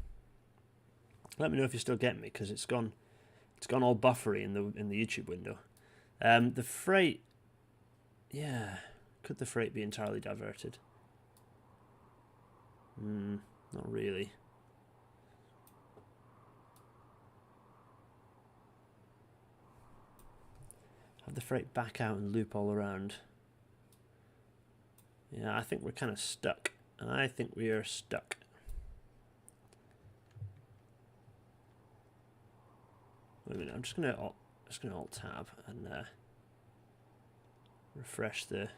Let me know if you're still getting me, because it's gone all buffery in the YouTube window. The freight... Yeah. Could the freight be entirely diverted? Not really. Have the freight back out and loop all around. Yeah, I think we're kind of stuck. I think we are stuck. Wait a minute, I'm just gonna alt tab and refresh the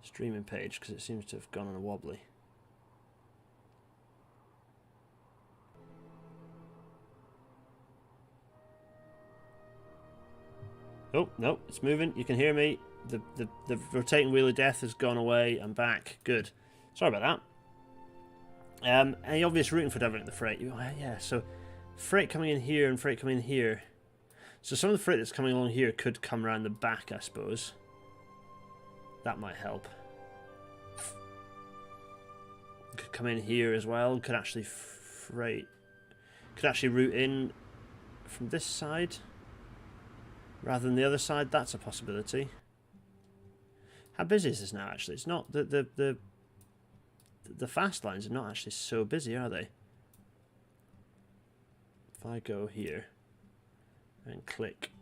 streaming page because it seems to have gone on a wobbly. Oh no, it's moving. You can hear me. The rotating wheel of death has gone away. I'm back. Good. Sorry about that. Any obvious routing for diverting the freight? Yeah. So freight coming in here and freight coming in here. So some of the freight that's coming along here could come around the back, I suppose. That might help. Could come in here as well. Could actually route in from this side rather than the other side. That's a possibility. How busy is this now? Actually, it's not the fast lines are not actually so busy, are they? If I go here and click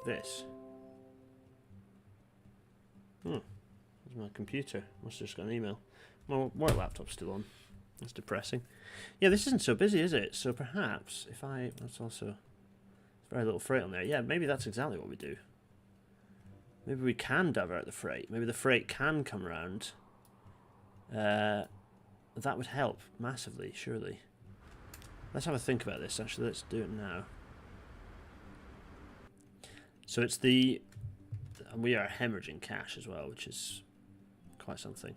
this. There's my computer. Must have just got an email. My work laptop's still on. That's depressing. Yeah, this isn't so busy, is it? So perhaps if that's also very little freight on there. Yeah, maybe that's exactly what we do. Maybe we can divert the freight. Maybe the freight can come around. That would help massively, surely. Let's have a think about this. Actually, let's do it now. So it's and we are hemorrhaging cash as well, which is quite something.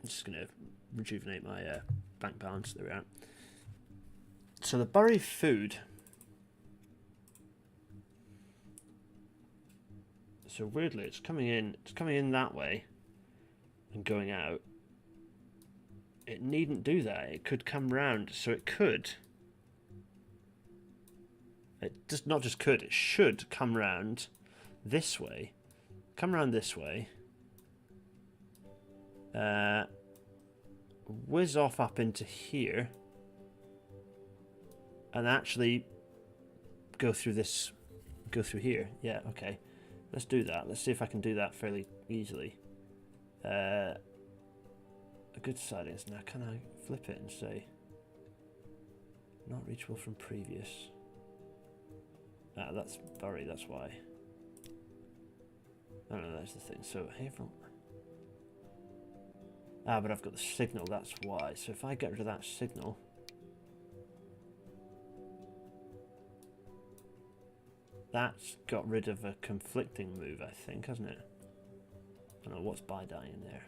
I'm just going to rejuvenate my bank balance. There we are. So the Bury food. So weirdly, it's coming in that way and going out. It needn't do that. It could come round. So it could. It just not just could. It should come round this way. Come round this way. Whiz off up into here. And actually go through this. Go through here. Yeah, okay. Let's do that. Let's see if I can do that fairly easily. A good side is now. Can I flip it and say not reachable from previous? Ah, that's Bury. That's why. Oh no, that's the thing. So Haverhill. Ah, but I've got the signal. That's why. So if I get rid of that signal, That's got rid of a conflicting move, I think, hasn't it? I don't know what's by dying in there.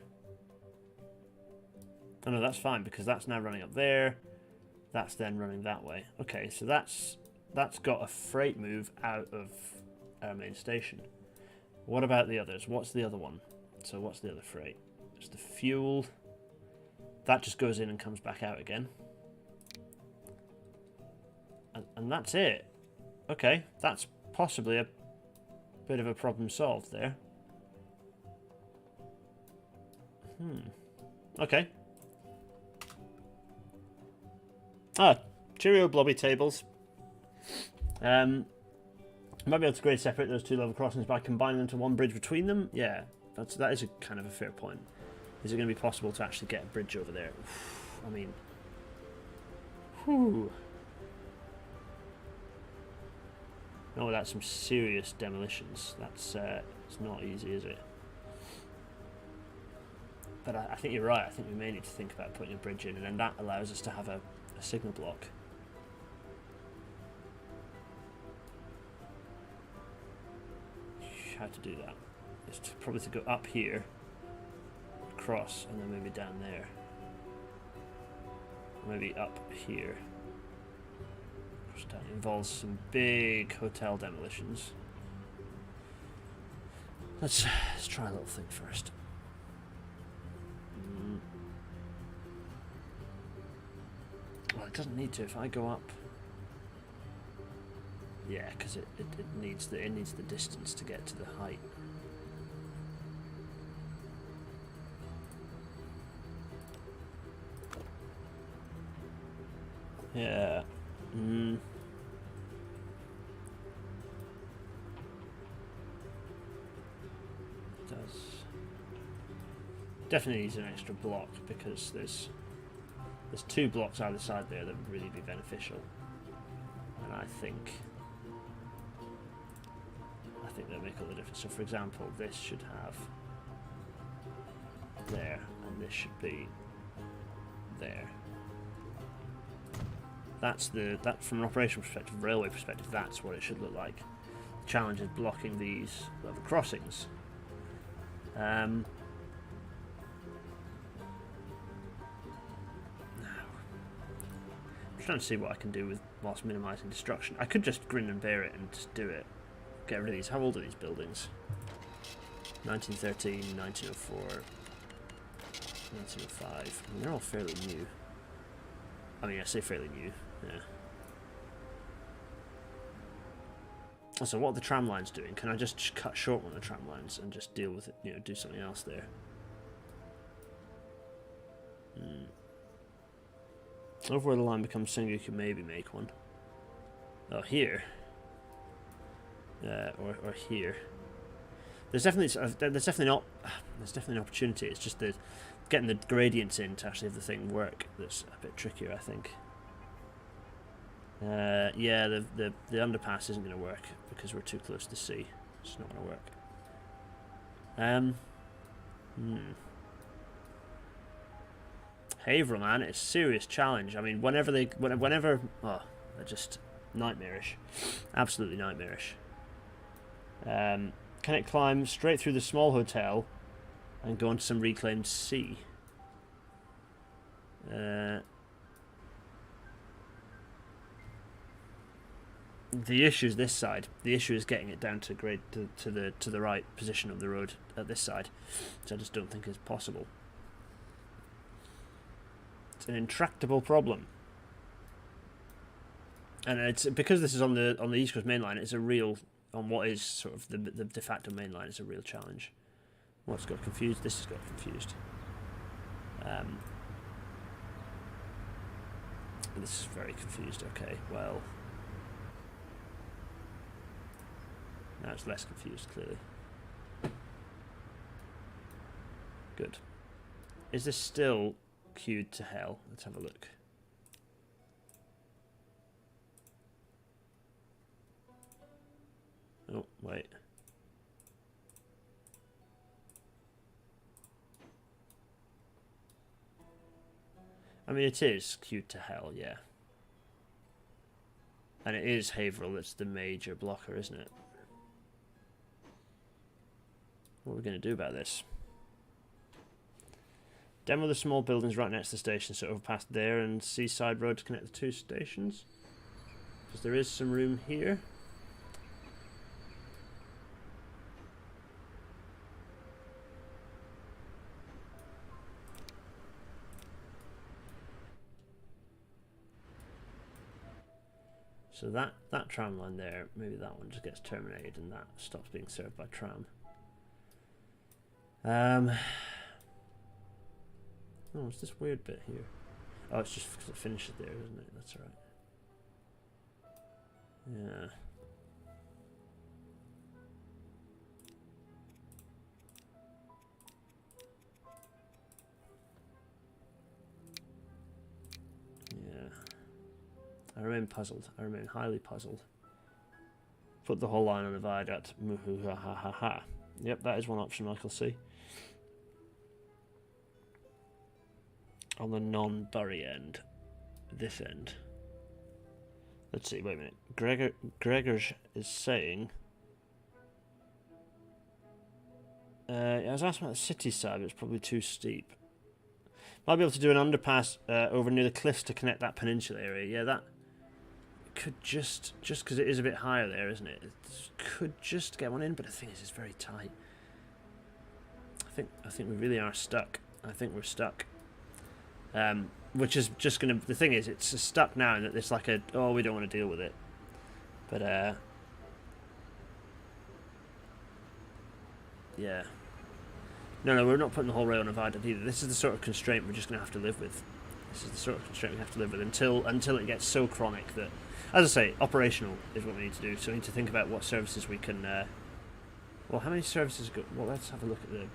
Oh no, that's fine because that's now running up there. That's then running that way. Okay, so that's got a freight move out of our main station. What about the others? What's the other one? So what's the other freight? It's the fuel. That just goes in and comes back out again. And that's it. Okay, that's possibly a bit of a problem solved there. Okay. Cheerio, blobby tables. I might be able to grade separate those two level crossings by combining them to one bridge between them. Yeah, that is a kind of a fair point. Is it going to be possible to actually get a bridge over there? I mean, whew. Oh, that's some serious demolitions. That's it's not easy, is it? But I think you're right. I think we may need to think about putting a bridge in, and then that allows us to have a signal block. How to do that? Is probably to go up here, across, and then maybe down there. Maybe up here. That involves some big hotel demolitions. Let's try a little thing first. Well, it doesn't need to. If I go up, yeah, because it needs the distance to get to the height. Yeah. It does. Definitely needs an extra block because there's two blocks either side there that would really be beneficial, and I think they'll make all the difference. So, for example, this should have there, and this should be there. That's from an operational perspective, railway perspective, that's what it should look like. The challenge is blocking these level crossings. I'm trying to see what I can do with whilst minimising destruction. I could just grin and bear it and just do it. Get rid of these. How old are these buildings? 1913, 1904, 1905. I mean, they're all fairly new. I mean, I say fairly new. Yeah. So what are the tram lines doing? Can I just cut short one of the tram lines and just deal with it? You know, do something else there. Over where the line becomes single, you can maybe make one. Oh, here. Or here. There's definitely an opportunity. It's just that getting the gradients in to actually have the thing work that's a bit trickier, I think. Yeah, the underpass isn't going to work because we're too close to the sea. It's not going to work. Haverhill, man, it's a serious challenge. I mean, whenever oh, they're just nightmarish, absolutely nightmarish. Can it climb straight through the small hotel and go into some reclaimed sea? The issue is this side. The issue is getting it down to grade to the right position of the road at this side, which I just don't think is possible. It's an intractable problem, and it's because this is on the East Coast main line. It's a real on what is sort of the de facto main line. It's a real challenge. What's got confused? This has got confused. This is very confused. Okay, well. Now it's less confused, clearly. Good. Is this still queued to hell? Let's have a look. Oh, wait. I mean, it is queued to hell, yeah. And it is Haverhill that's the major blocker, isn't it? What are we going to do about this? Demo the small buildings right next to the station, so overpass there and Seaside Road to connect the two stations. Because there is some room here. So that tram line there, maybe that one just gets terminated and that stops being served by tram. Oh, it's this weird bit here. Oh, it's just because it finishes there, isn't it? That's alright. Yeah. Yeah. I remain puzzled. I remain highly puzzled. Put the whole line on the viaduct. Muhu-ha-ha-ha-ha. Yep, that is one option, Michael C. On the non-Bury end. This end. Let's see, wait a minute. Gregor's is saying... I was asking about the city side, but it's probably too steep. Might be able to do an underpass over near the cliffs to connect that peninsula area. Yeah, that could just because it is a bit higher there, isn't it? It could just get one in, but the thing is, it's very tight. I think we really are stuck. I think we're stuck. Which is just gonna. The thing is, it's stuck now, and it's like a we don't want to deal with it. But yeah. No, we're not putting the whole rail on a viaduct either. This is the sort of constraint we're just gonna have to live with. This is the sort of constraint we have to live with until it gets so chronic that, as I say, operational is what we need to do. So we need to think about what services we can. Well, how many services go? Well, let's have a look at the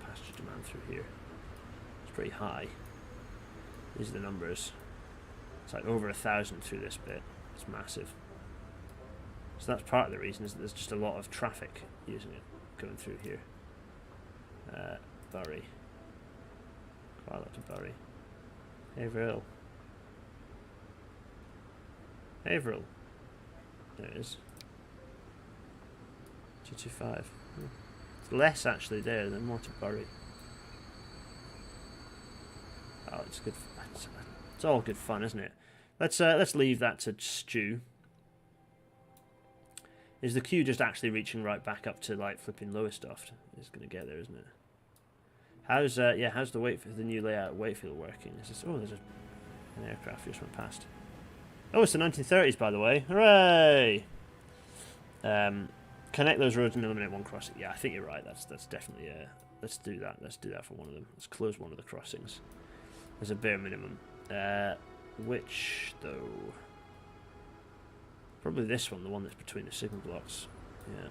passenger demand through here. It's pretty high. These are the numbers. It's like over 1,000 through this bit. It's massive. So that's part of the reason, is that there's just a lot of traffic using it going through here. Bury. Quite a lot to Bury. Haverhill. Haverhill. There it is. 225. It's less actually there than more to Bury. Oh, it's good. It's all good fun, isn't it? Let's leave that to Stu. Is the queue just actually reaching right back up to like flipping Lowestoft? It's gonna get there, isn't it? How's how's the new layout at Wakefield working? Is this, there's an aircraft just went past. Oh, it's the 1930s, by the way. Hooray! Connect those roads and eliminate one crossing. Yeah, I think you're right. That's definitely let's do that. Let's do that for one of them. Let's close one of the crossings as a bare minimum. Which though? Probably this one, the one that's between the signal blocks. Yeah.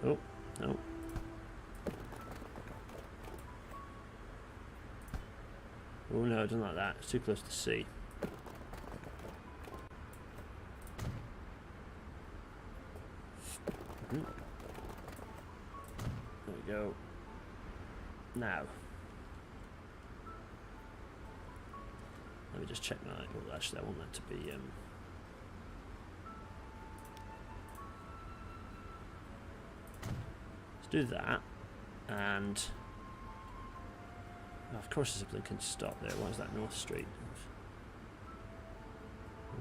Oh, no. Oh no, it doesn't like that. It's too close to sea. There we go. Now. Let me just check my... Oh, actually, I want that to be... Let's do that. And... Oh, of course there's a blinking stop there. What is that? North Street.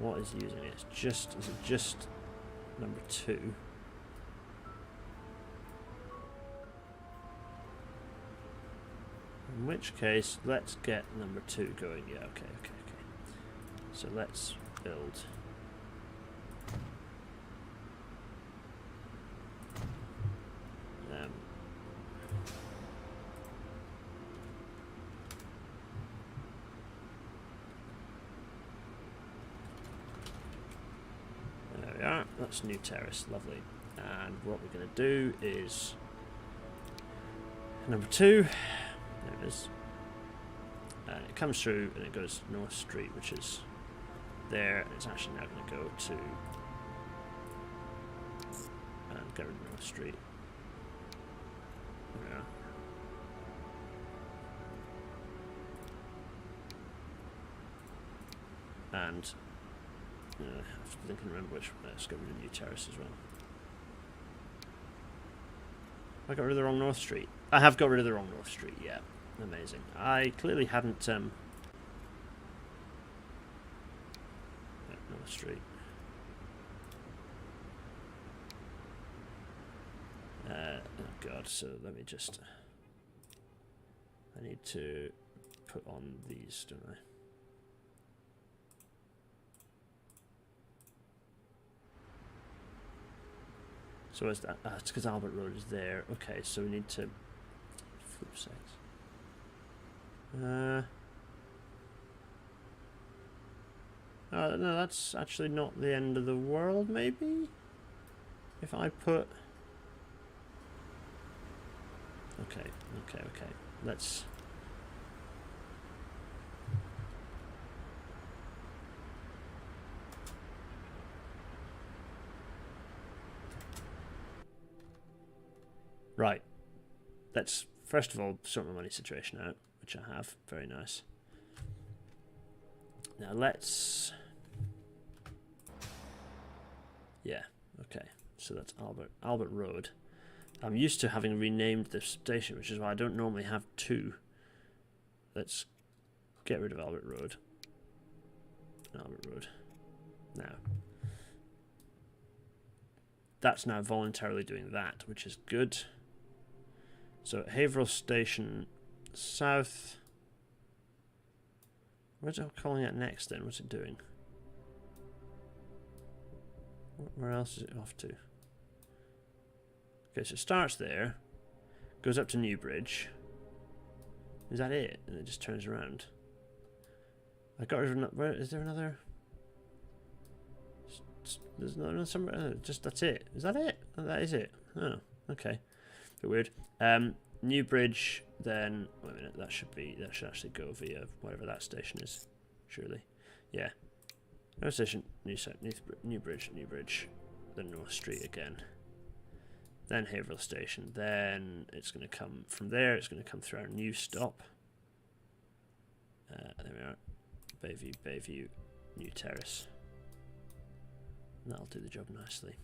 What is using it? Is it just number 2? In which case, let's get number 2 going. Yeah, okay. So let's build. There we are. That's new terrace. Lovely. And what we're going to do is number 2. There it is. And it comes through and it goes North Street, which is there. It's actually now going to go to and go to North Street. Yeah. And I have to think and remember which. Let's get rid of New Terrace as well. I got rid of the wrong North Street. I have got rid of the wrong North Street. Yeah, amazing. I clearly hadn't. North Street. Oh God. So let me just. I need to put on these, don't I? So is that? It's because Albert Road is there. Okay, so we need to flip sides. No, that's actually not the end of the world. Maybe if I put. Okay. Let's. Right. Let's first of all sort my money situation out, which I have. Very nice. Now let's. Yeah. Okay. So that's Albert Road. I'm used to having renamed this station, which is why I don't normally have two. Let's get rid of Albert Road. Albert Road. Now. That's now voluntarily doing that, which is good. So Haverhill Station South. Where's it calling it next then? What's it doing? Where else is it off to? Okay, so it starts there, goes up to Newbridge. Is that it? And it just turns around. I got rid of. Where is there another? There's no somewhere. Just that's it. Is that it? Oh, that is it. Oh, okay. Bit weird. Newbridge. Then wait a minute. That should actually go via whatever that station is. Surely. Yeah. No station. Newbridge. Then North Street again. Then Haverhill Station. Then it's going to come from there. It's going to come through our new stop. There we are. Bayview, New Terrace. And that'll do the job nicely.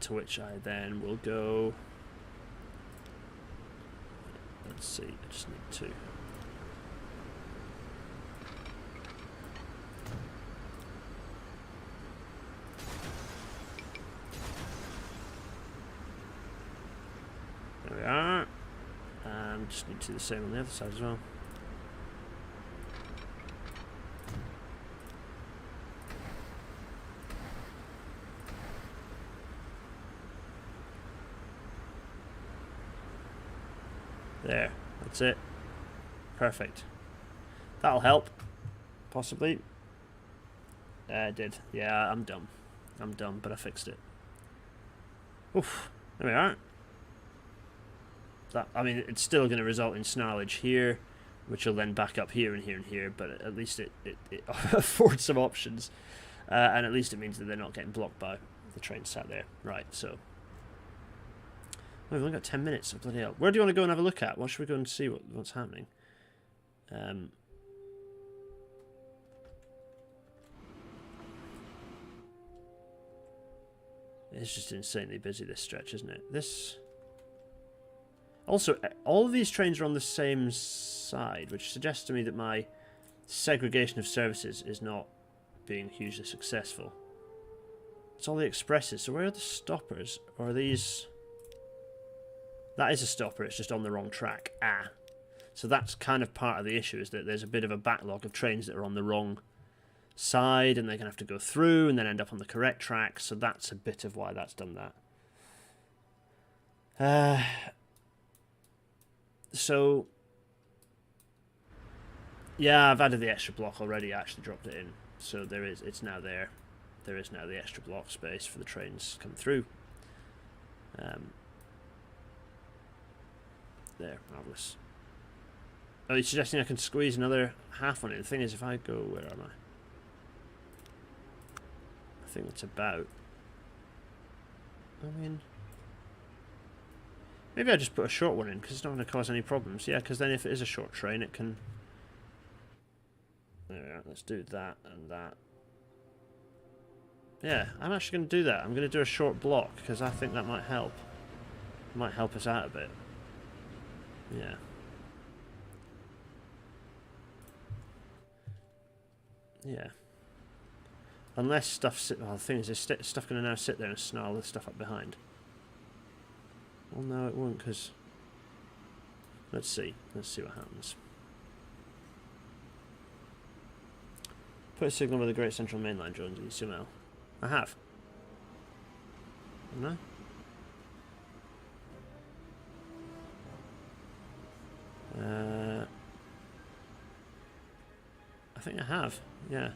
To which I then will go. Let's see. I just need two. There we are. And just need to do the same on the other side as well. There, that's it. Perfect. That'll help. Possibly. It did. Yeah, I'm dumb. But I fixed it. Oof. There we are. I mean, it's still going to result in snarlage here, which will then back up here and here and here, but at least it affords some options. And at least it means that they're not getting blocked by the train sat there. Right, so. Oh, we've only got 10 minutes. Oh, bloody hell. Where do you want to go and have a look at? What should we go and see what's happening? It's just insanely busy, this stretch, isn't it? Also, all of these trains are on the same side, which suggests to me that my segregation of services is not being hugely successful. It's all the expresses. So where are the stoppers? Or are these... That is a stopper, it's just on the wrong track. So that's kind of part of the issue, is that there's a bit of a backlog of trains that are on the wrong side, and they're going to have to go through and then end up on the correct track, so that's a bit of why that's done that. So, yeah, I've added the extra block already, I actually dropped it in, so it's now there. There is now the extra block space for the trains come through. There, marvellous. Oh, you're suggesting I can squeeze another half on it. The thing is, if I go... Where am I? I think it's about... I mean... Maybe I just put a short one in, because it's not going to cause any problems. Yeah, because then if it is a short train, it can... There we are. Let's do that and that. Yeah, I'm actually going to do that. I'm going to do a short block, because I think that might help. It might help us out a bit. Yeah. Yeah. Unless stuff well, the thing is stuff going to now sit there and snarl the stuff up behind. Well, no, it won't, because... Let's see. Let's see what happens. Put a signal with the Great Central Main Line, Jones, in the CML. I have. No? I think I have. Yeah.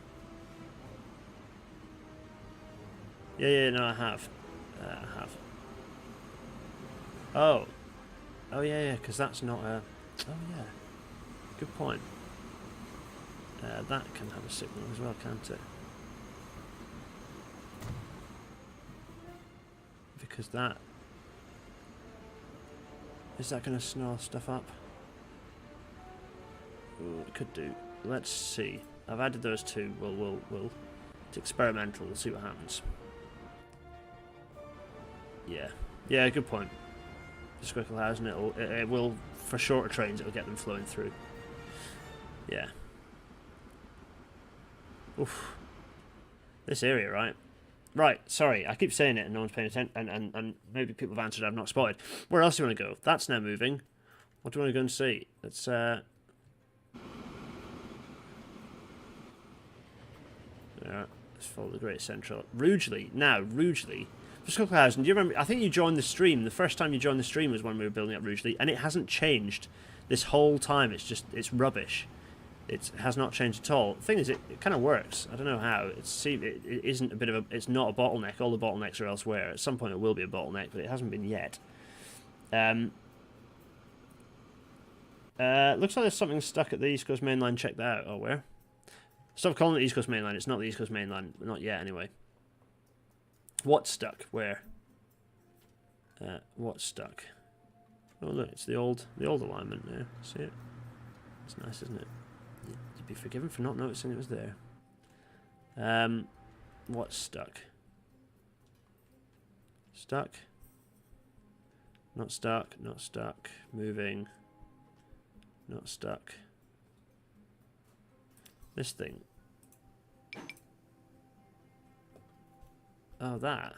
Yeah, no, I have. I have. Oh. Oh, yeah, because that's not a... Oh, yeah. Good point. That can have a signal as well, can't it? Because that... Is that going to snarl stuff up? Ooh, it could do. Let's see. I've added those two. We'll it's experimental. We'll see what happens. Yeah. Yeah, good point. The Squicklehausen, it will, for shorter trains, it'll get them flowing through. Yeah. Oof. This area, right? Right, sorry, I keep saying it and no one's paying attention, and maybe people have answered I've not spotted. Where else do you want to go? That's now moving. What do you want to go and see? Let's, yeah, let's follow the Great Central. Rugeley, now, Rugeley. For Squicklehausen, do you remember, I think you joined the stream, the first time you joined the stream was when we were building up Rugeley, and it hasn't changed this whole time. It's rubbish. It has not changed at all. The thing is, it kind of works. I don't know how. It isn't a bit of a... It's not a bottleneck. All the bottlenecks are elsewhere. At some point it will be a bottleneck, but it hasn't been yet. Looks like there's something stuck at the East Coast Main Line. Check that out. Oh, where? Stop calling it the East Coast Main Line. It's not the East Coast Main Line. Not yet, anyway. What's stuck? Where? What's stuck? Oh, look. It's the old alignment there. See it? It's nice, isn't it? You'd be forgiven for not noticing it was there. What's stuck? Stuck? Not stuck, not stuck. Moving. Not stuck. This thing. Oh, that.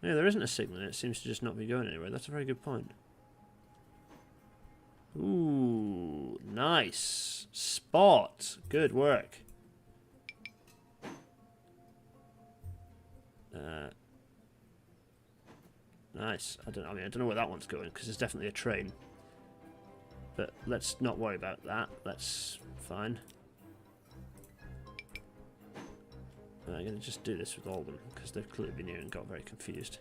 Yeah, there isn't a signal. It seems to just not be going anywhere. That's a very good point. Ooh, nice spot. Good work. Nice. I don't know where that one's going because it's definitely a train. But let's not worry about that. That's fine. I'm going to just do this with all of them because they've clearly been here and got very confused.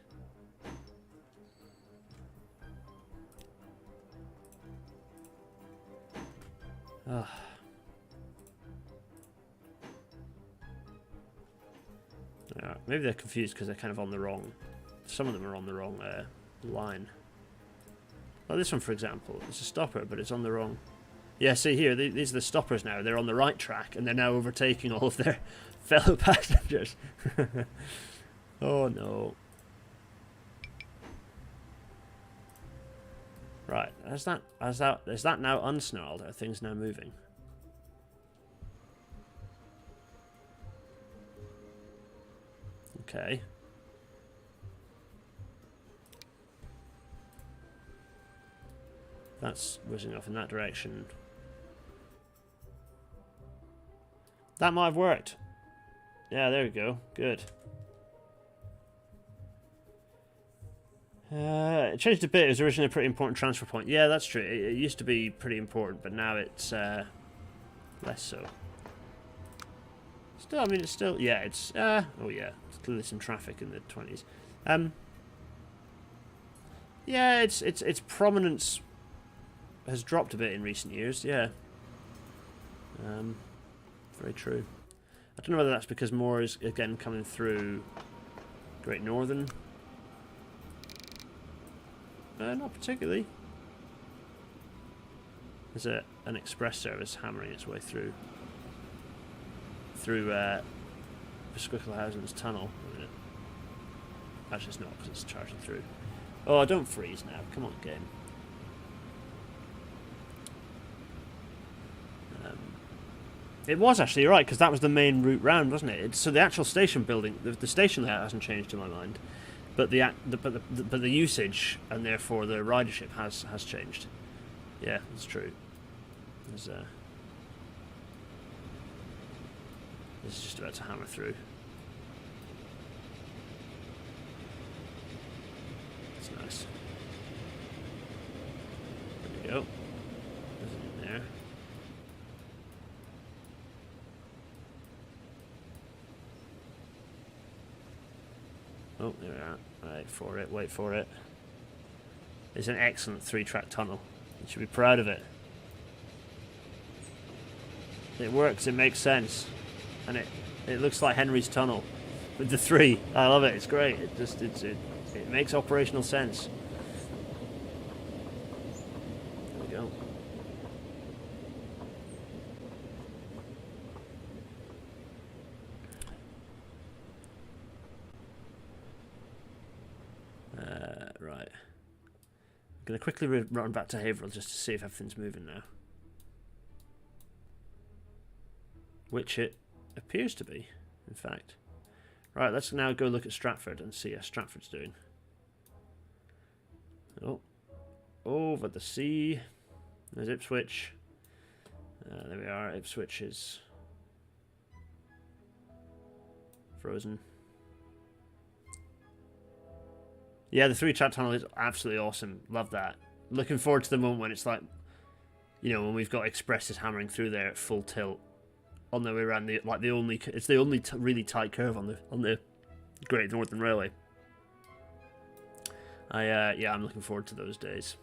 Maybe they're confused because they're kind of on the wrong... Some of them are on the wrong line. Well, this one, for example, it's a stopper, but it's on the wrong... Yeah, see here, these are the stoppers now. They're on the right track, and they're now overtaking all of their fellow passengers. Oh, no. Right, is that now unsnarled? Are things now moving? Okay. That's whizzing off in that direction. That might have worked. Yeah, there we go. Good. It changed a bit. It was originally a pretty important transfer point. Yeah, that's true. It used to be pretty important, but now it's less so. Still, I mean, it's still... Yeah, it's... oh, yeah. There's clearly some traffic in the 20s. Yeah, its prominence has dropped a bit in recent years. Yeah, very true. I don't know whether that's because more is again coming through Great Northern. Not particularly. There's an express service hammering its way through Squicklehausen's tunnel. Actually, it's not because it's charging through. Oh, don't freeze now. Come on, game. It was actually right because that was the main route round, wasn't it? So the actual station building, the station layout hasn't changed to my mind, but the usage and therefore the ridership has changed. Yeah, that's true. This is just about to hammer through. That's nice. There we go. There's it in there. Oh, there we are. Wait for it, wait for it. It's an excellent 3-track tunnel. You should be proud of it. It works, it makes sense. And it looks like Henry's tunnel with the 3. I love it, it's great. It makes operational sense. There we go. Right. I'm going to quickly run back to Haverhill just to see if everything's moving now. Which it appears to be, in fact. Right, let's now go look at Stratford and see how Stratford's doing. Oh, over the sea. There's Ipswich. There we are. Ipswich is frozen. Yeah, the 3-track tunnel is absolutely awesome. Love that. Looking forward to the moment when it's like, you know, when we've got expresses hammering through there at full tilt on the way around it's the only really tight curve on the Great Northern Railway. Yeah, I'm looking forward to those days.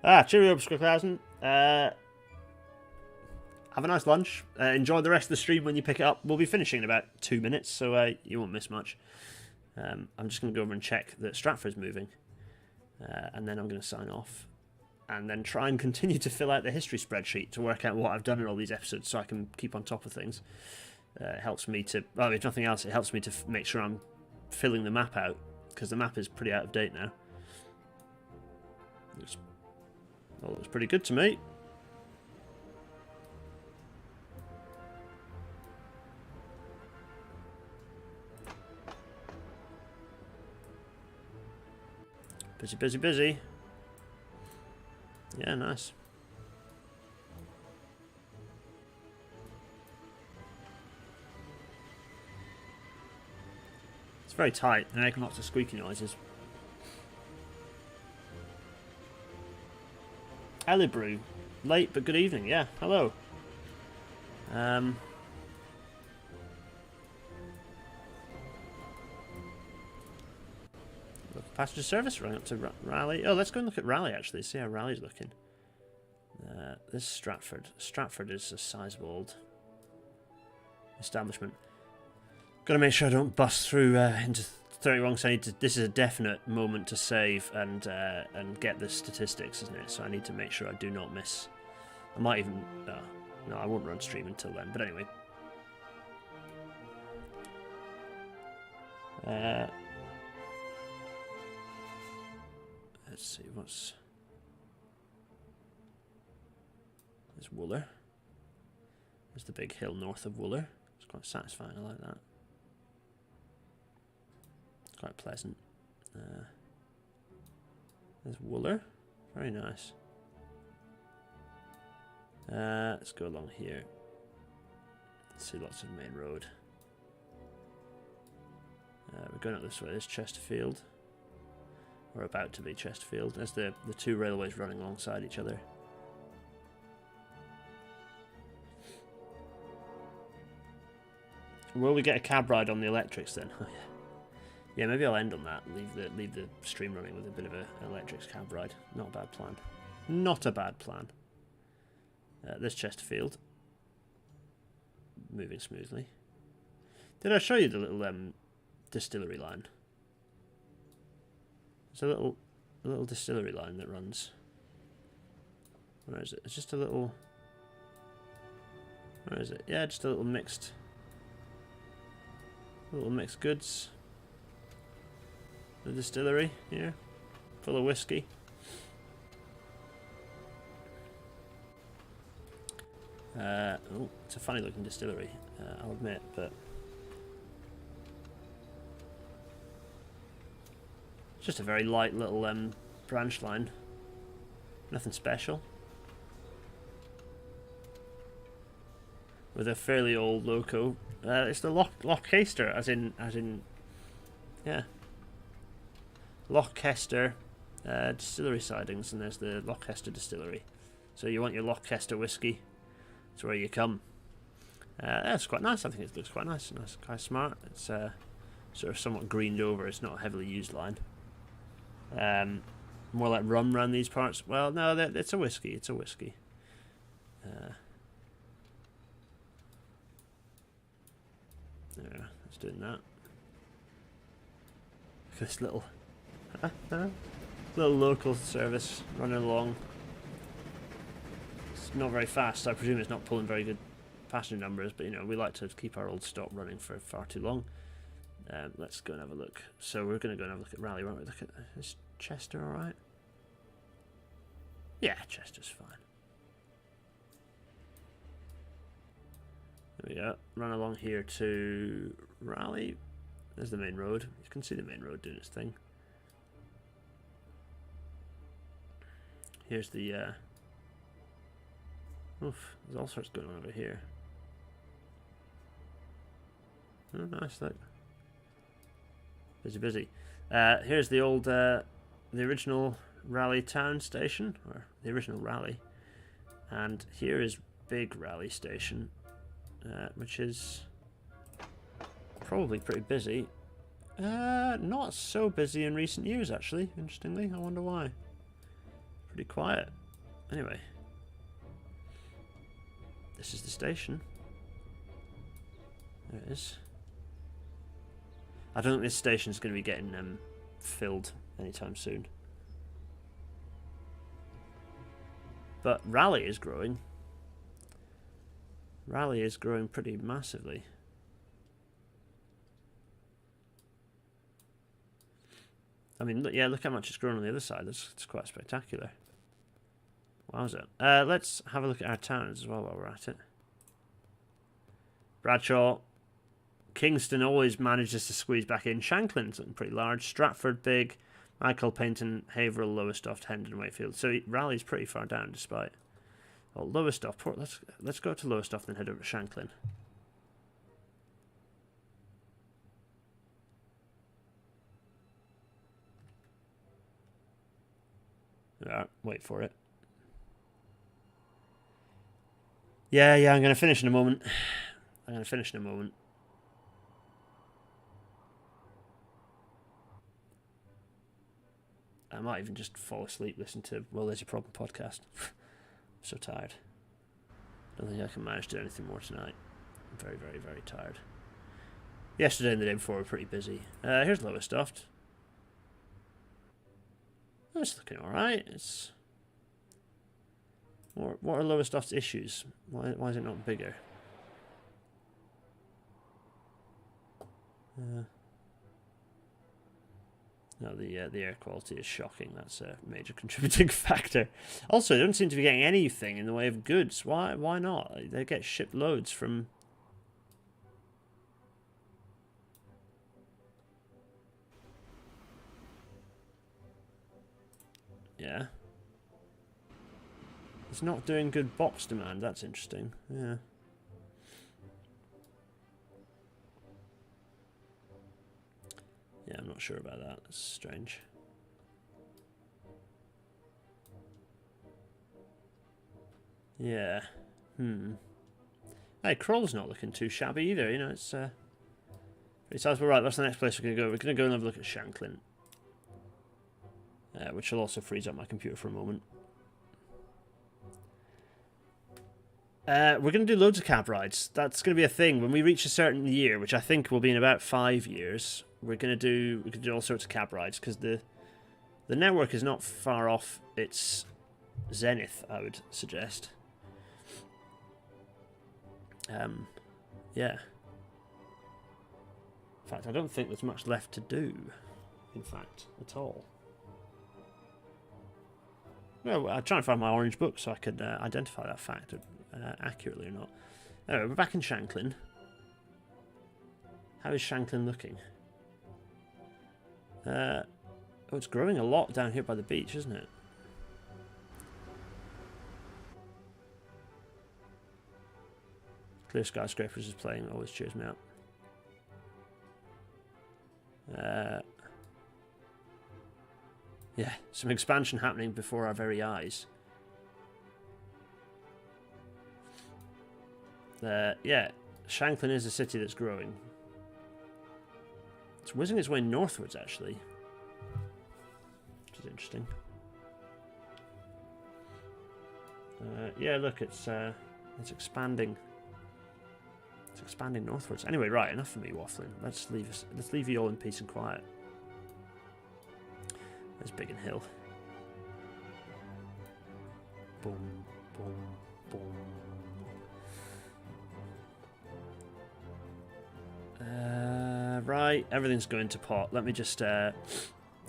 Cheerio, Squicklehausen. Have a nice lunch. Enjoy the rest of the stream when you pick it up. We'll be finishing in about 2 minutes, so you won't miss much. I'm just going to go over and check that Stratford's moving, and then I'm going to sign off, and then try and continue to fill out the history spreadsheet to work out what I've done in all these episodes so I can keep on top of things. It helps me to, well, if nothing else, it helps me to make sure I'm filling the map out, because the map is pretty out of date now. Looks pretty good to me. Busy, busy, busy. Yeah, nice. It's very tight and making lots of squeaky noises. Elibrew. Late but good evening. Yeah, hello. Passenger service running up to Raleigh. Oh, let's go and look at Raleigh actually, see how Raleigh's looking. This is Stratford. Stratford is a sizable old establishment. Got to make sure I don't bust through into 31, so I need to. This is a definite moment to save and get the statistics, isn't it? So I need to make sure I do not miss. I might even. No, I won't run stream until then. But anyway. Let's see what's. There's Wooler. There's the big hill north of Wooler. It's quite satisfying. I like that. It's quite pleasant. There's Wooler. Very nice. Let's go along here. See lots of main road. We're going up this way. There's Chesterfield. We're about to be Chesterfield. There's the two railways running alongside each other. Will we get a cab ride on the electrics then? Oh, yeah. Yeah, maybe I'll end on that. Leave the stream running with a bit of an electric cab ride. Not a bad plan. Not a bad plan. This Chesterfield. Moving smoothly. Did I show you the little distillery line? It's a little distillery line that runs. Where is it? It's just a little... Where is it? Yeah, just a little mixed goods. The distillery here, full of whiskey. Oh, it's a funny looking distillery, I'll admit, but it's just a very light little branch line. Nothing special. With a fairly old loco. It's the Lochester, as in, yeah. Lochester distillery sidings, and there's the Lochester distillery. So you want your Lochester whiskey, it's where you come. That's quite nice. I think it looks quite nice. Quite smart. It's sort of somewhat greened over. It's not a heavily used line. More like rum around these parts. Well, no, it's a whiskey. It's a whiskey. There, it's doing that. Look at this little local service running along. It's not very fast. I presume it's not pulling very good passenger numbers, but you know, we like to keep our old stock running for far too long. Let's go and have a look. So we're going to go and have a look at Raleigh, won't we? Look at, is Chester alright? Yeah, Chester's fine. There we go. Run along here to Raleigh. There's the main road. You can see the main road doing its thing. Here's the oof, there's all sorts going on over here. Oh, nice, look. Busy. Here's the old, the original Raleigh town station, or the original Raleigh. And here is Big Raleigh station, which is probably pretty busy. Not so busy in recent years, actually, interestingly. I wonder why. Pretty quiet. Anyway. This is the station. There it is. I don't think this station is going to be getting filled anytime soon. But Raleigh is growing. Raleigh is growing pretty massively. I mean, look, yeah, look how much it's grown on the other side. It's quite spectacular. Wowza. Let's have a look at our towns as well while we're at it. Bradshaw. Kingston always manages to squeeze back in. Shanklin's pretty large. Stratford big. Michael, Paynton, Haverhill, Lowestoft, Hendon, Wakefield. So Raleigh's pretty far down despite... Oh, Lowestoft. Let's go to Lowestoft and then head over to Shanklin. Alright, wait for it. Yeah, I'm going to finish in a moment. I might even just fall asleep, listen to Well There's a Problem podcast. I'm so tired. Don't think I can manage to do anything more tonight. I'm very, very, very tired. Yesterday and the day before were pretty busy. Here's Lowestoft. That's looking alright. It's... What are Lowestoft's issues? Why is it not bigger? No, the air quality is shocking. That's a major contributing factor. Also, they don't seem to be getting anything in the way of goods. Why not? They get shipped loads from... Yeah. It's not doing good box demand. That's interesting. Yeah. Yeah, I'm not sure about that. That's strange. Yeah. Hey, Kroll's not looking too shabby either. You know, it's pretty Pretty sizable. Right, that's the next place we're going to go. We're going to go and have a look at Shanklin. Which will also freeze up my computer for a moment. We're going to do loads of cab rides. That's going to be a thing. When we reach a certain year, which I think will be in about 5 years, we can do all sorts of cab rides, because the network is not far off its zenith, I would suggest. Yeah. In fact, I don't think there's much left to do, in fact, at all. Well, I'm trying to find my orange book so I could identify that fact accurately or not. Anyway, we're back in Shanklin. How is Shanklin looking? Oh, it's growing a lot down here by the beach, isn't it? Clear Skyscrapers is playing, always cheers me up. Yeah, some expansion happening before our very eyes. Yeah, Shanklin is a city that's growing. It's whizzing its way northwards, actually. Which is interesting. Yeah, look, it's expanding. It's expanding northwards. Anyway, right, enough for me waffling. Let's leave you all in peace and quiet. There's Biggin Hill. Boom, boom, boom. Right, everything's going to pot. Let me just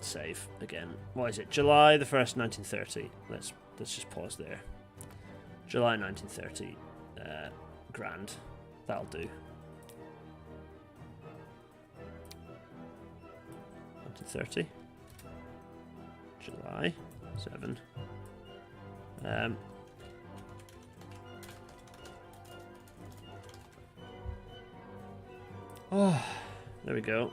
save again. What is it? July the 1st, 1930. Let's just pause there. July 1930. Grand. That'll do. 1930. July 7. Oh, there we go.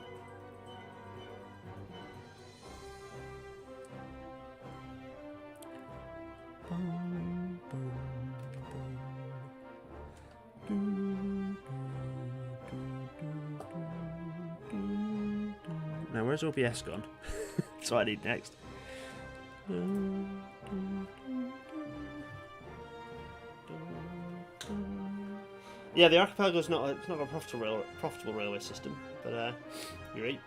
Now, where's OBS gone? That's what I need next. Yeah, the Archipelago is not a profitable railway system, but you're right.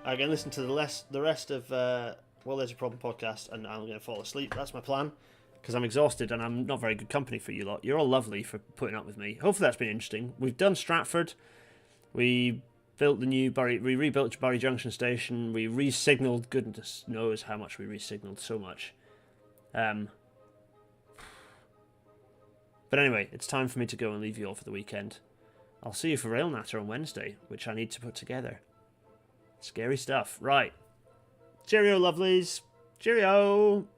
I can listen to the rest of Well, There's a Problem podcast, and I'm going to fall asleep. That's my plan, because I'm exhausted and I'm not very good company for you lot. You're all lovely for putting up with me. Hopefully that's been interesting. We've done Stratford. We built the new we rebuilt Bury Junction Station. We re-signalled. Goodness knows how much we re-signalled. So much. But anyway, it's time for me to go and leave you all for the weekend. I'll see you for Rail Natter on Wednesday, which I need to put together. Scary stuff. Right. Cheerio, lovelies. Cheerio.